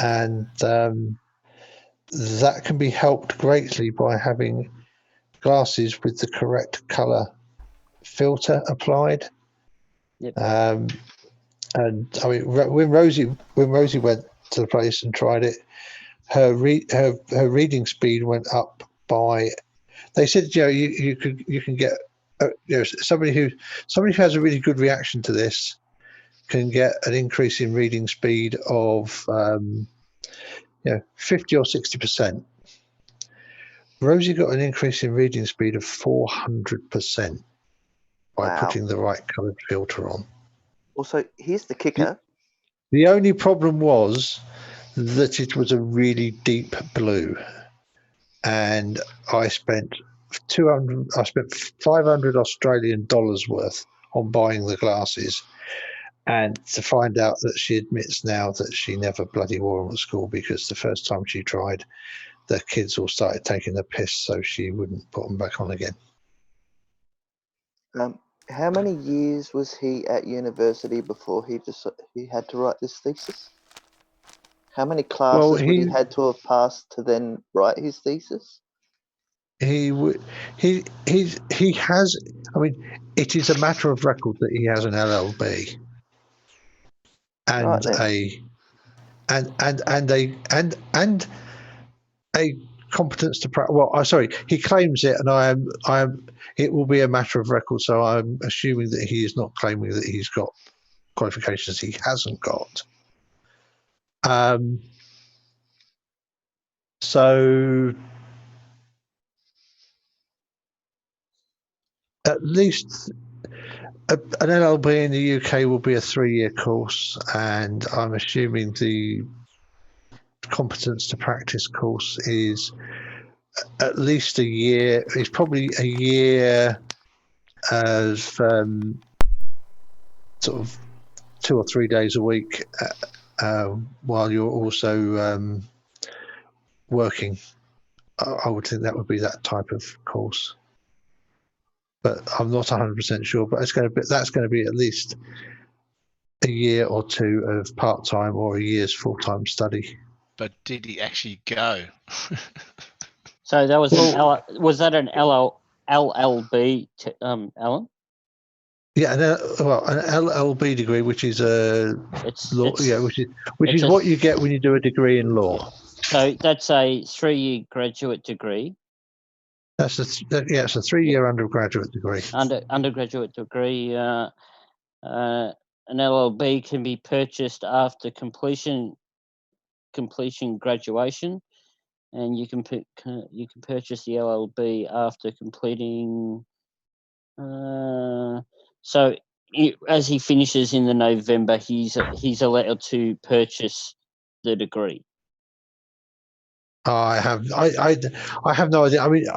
and that can be helped greatly by having glasses with the correct colour filter applied. Yep. And I mean, when Rosie went to the place and tried it, her reading speed went up by. They said, you can get somebody who has a really good reaction to this can get an increase in reading speed of 50 or 60%. Rosie got an increase in reading speed of 400% by putting the right coloured filter on. Also, here's the kicker. The only problem was that it was a really deep blue, and I spent 500 Australian dollars worth on buying the glasses, and to find out that she admits now that she never bloody wore them at school because the first time she tried, the kids all started taking the piss, so she wouldn't put them back on again. How many years was he at university before he had to write this thesis? How many classes would he had to have passed to then write his thesis? He has. I mean, it is a matter of record that he has an LLB and a competence to practice. Well, sorry, he claims it, and I am. It will be a matter of record. So I'm assuming that he is not claiming that he's got qualifications he hasn't got. So at least an LLB in the UK will be a 3-year course, and I'm assuming the competence to practice course is at least a year. It's probably a year of sort of 2 or 3 days a week while you're also working. I would think that would be that type of course, but I'm not 100% sure. But that's going to be at least a year or 2 of part-time or a year's full-time study. But did he actually go? So that was was that an LLB, Alan? Yeah, an LLB degree, which is which is what you get when you do a degree in law. So that's a 3-year graduate degree. It's a 3-year undergraduate degree. Undergraduate degree. An LLB can be purchased after completion graduation, and you can purchase the LLB after completing. So as he finishes in the November, he's allowed to purchase the degree. I have no idea. I mean,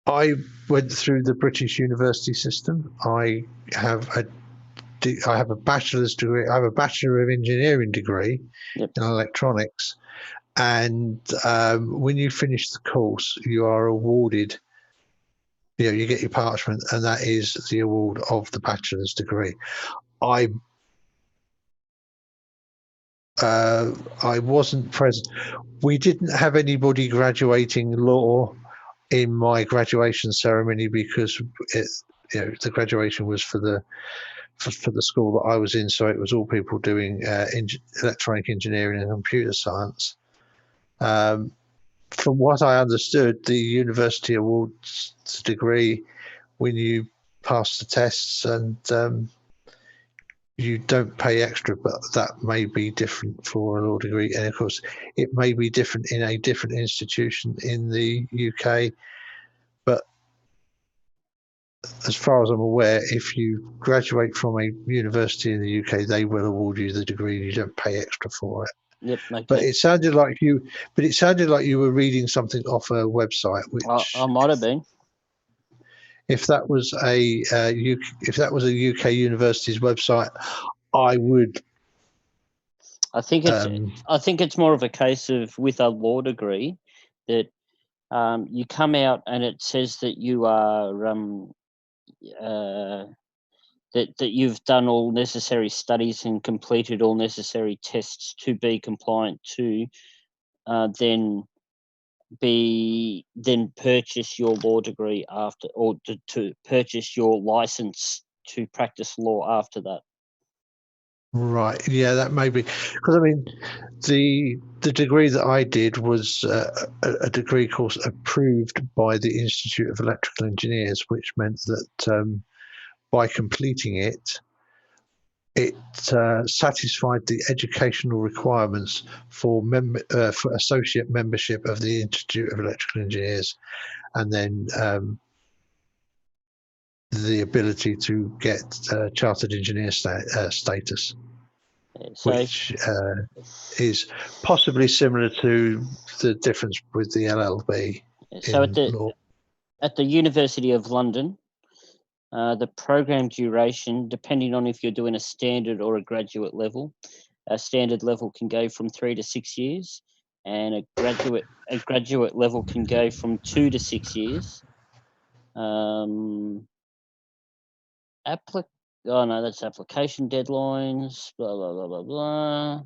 I went through the British university system. I have a bachelor's degree. I have a Bachelor of Engineering degree in electronics, and when you finish the course, you are awarded. You get your parchment, and that is the award of the bachelor's degree. I wasn't present. We didn't have anybody graduating law in my graduation ceremony because the graduation was for the school that I was in, so it was all people doing electronic engineering and computer science. From what I understood, the university awards the degree when you pass the tests, and you don't pay extra, but that may be different for a law degree. And of course, it may be different in a different institution in the UK. But as far as I'm aware, if you graduate from a university in the UK, they will award you the degree. You don't pay extra for it. Yep. Okay. But it sounded like you were reading something off a website, which I might have been. If that was a UK university's website, I would. I think it's more of a case of with a law degree that you come out and it says that you are that you've done all necessary studies and completed all necessary tests to be compliant to then purchase your law degree after, or to purchase your license to practice law after that. Right. Yeah, that may be, because I mean, the degree that I did was a degree course approved by the Institute of Electrical Engineers, which meant that by completing it, it satisfied the educational requirements for associate membership of the Institute of Electrical Engineers, and then the ability to get chartered engineer status. So which is possibly similar to the difference with the LLB so in law. at the University of London, the program duration, depending on if you're doing a standard or a graduate level, a standard level can go from 3 to 6 years, and a graduate level can go from 2 to 6 years. Oh no, that's application deadlines. Blah blah blah blah blah.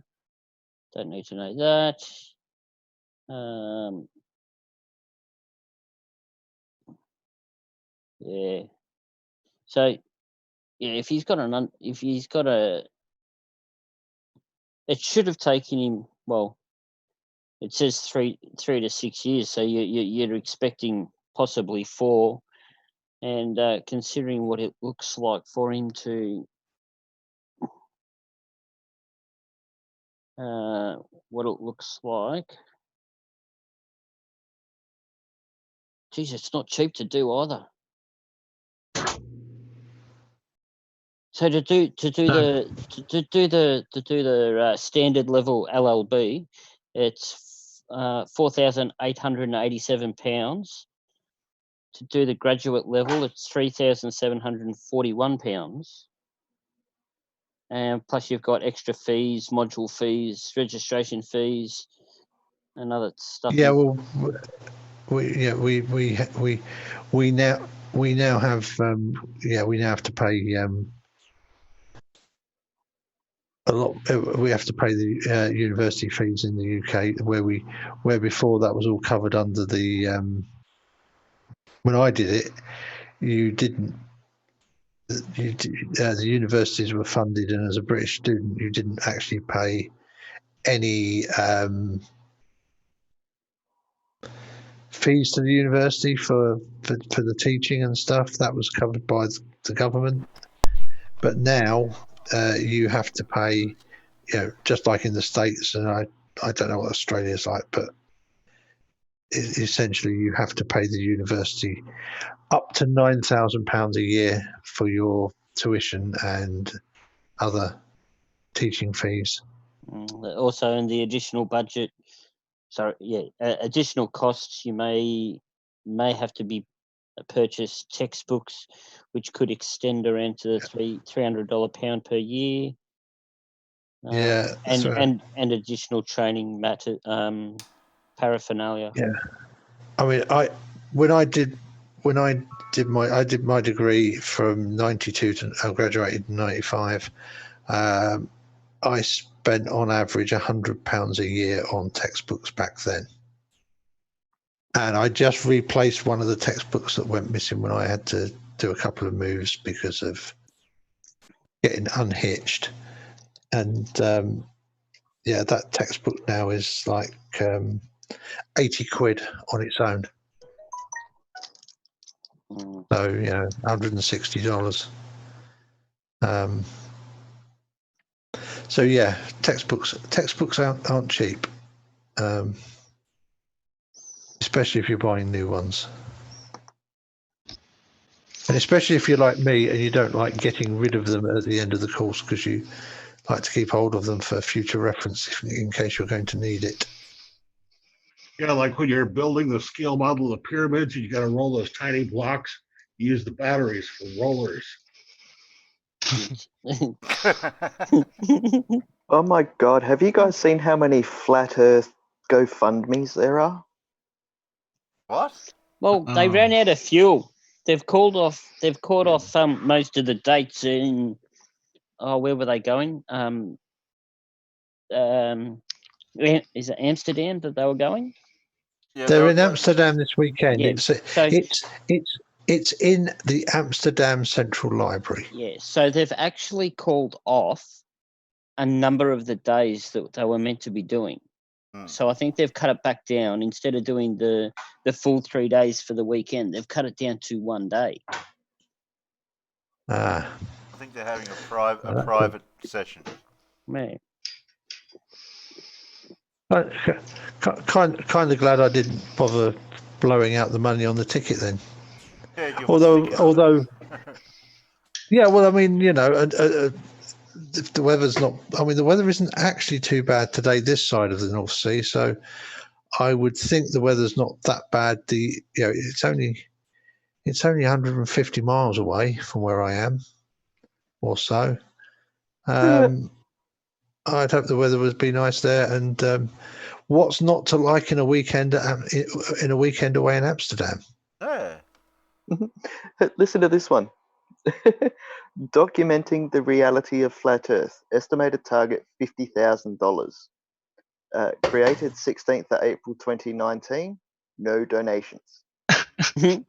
Don't need to know that. Yeah. So yeah, if he's got it should have taken him. Well, it says 3 to 6 years, so you're expecting possibly 4. And considering what it looks like for him to, what it looks like, geez, it's not cheap to do either. So to do the standard level LLB, it's £4,887. To do the graduate level, it's £3,741. And plus you've got extra fees, module fees, registration fees, and other stuff. Yeah, well, we now have to pay a lot. We have to pay the university fees in the UK, where before that was all covered under the. When I did it, you didn't. The universities were funded, and as a British student, you didn't actually pay any fees to the university for the teaching and stuff. That was covered by the government. But now you have to pay, just like in the States, and I don't know what Australia's like, but essentially you have to pay the university up to £9,000 a year for your tuition and other teaching fees. Also, in the additional budget, additional costs, you may have to be purchase textbooks, which could extend around to the £300 pound per year. And additional training matter, paraphernalia. Yeah, I mean, I did my degree from 92 to I graduated in 95. I spent on average £100 a year on textbooks back then, and I just replaced one of the textbooks that went missing when I had to do a couple of moves because of getting unhitched. And that textbook now is like 80 quid on its own. So $160. So yeah, textbooks aren't cheap, especially if you're buying new ones, and especially if you're like me and you don't like getting rid of them at the end of the course because you like to keep hold of them for future reference in case you're going to need it. Yeah, like when you're building the scale model of the pyramids, you got to roll those tiny blocks. You use the batteries for rollers. Oh my God, have you guys seen how many flat earth GoFundMes there are? What? Well, they ran out of fuel. They've called off most of the dates in where were they going? Is it Amsterdam that they were going? Yeah, they're in Amsterdam this weekend. Yeah, it's in the Amsterdam Central Library. Yeah, so they've actually called off a number of the days that they were meant to be doing. So I think they've cut it back down. Instead of doing the full 3 days for the weekend, they've cut it down to 1 day. I think they're having a private session. Man. Kind of glad I didn't bother blowing out the money on the ticket then. Yeah, although yeah, well, I mean, if the weather's not, I mean, the weather isn't actually too bad today this side of the North Sea, so I would think the weather's not that bad. It's only 150 miles away from where I am, or so. I'd hope the weather would be nice there. And what's not to like in a weekend away in Amsterdam? Yeah. Listen to this one. Documenting the reality of flat Earth. Estimated target $50,000. Created 16th of April 2019. No donations.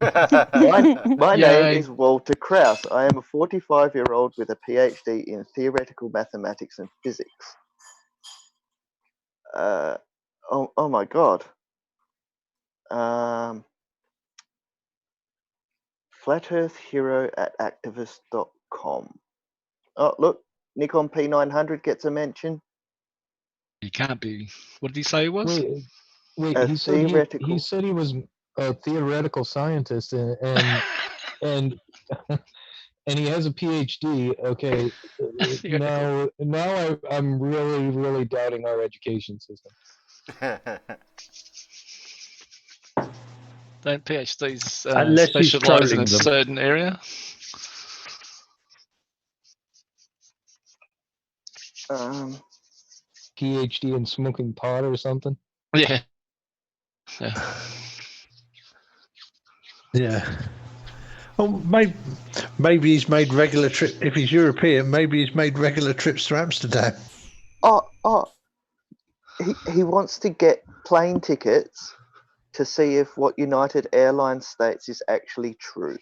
My name is Walter Krauss. I am a 45-year-old with a PhD in theoretical mathematics and physics. Oh my God. Flat Earth Hero at activist.com. Oh, look, Nikon P900 gets a mention. He can't be. What did he say he was? Wait. A He said theoretical. he said he was a theoretical scientist, and and he has a PhD. Okay, now I'm really doubting our education system. Don't PhDs Unless he's specialise in trolling a them. certain area? PhD in smoking pot or something. Yeah. Yeah. Oh, maybe he's made regular trips. If he's European, maybe he's made regular trips to Amsterdam. He wants to get plane tickets to see if what United Airlines states is actually true.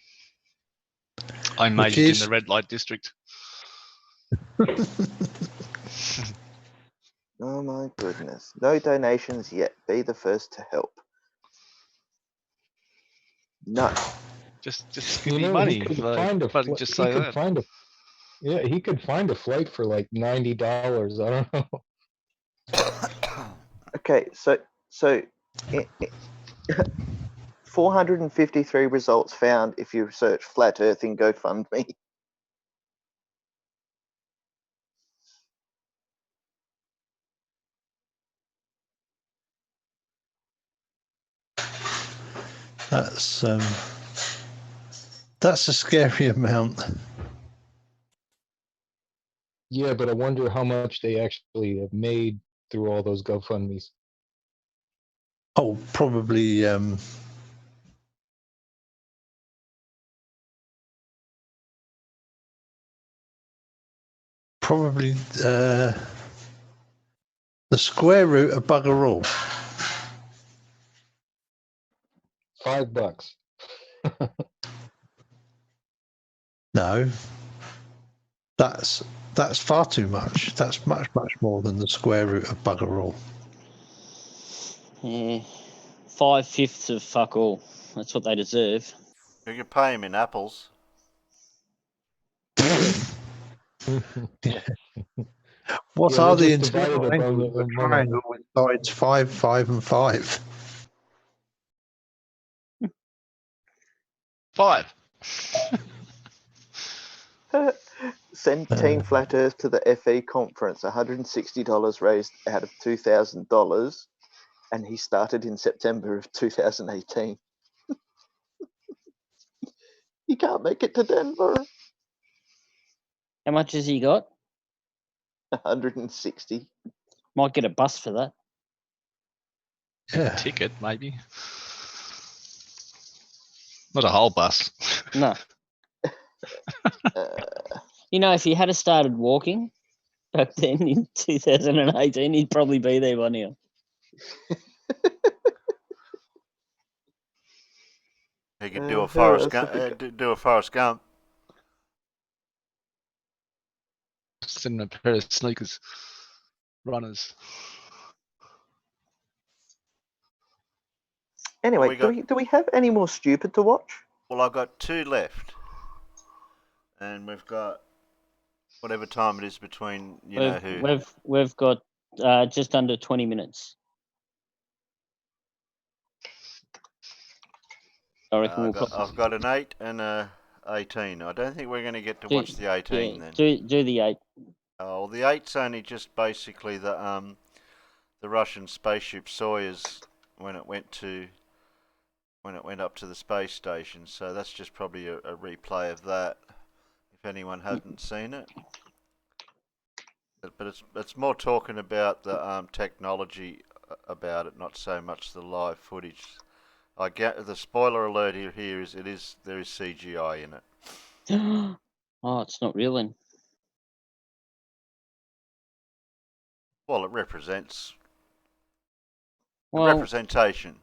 I majored in the red light district. Oh my goodness. No donations yet. Be the first to help. No. Just give me money. He could just say that. He could find a flight for like $90. I don't know. Okay, so 453 results found if you search Flat Earth in GoFundMe. That's a scary amount. Yeah, but I wonder how much they actually have made through all those GoFundMes. Oh, probably. Probably the square root of bugger all. $5. No, that's far too much. That's much more than the square root of bugger all. Yeah, 5/5 of fuck all. That's what they deserve. You can pay him in apples. What Yeah, are we'll the just divide it internal up angles of a among triangle with sides 5, 5, and 5? 5. Send Team Flat Earth to the FE conference. $160 raised out of $2,000, and he started in September of 2018. You can't make it to Denver. How much has he got? 160. Might get a bus for that. Yeah. Ticket, maybe. Not a whole bus. No. You know, if he had started walking back then in 2018, he'd probably be there by now. He could do a Forrest Gump. Send him a pair of sneakers. Runners. Anyway, do we have any more stupid to watch? Well, I've got 2 left. And we've got whatever time it is between know who. We've got just under 20 minutes. I reckon I've got an 8 and a 18. I don't think we're going to get to watch the 18 then. Do the 8. Oh, the 8's only just basically the Russian spaceship Soyuz when it went up to the space station. So that's just probably a replay of that. If anyone hasn't seen it, but it's more talking about the technology about it, not so much the live footage. I get the spoiler alert here is there is CGI in it. Oh, it's not real then. Well, it represents Well, representation.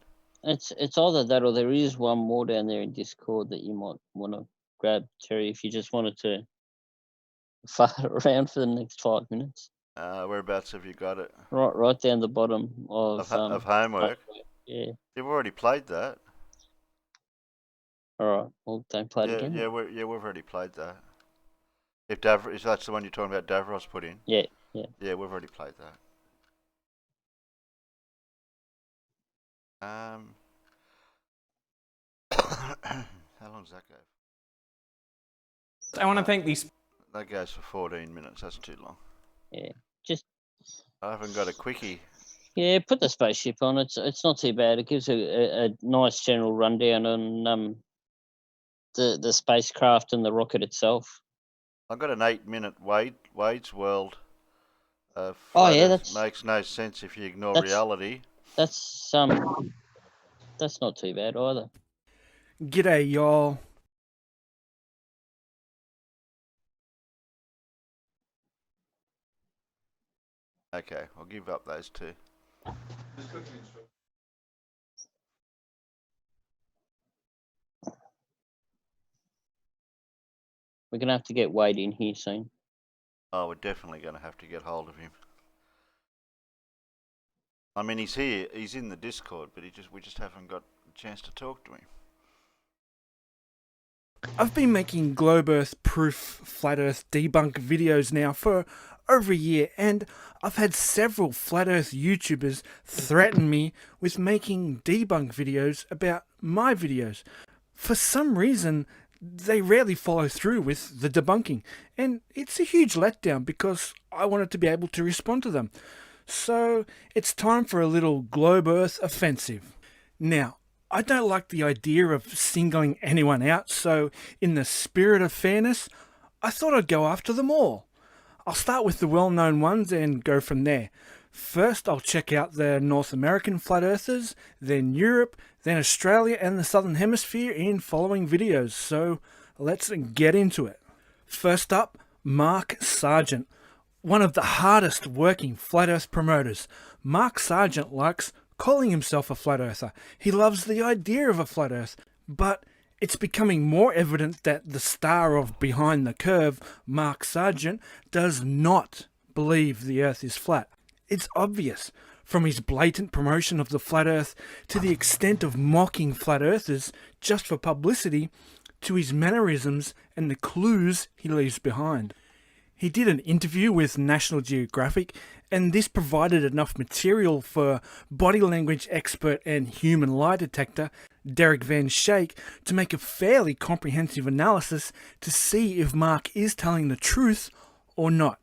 It's either that or there is one more down there in Discord that you might want to grab, Terry, if you just wanted to fart around for the next 5 minutes. Whereabouts have you got it? Right down the bottom of homework. Yeah. You've already played that. All right. Well, don't play it again. Yeah, we've already played that. If that's the one you're talking about, Davros put in. Yeah. Yeah, we've already played that. How long does that go? I want to thank these. That goes for 14 minutes. That's too long. Yeah. Just. I haven't got a quickie. Yeah, put the spaceship on. It's not too bad. It gives a nice general rundown on the spacecraft and the rocket itself. I've got an 8-minute Wade's World. Oh yeah, that makes no sense if you ignore reality. That's not too bad either. G'day, y'all. Okay, I'll give up those two. We're gonna have to get Wade in here soon. Oh, we're definitely going to have to get hold of him. I mean, he's here. He's in the Discord, but we just haven't got a chance to talk to him. I've been making globe Earth proof flat Earth debunk videos now for over a year, and I've had several flat Earth YouTubers threaten me with making debunk videos about my videos. For some reason, they rarely follow through with the debunking, and it's a huge letdown because I wanted to be able to respond to them. So it's time for a little globe Earth offensive. Now, I don't like the idea of singling anyone out, so in the spirit of fairness, I thought I'd go after them all. I'll start with the well-known ones and go from there. First, I'll check out the North American flat earthers, then Europe, then Australia and the Southern Hemisphere in following videos, so let's get into it. First up, Mark Sargent, one of the hardest working flat earth promoters. Mark Sargent likes calling himself a flat earther. He loves the idea of a flat earth, but it's becoming more evident that the star of Behind the Curve, Mark Sargent, does not believe the earth is flat. It's obvious, from his blatant promotion of the flat earth to the extent of mocking flat earthers just for publicity, to his mannerisms and the clues he leaves behind. He did an interview with National Geographic, and this provided enough material for body language expert and human lie detector Derek Van Schaik to make a fairly comprehensive analysis to see if Mark is telling the truth or not.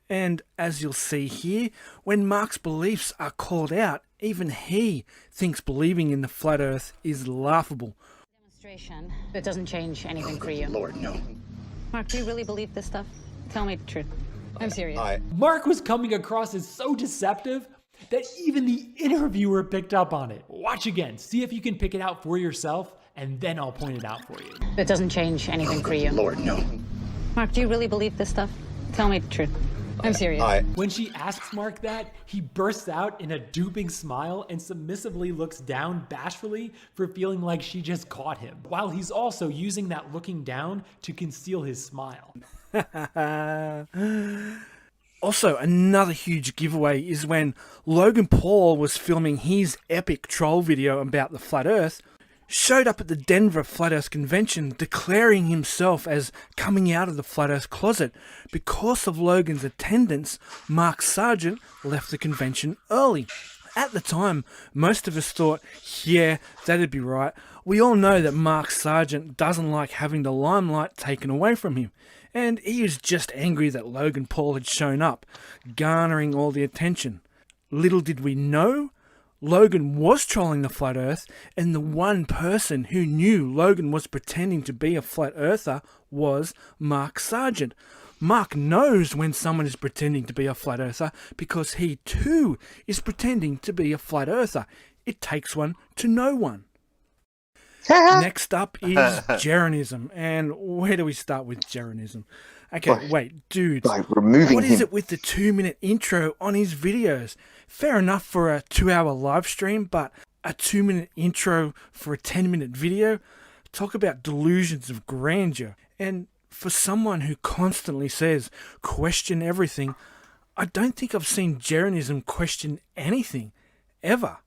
And as you'll see here, when Mark's beliefs are called out, even he thinks believing in the flat earth is laughable. Demonstration. It doesn't change anything for you. Lord, no. Mark, do you really believe this stuff? Tell me the truth. I'm serious. Mark was coming across as so deceptive that even the interviewer picked up on it. Watch again. See if you can pick it out for yourself, and then I'll point it out for you. It doesn't change anything for you. Lord, no. Mark, do you really believe this stuff? Tell me the truth. I'm serious. When she asks Mark that, he bursts out in a duping smile and submissively looks down bashfully for feeling like she just caught him, while he's also using that looking down to conceal his smile. Also, another huge giveaway is when Logan Paul was filming his epic troll video about the flat earth, showed up at the Denver Flat Earth Convention declaring himself as coming out of the Flat Earth closet. Because of Logan's attendance, Mark Sargent left the convention early. At the time, most of us thought, yeah, that'd be right. We all know that Mark Sargent doesn't like having the limelight taken away from him, and he was just angry that Logan Paul had shown up, garnering all the attention. Little did we know, Logan was trolling the Flat Earth, and the one person who knew Logan was pretending to be a Flat Earther was Mark Sargent. Mark knows when someone is pretending to be a Flat Earther because he too is pretending to be a Flat Earther. It takes one to know one. Next up is Jeranism. And where do we start with Jeranism? Okay, wait, dude. By removing what is him. it with the 2-minute intro on his videos? Fair enough for a 2-hour live stream, but a 2-minute intro for a 10-minute video? Talk about delusions of grandeur. And for someone who constantly says, question everything, I don't think I've seen Jeranism question anything, ever.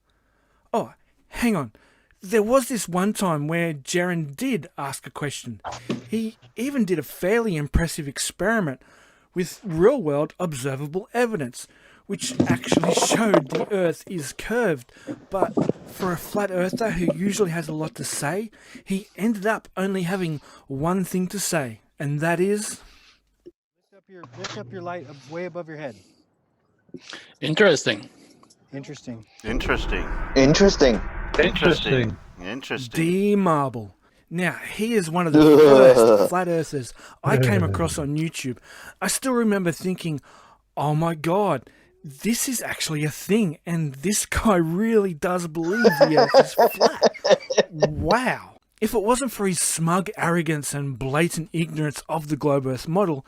Oh, hang on. There was this one time where Jaren did ask a question. He even did a fairly impressive experiment with real-world observable evidence, which actually showed the Earth is curved. But for a flat earther who usually has a lot to say, he ended up only having one thing to say, and that is... Lift up your light way above your head. Interesting. Interesting. Interesting. Interesting. Interesting. Interesting. D Marble. Now, he is one of the first flat earthers I came across on YouTube. I still remember thinking, oh my god, this is actually a thing, and this guy really does believe the Earth is flat. Wow. If it wasn't for his smug arrogance and blatant ignorance of the globe Earth model,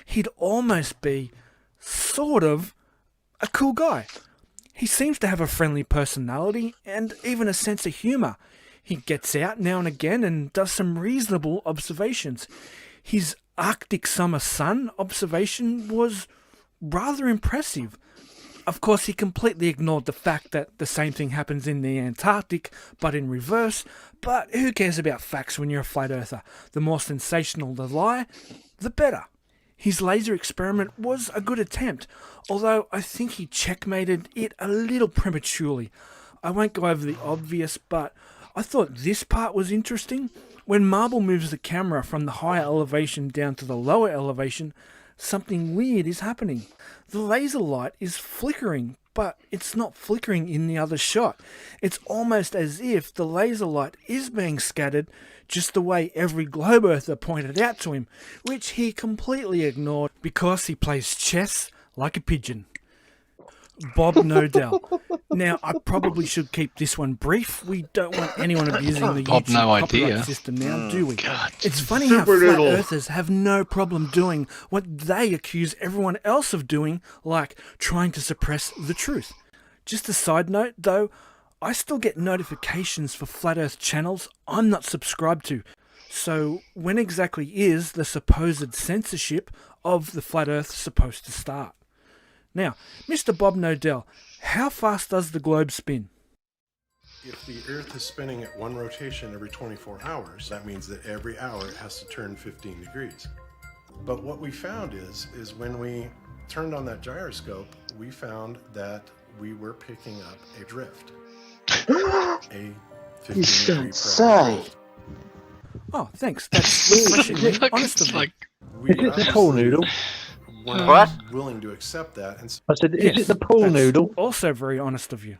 he'd almost be, sort of, a cool guy. He seems to have a friendly personality and even a sense of humour. He gets out now and again and does some reasonable observations. His Arctic summer sun observation was rather impressive. Of course, he completely ignored the fact that the same thing happens in the Antarctic, but in reverse. But who cares about facts when you're a flat earther? The more sensational the lie, the better. His laser experiment was a good attempt, although I think he checkmated it a little prematurely. I won't go over the obvious, but I thought this part was interesting. When Marble moves the camera from the higher elevation down to the lower elevation, something weird is happening. The laser light is flickering, but it's not flickering in the other shot. It's almost as if the laser light is being scattered just the way every globe earther pointed out to him, which he completely ignored because he plays chess like a pigeon. Bob Nodell. Now, I probably should keep this one brief. We don't want anyone abusing the Bob YouTube no copyright idea. system now, do we? God. It's funny how Super flat noodle. earthers have no problem doing what they accuse everyone else of doing, like trying to suppress the truth. Just a side note, though, I still get notifications for Flat Earth channels I'm not subscribed to. So when exactly is the supposed censorship of the Flat Earth supposed to start? Now, Mr. Bob Nodell, how fast does the globe spin? If the Earth is spinning at one rotation every 24 hours, that means that every hour it has to turn 15 degrees. But what we found is when we turned on that gyroscope, we found that we were picking up a drift. A 15-degree say. Oh, thanks. That's refreshingly honest of you. We Is it the pool noodle? were not What? willing to accept that. And I said, is it the pool that's noodle? Also very honest of you.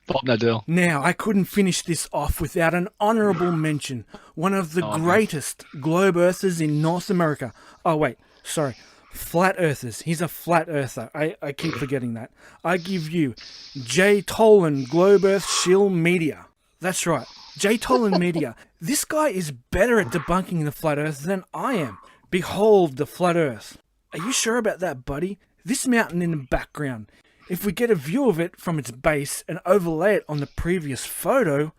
Bob Nodell. Now, I couldn't finish this off without an honourable mention. One of the Oh, no. greatest globe earthers in North America. Oh, wait, sorry. Flat earthers. He's a flat earther. I keep forgetting that. I give you J. Tolan, Globe Earth Shill Media. That's right. J. Tolan Media. This guy is better at debunking the flat earth than I am. Behold the flat earth. Are you sure about that, buddy? This mountain in the background. If we get a view of it from its base and overlay it on the previous photo,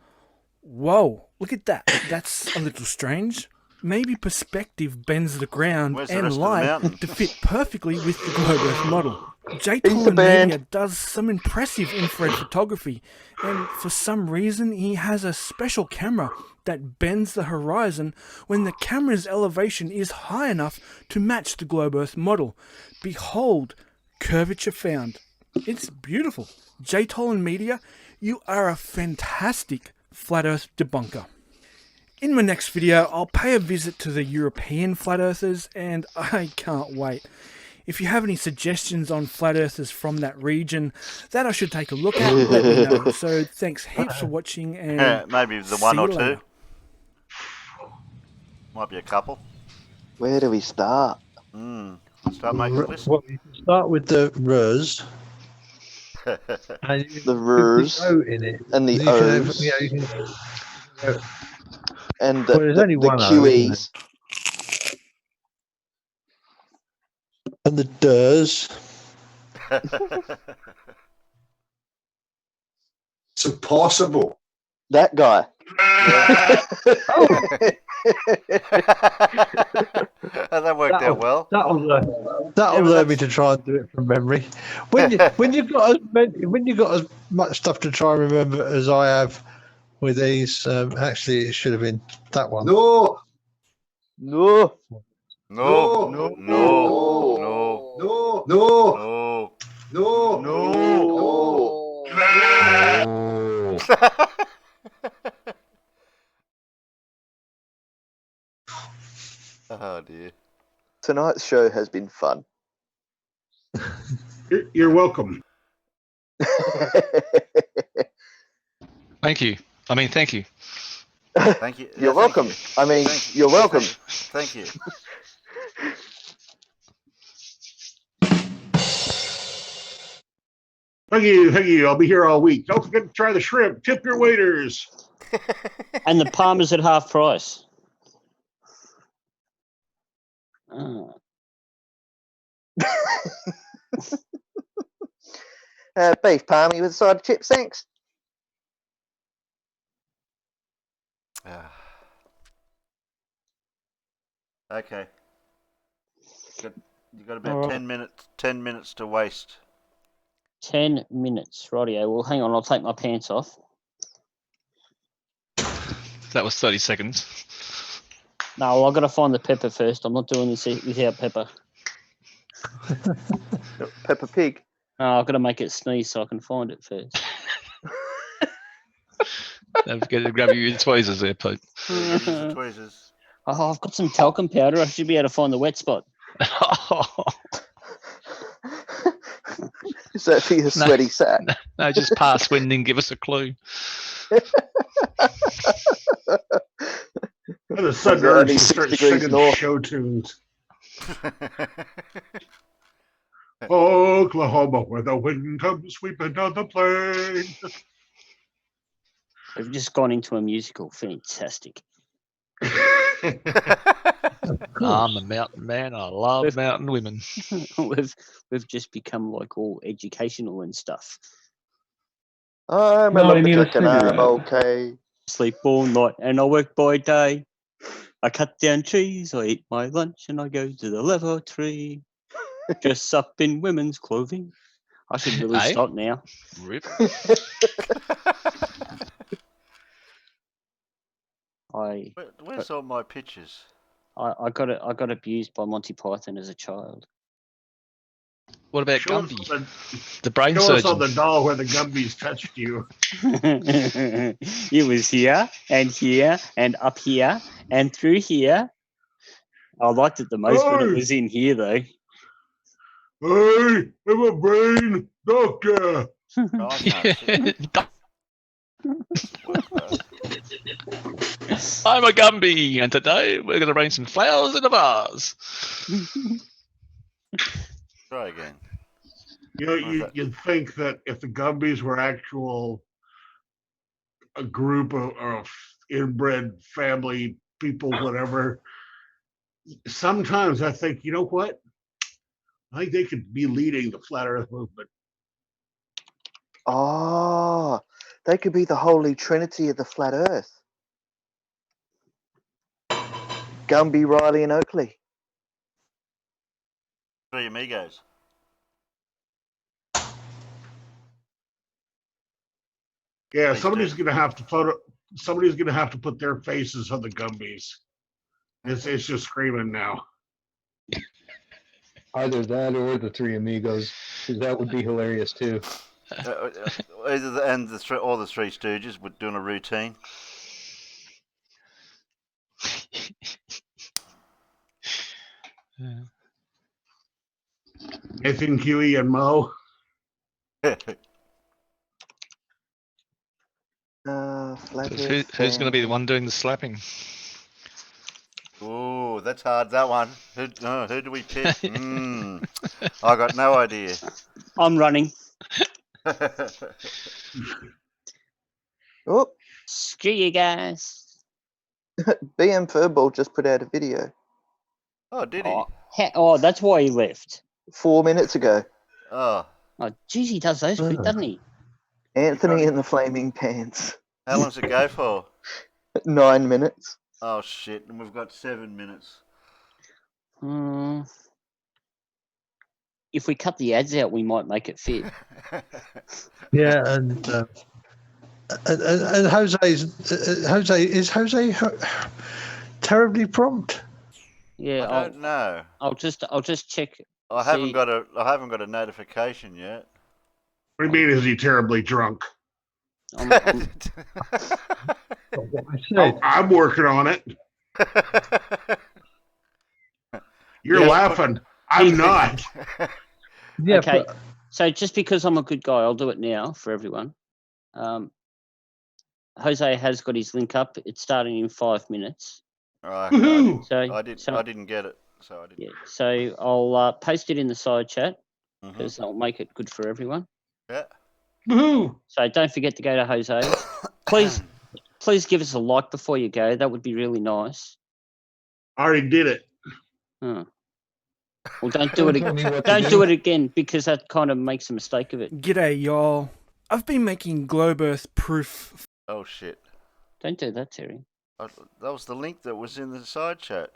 whoa, look at that. That's a little strange. Maybe perspective bends the ground Where's the and rest of the light mountain? to fit perfectly with the globe Earth model. J. the Tolan band. Media does some impressive infrared photography, and for some reason he has a special camera that bends the horizon when the camera's elevation is high enough to match the globe Earth model. Behold, curvature found. It's beautiful. J. Tolan Media, you are a fantastic Flat Earth debunker. In my next video, I'll pay a visit to the European Flat Earthers, and I can't wait. If you have any suggestions on Flat Earthers from that region that I should take a look at, let me know. So thanks heaps for watching, and maybe the see one or you two. later. Might be a couple. Where do we start? Start making a list. Well, you can start with the R's. And The R's O in it. and the You can have- O's. you can and well, there's only one O, isn't QEs. And the D's. It's impossible. That guy. That worked out well. That'll learn me to try and do it from memory. When you've got as much stuff to try and remember as I have with these, actually it should have been that one. No. No. No. No. No. No. No. No. No. Oh dear. Tonight's show has been fun. You're welcome. Thank you. Thank you. Thank you. You're welcome. You're welcome. Thank you. Thank you. I'll be here all week. Don't forget to try the shrimp. Tip your waiters. And the Palmer's at half price. Beef palmy with a side of chips, thanks. Okay. You got about 10 minutes to waste. 10 minutes. Rightio. Well, hang on. I'll take my pants off. That was 30 seconds. No, I've got to find the pepper first. I'm not doing this without pepper. Peppa Pig. No, I've got to make it sneeze so I can find it first. Don't forget to grab your tweezers there, Pete. Tweezers. Oh, I've got some talcum powder. I should be able to find the wet spot. Is that for your sweaty sack? No, just pass wind and give us a clue. The sun urge to start singing north. show tunes. Oklahoma, where the wind comes sweeping down the plain. We've just gone into a musical. Fantastic. I'm a mountain man. I love mountain women. We've just become like all educational and stuff. I'm a lumberjack and I'm okay. Sleep all night and I work by day. I cut down trees, I eat my lunch and I go to the lavatory. Dress up in women's clothing. I should really stop now. Rip. Where's all my pictures? I got abused by Monty Python as a child. What about Show Gumby? The brain Show us on surgeon. the doll where the Gumbies touched you. It was here and up here and through here. I liked it the most when it was in here though. Hey, I'm a brain doctor. I'm a Gumby, and today we're going to bring some flowers in a vase. Try again. You know, you'd think that if the Gumbies were a group of inbred family people, whatever, sometimes I think, you know what? I think they could be leading the Flat Earth movement. Oh, they could be the holy trinity of the Flat Earth. Gumby, Riley, and Oakley. Three amigos. Yeah, somebody's gonna have to put their faces on the Gumbies. It's just screaming now. Either that or the Three Amigos, because that would be hilarious too. Either or the Three Stooges were doing a routine. Nathan, Huey, and Mo. Who's going to be the one doing the slapping? Ooh, that's hard. That one. Who do we pick? I got no idea. I'm running. Oh, Screw you guys. BM Furball just put out a video Oh, did he? Oh, that's why he left. 4 minutes ago. Oh. Oh, geez, he does those quick, doesn't he? Anthony in the Flaming Pants. How long's it go for? 9 minutes. Oh shit! And we've got 7 minutes. If we cut the ads out, we might make it fit. Yeah, and Jose is terribly prompt. Yeah, I don't know. I'll just check. I haven't got a notification yet. What do you mean? Is he terribly drunk? I'm working on it. You're laughing. I'm not. Yeah. Okay. So just because I'm a good guy, I'll do it now for everyone. Jose has got his link up. It's starting in 5 minutes. Right. I didn't get it. So I didn't. Yeah. So I'll post it in the side chat because I'll make it good for everyone. Yeah. Woohoo! So don't forget to go to Jose's. Please give us a like before you go. That would be really nice. I already did it. Well, don't do it again. Don't do it again because that kind of makes a mistake of it. G'day, y'all. I've been making globe Earth proof. Oh shit! Don't do that, Terry. That was the link that was in the side chat.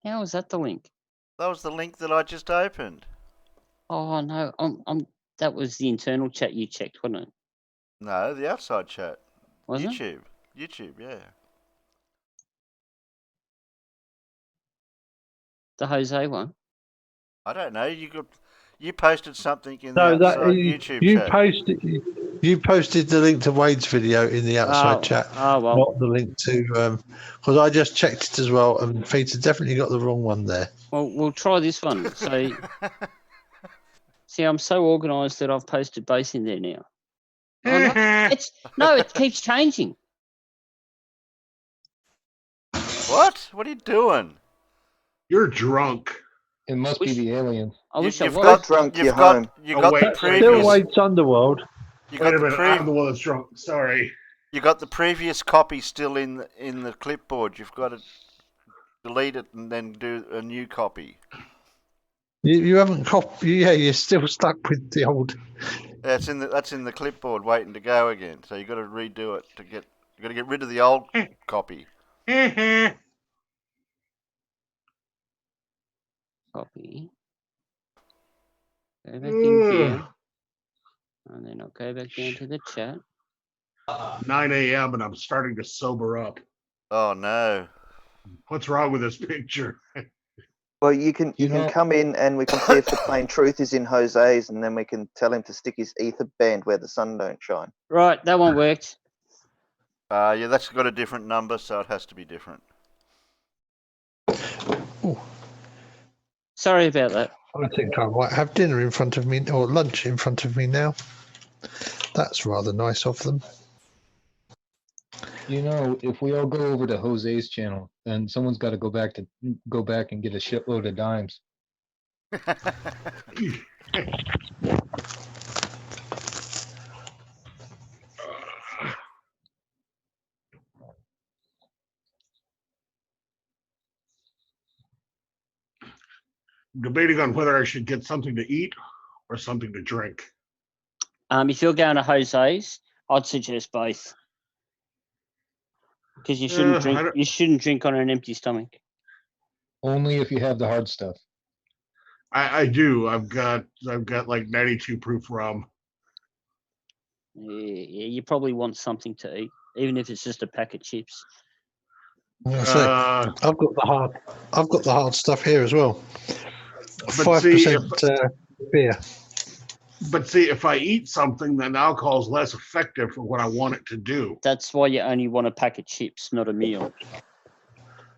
How is that the link? That was the link that I just opened. Oh no, that was the internal chat you checked, wasn't it? No, the outside chat. Was it? YouTube, yeah. The Jose one. I don't know. You posted something in the outside YouTube chat. You posted the link to Wade's video in the outside chat. Oh well. Not the link to because I just checked it as well, and Peter definitely got the wrong one there. Well, we'll try this one. So, see, I'm so organised that I've posted both in there now. It keeps changing. What? What are you doing? You're drunk. It must be the aliens. I wish I You've was. got drunk. You're home. You got wait, the previous. Still Wade's Underworld. You Wait got a minute. the I'm the one that's drunk. Sorry. You got the previous copy still in the clipboard. You've got to delete it and then do a new copy. You haven't copied. Yeah, you're still stuck with the old. That's in the clipboard waiting to go again. So you got to redo it to get. You got to get rid of the old copy. Copy. Go back in here. And then I'll go back down to the chat. 9 a.m. and I'm starting to sober up. Oh no! What's wrong with this picture? Well, you can come in and we can see if the plain truth is in Jose's, and then we can tell him to stick his ether band where the sun don't shine. Right, that one worked. Yeah, that's got a different number, so it has to be different. Ooh. Sorry about that. I think I might have dinner in front of me or lunch in front of me now. That's rather nice of them. You know, if we all go over to Jose's channel, then someone's got to go back and get a shitload of dimes. Debating on whether I should get something to eat or something to drink. If you're going to Jose's, I'd suggest both. Because you shouldn't drink. You shouldn't drink on an empty stomach. Only if you have the hard stuff. I do. I've got like 92 proof rum. Yeah, you probably want something to eat, even if it's just a pack of chips. I've got the hard stuff here as well. But see, 5% beer. But see, if I eat something, then alcohol is less effective for what I want it to do. That's why you only want a pack of chips, not a meal.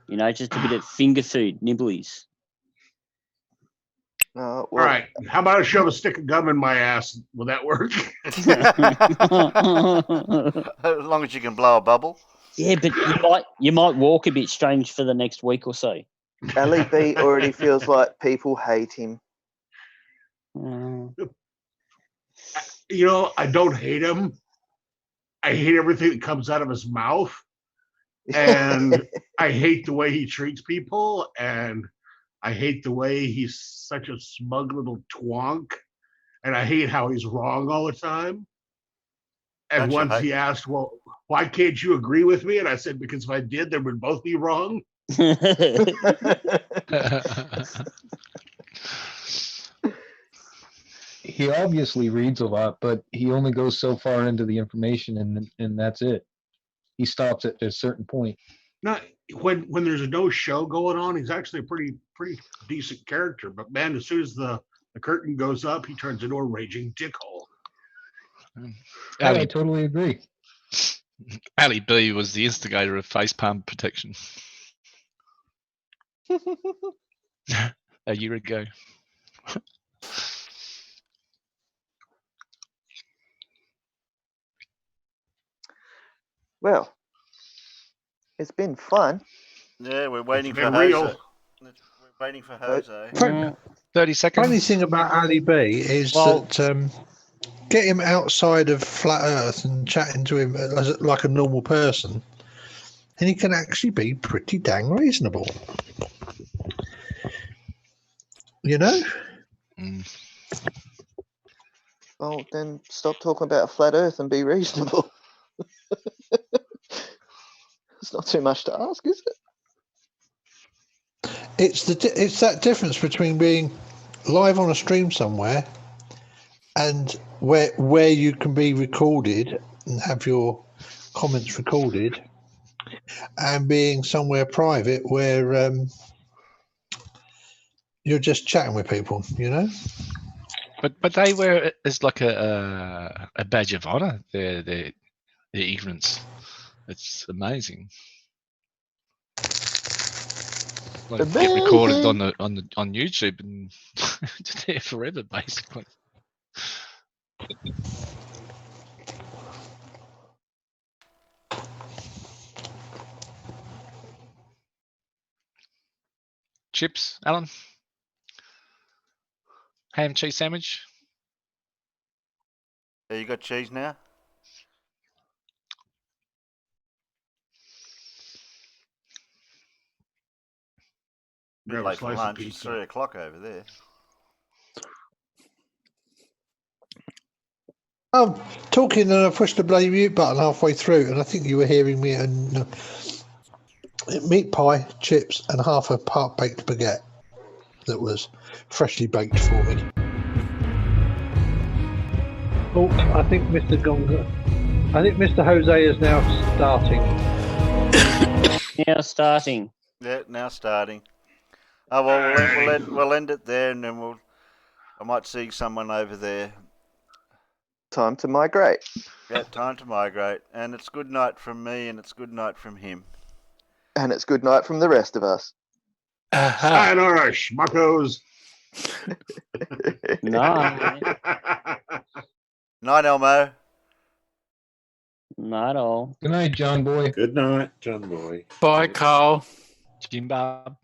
You know, just a bit of finger food, nibblies. All right. How about I shove a stick of gum in my ass? Will that work? As long as you can blow a bubble. Yeah, but you might walk a bit strange for the next week or so. Ali B already feels like people hate him. You know, I don't hate him. I hate everything that comes out of his mouth. And I hate the way he treats people. And I hate the way he's such a smug little twonk. And I hate how he's wrong all the time. And once he asked, well, why can't you agree with me? And I said, because if I did, then we'd both be wrong. He obviously reads a lot, but he only goes so far into the information, and that's it. He stops at a certain point. Not when there's no show going on, he's actually a pretty decent character. But man, as soon as the curtain goes up, he turns into a raging dickhole. I totally agree. Ali B was the instigator of facepalm protection a year ago. Well, it's been fun. Yeah, we're waiting for real. Jose. We're waiting for Jose. 30 seconds. Funny thing about Ali B is that get him outside of Flat Earth and chatting to him like a normal person, and he can actually be pretty dang reasonable. You know? Well, then stop talking about a flat Earth and be reasonable. It's not too much to ask, is it? It's that difference between being live on a stream somewhere and where you can be recorded and have your comments recorded, and being somewhere private where you're just chatting with people, you know. But they wear it as like a badge of honor. Their ignorance. It's amazing. Like get recorded on YouTube and just there forever, basically. Chips, Alan? Ham cheese sandwich? Yeah, you got cheese now? Bit late for lunch. It's 3 o'clock over there. I'm talking and I pushed the bloody mute button halfway through, and I think you were hearing me. And meat pie, chips, and half a part-baked baguette that was freshly baked for me. Oh, I think Mr. Jose is now starting. Now starting. Yeah, now starting. Oh well, we'll end it there, and then I might see someone over there. Time to migrate. Yeah, time to migrate, and it's good night from me, and it's good night from him, and it's good night from the rest of us. Sayonara, schmuckos. Night. Night, Elmo. Not all. Good night, John Boy. Good night, John Boy. Bye, Carl. Jim Bob.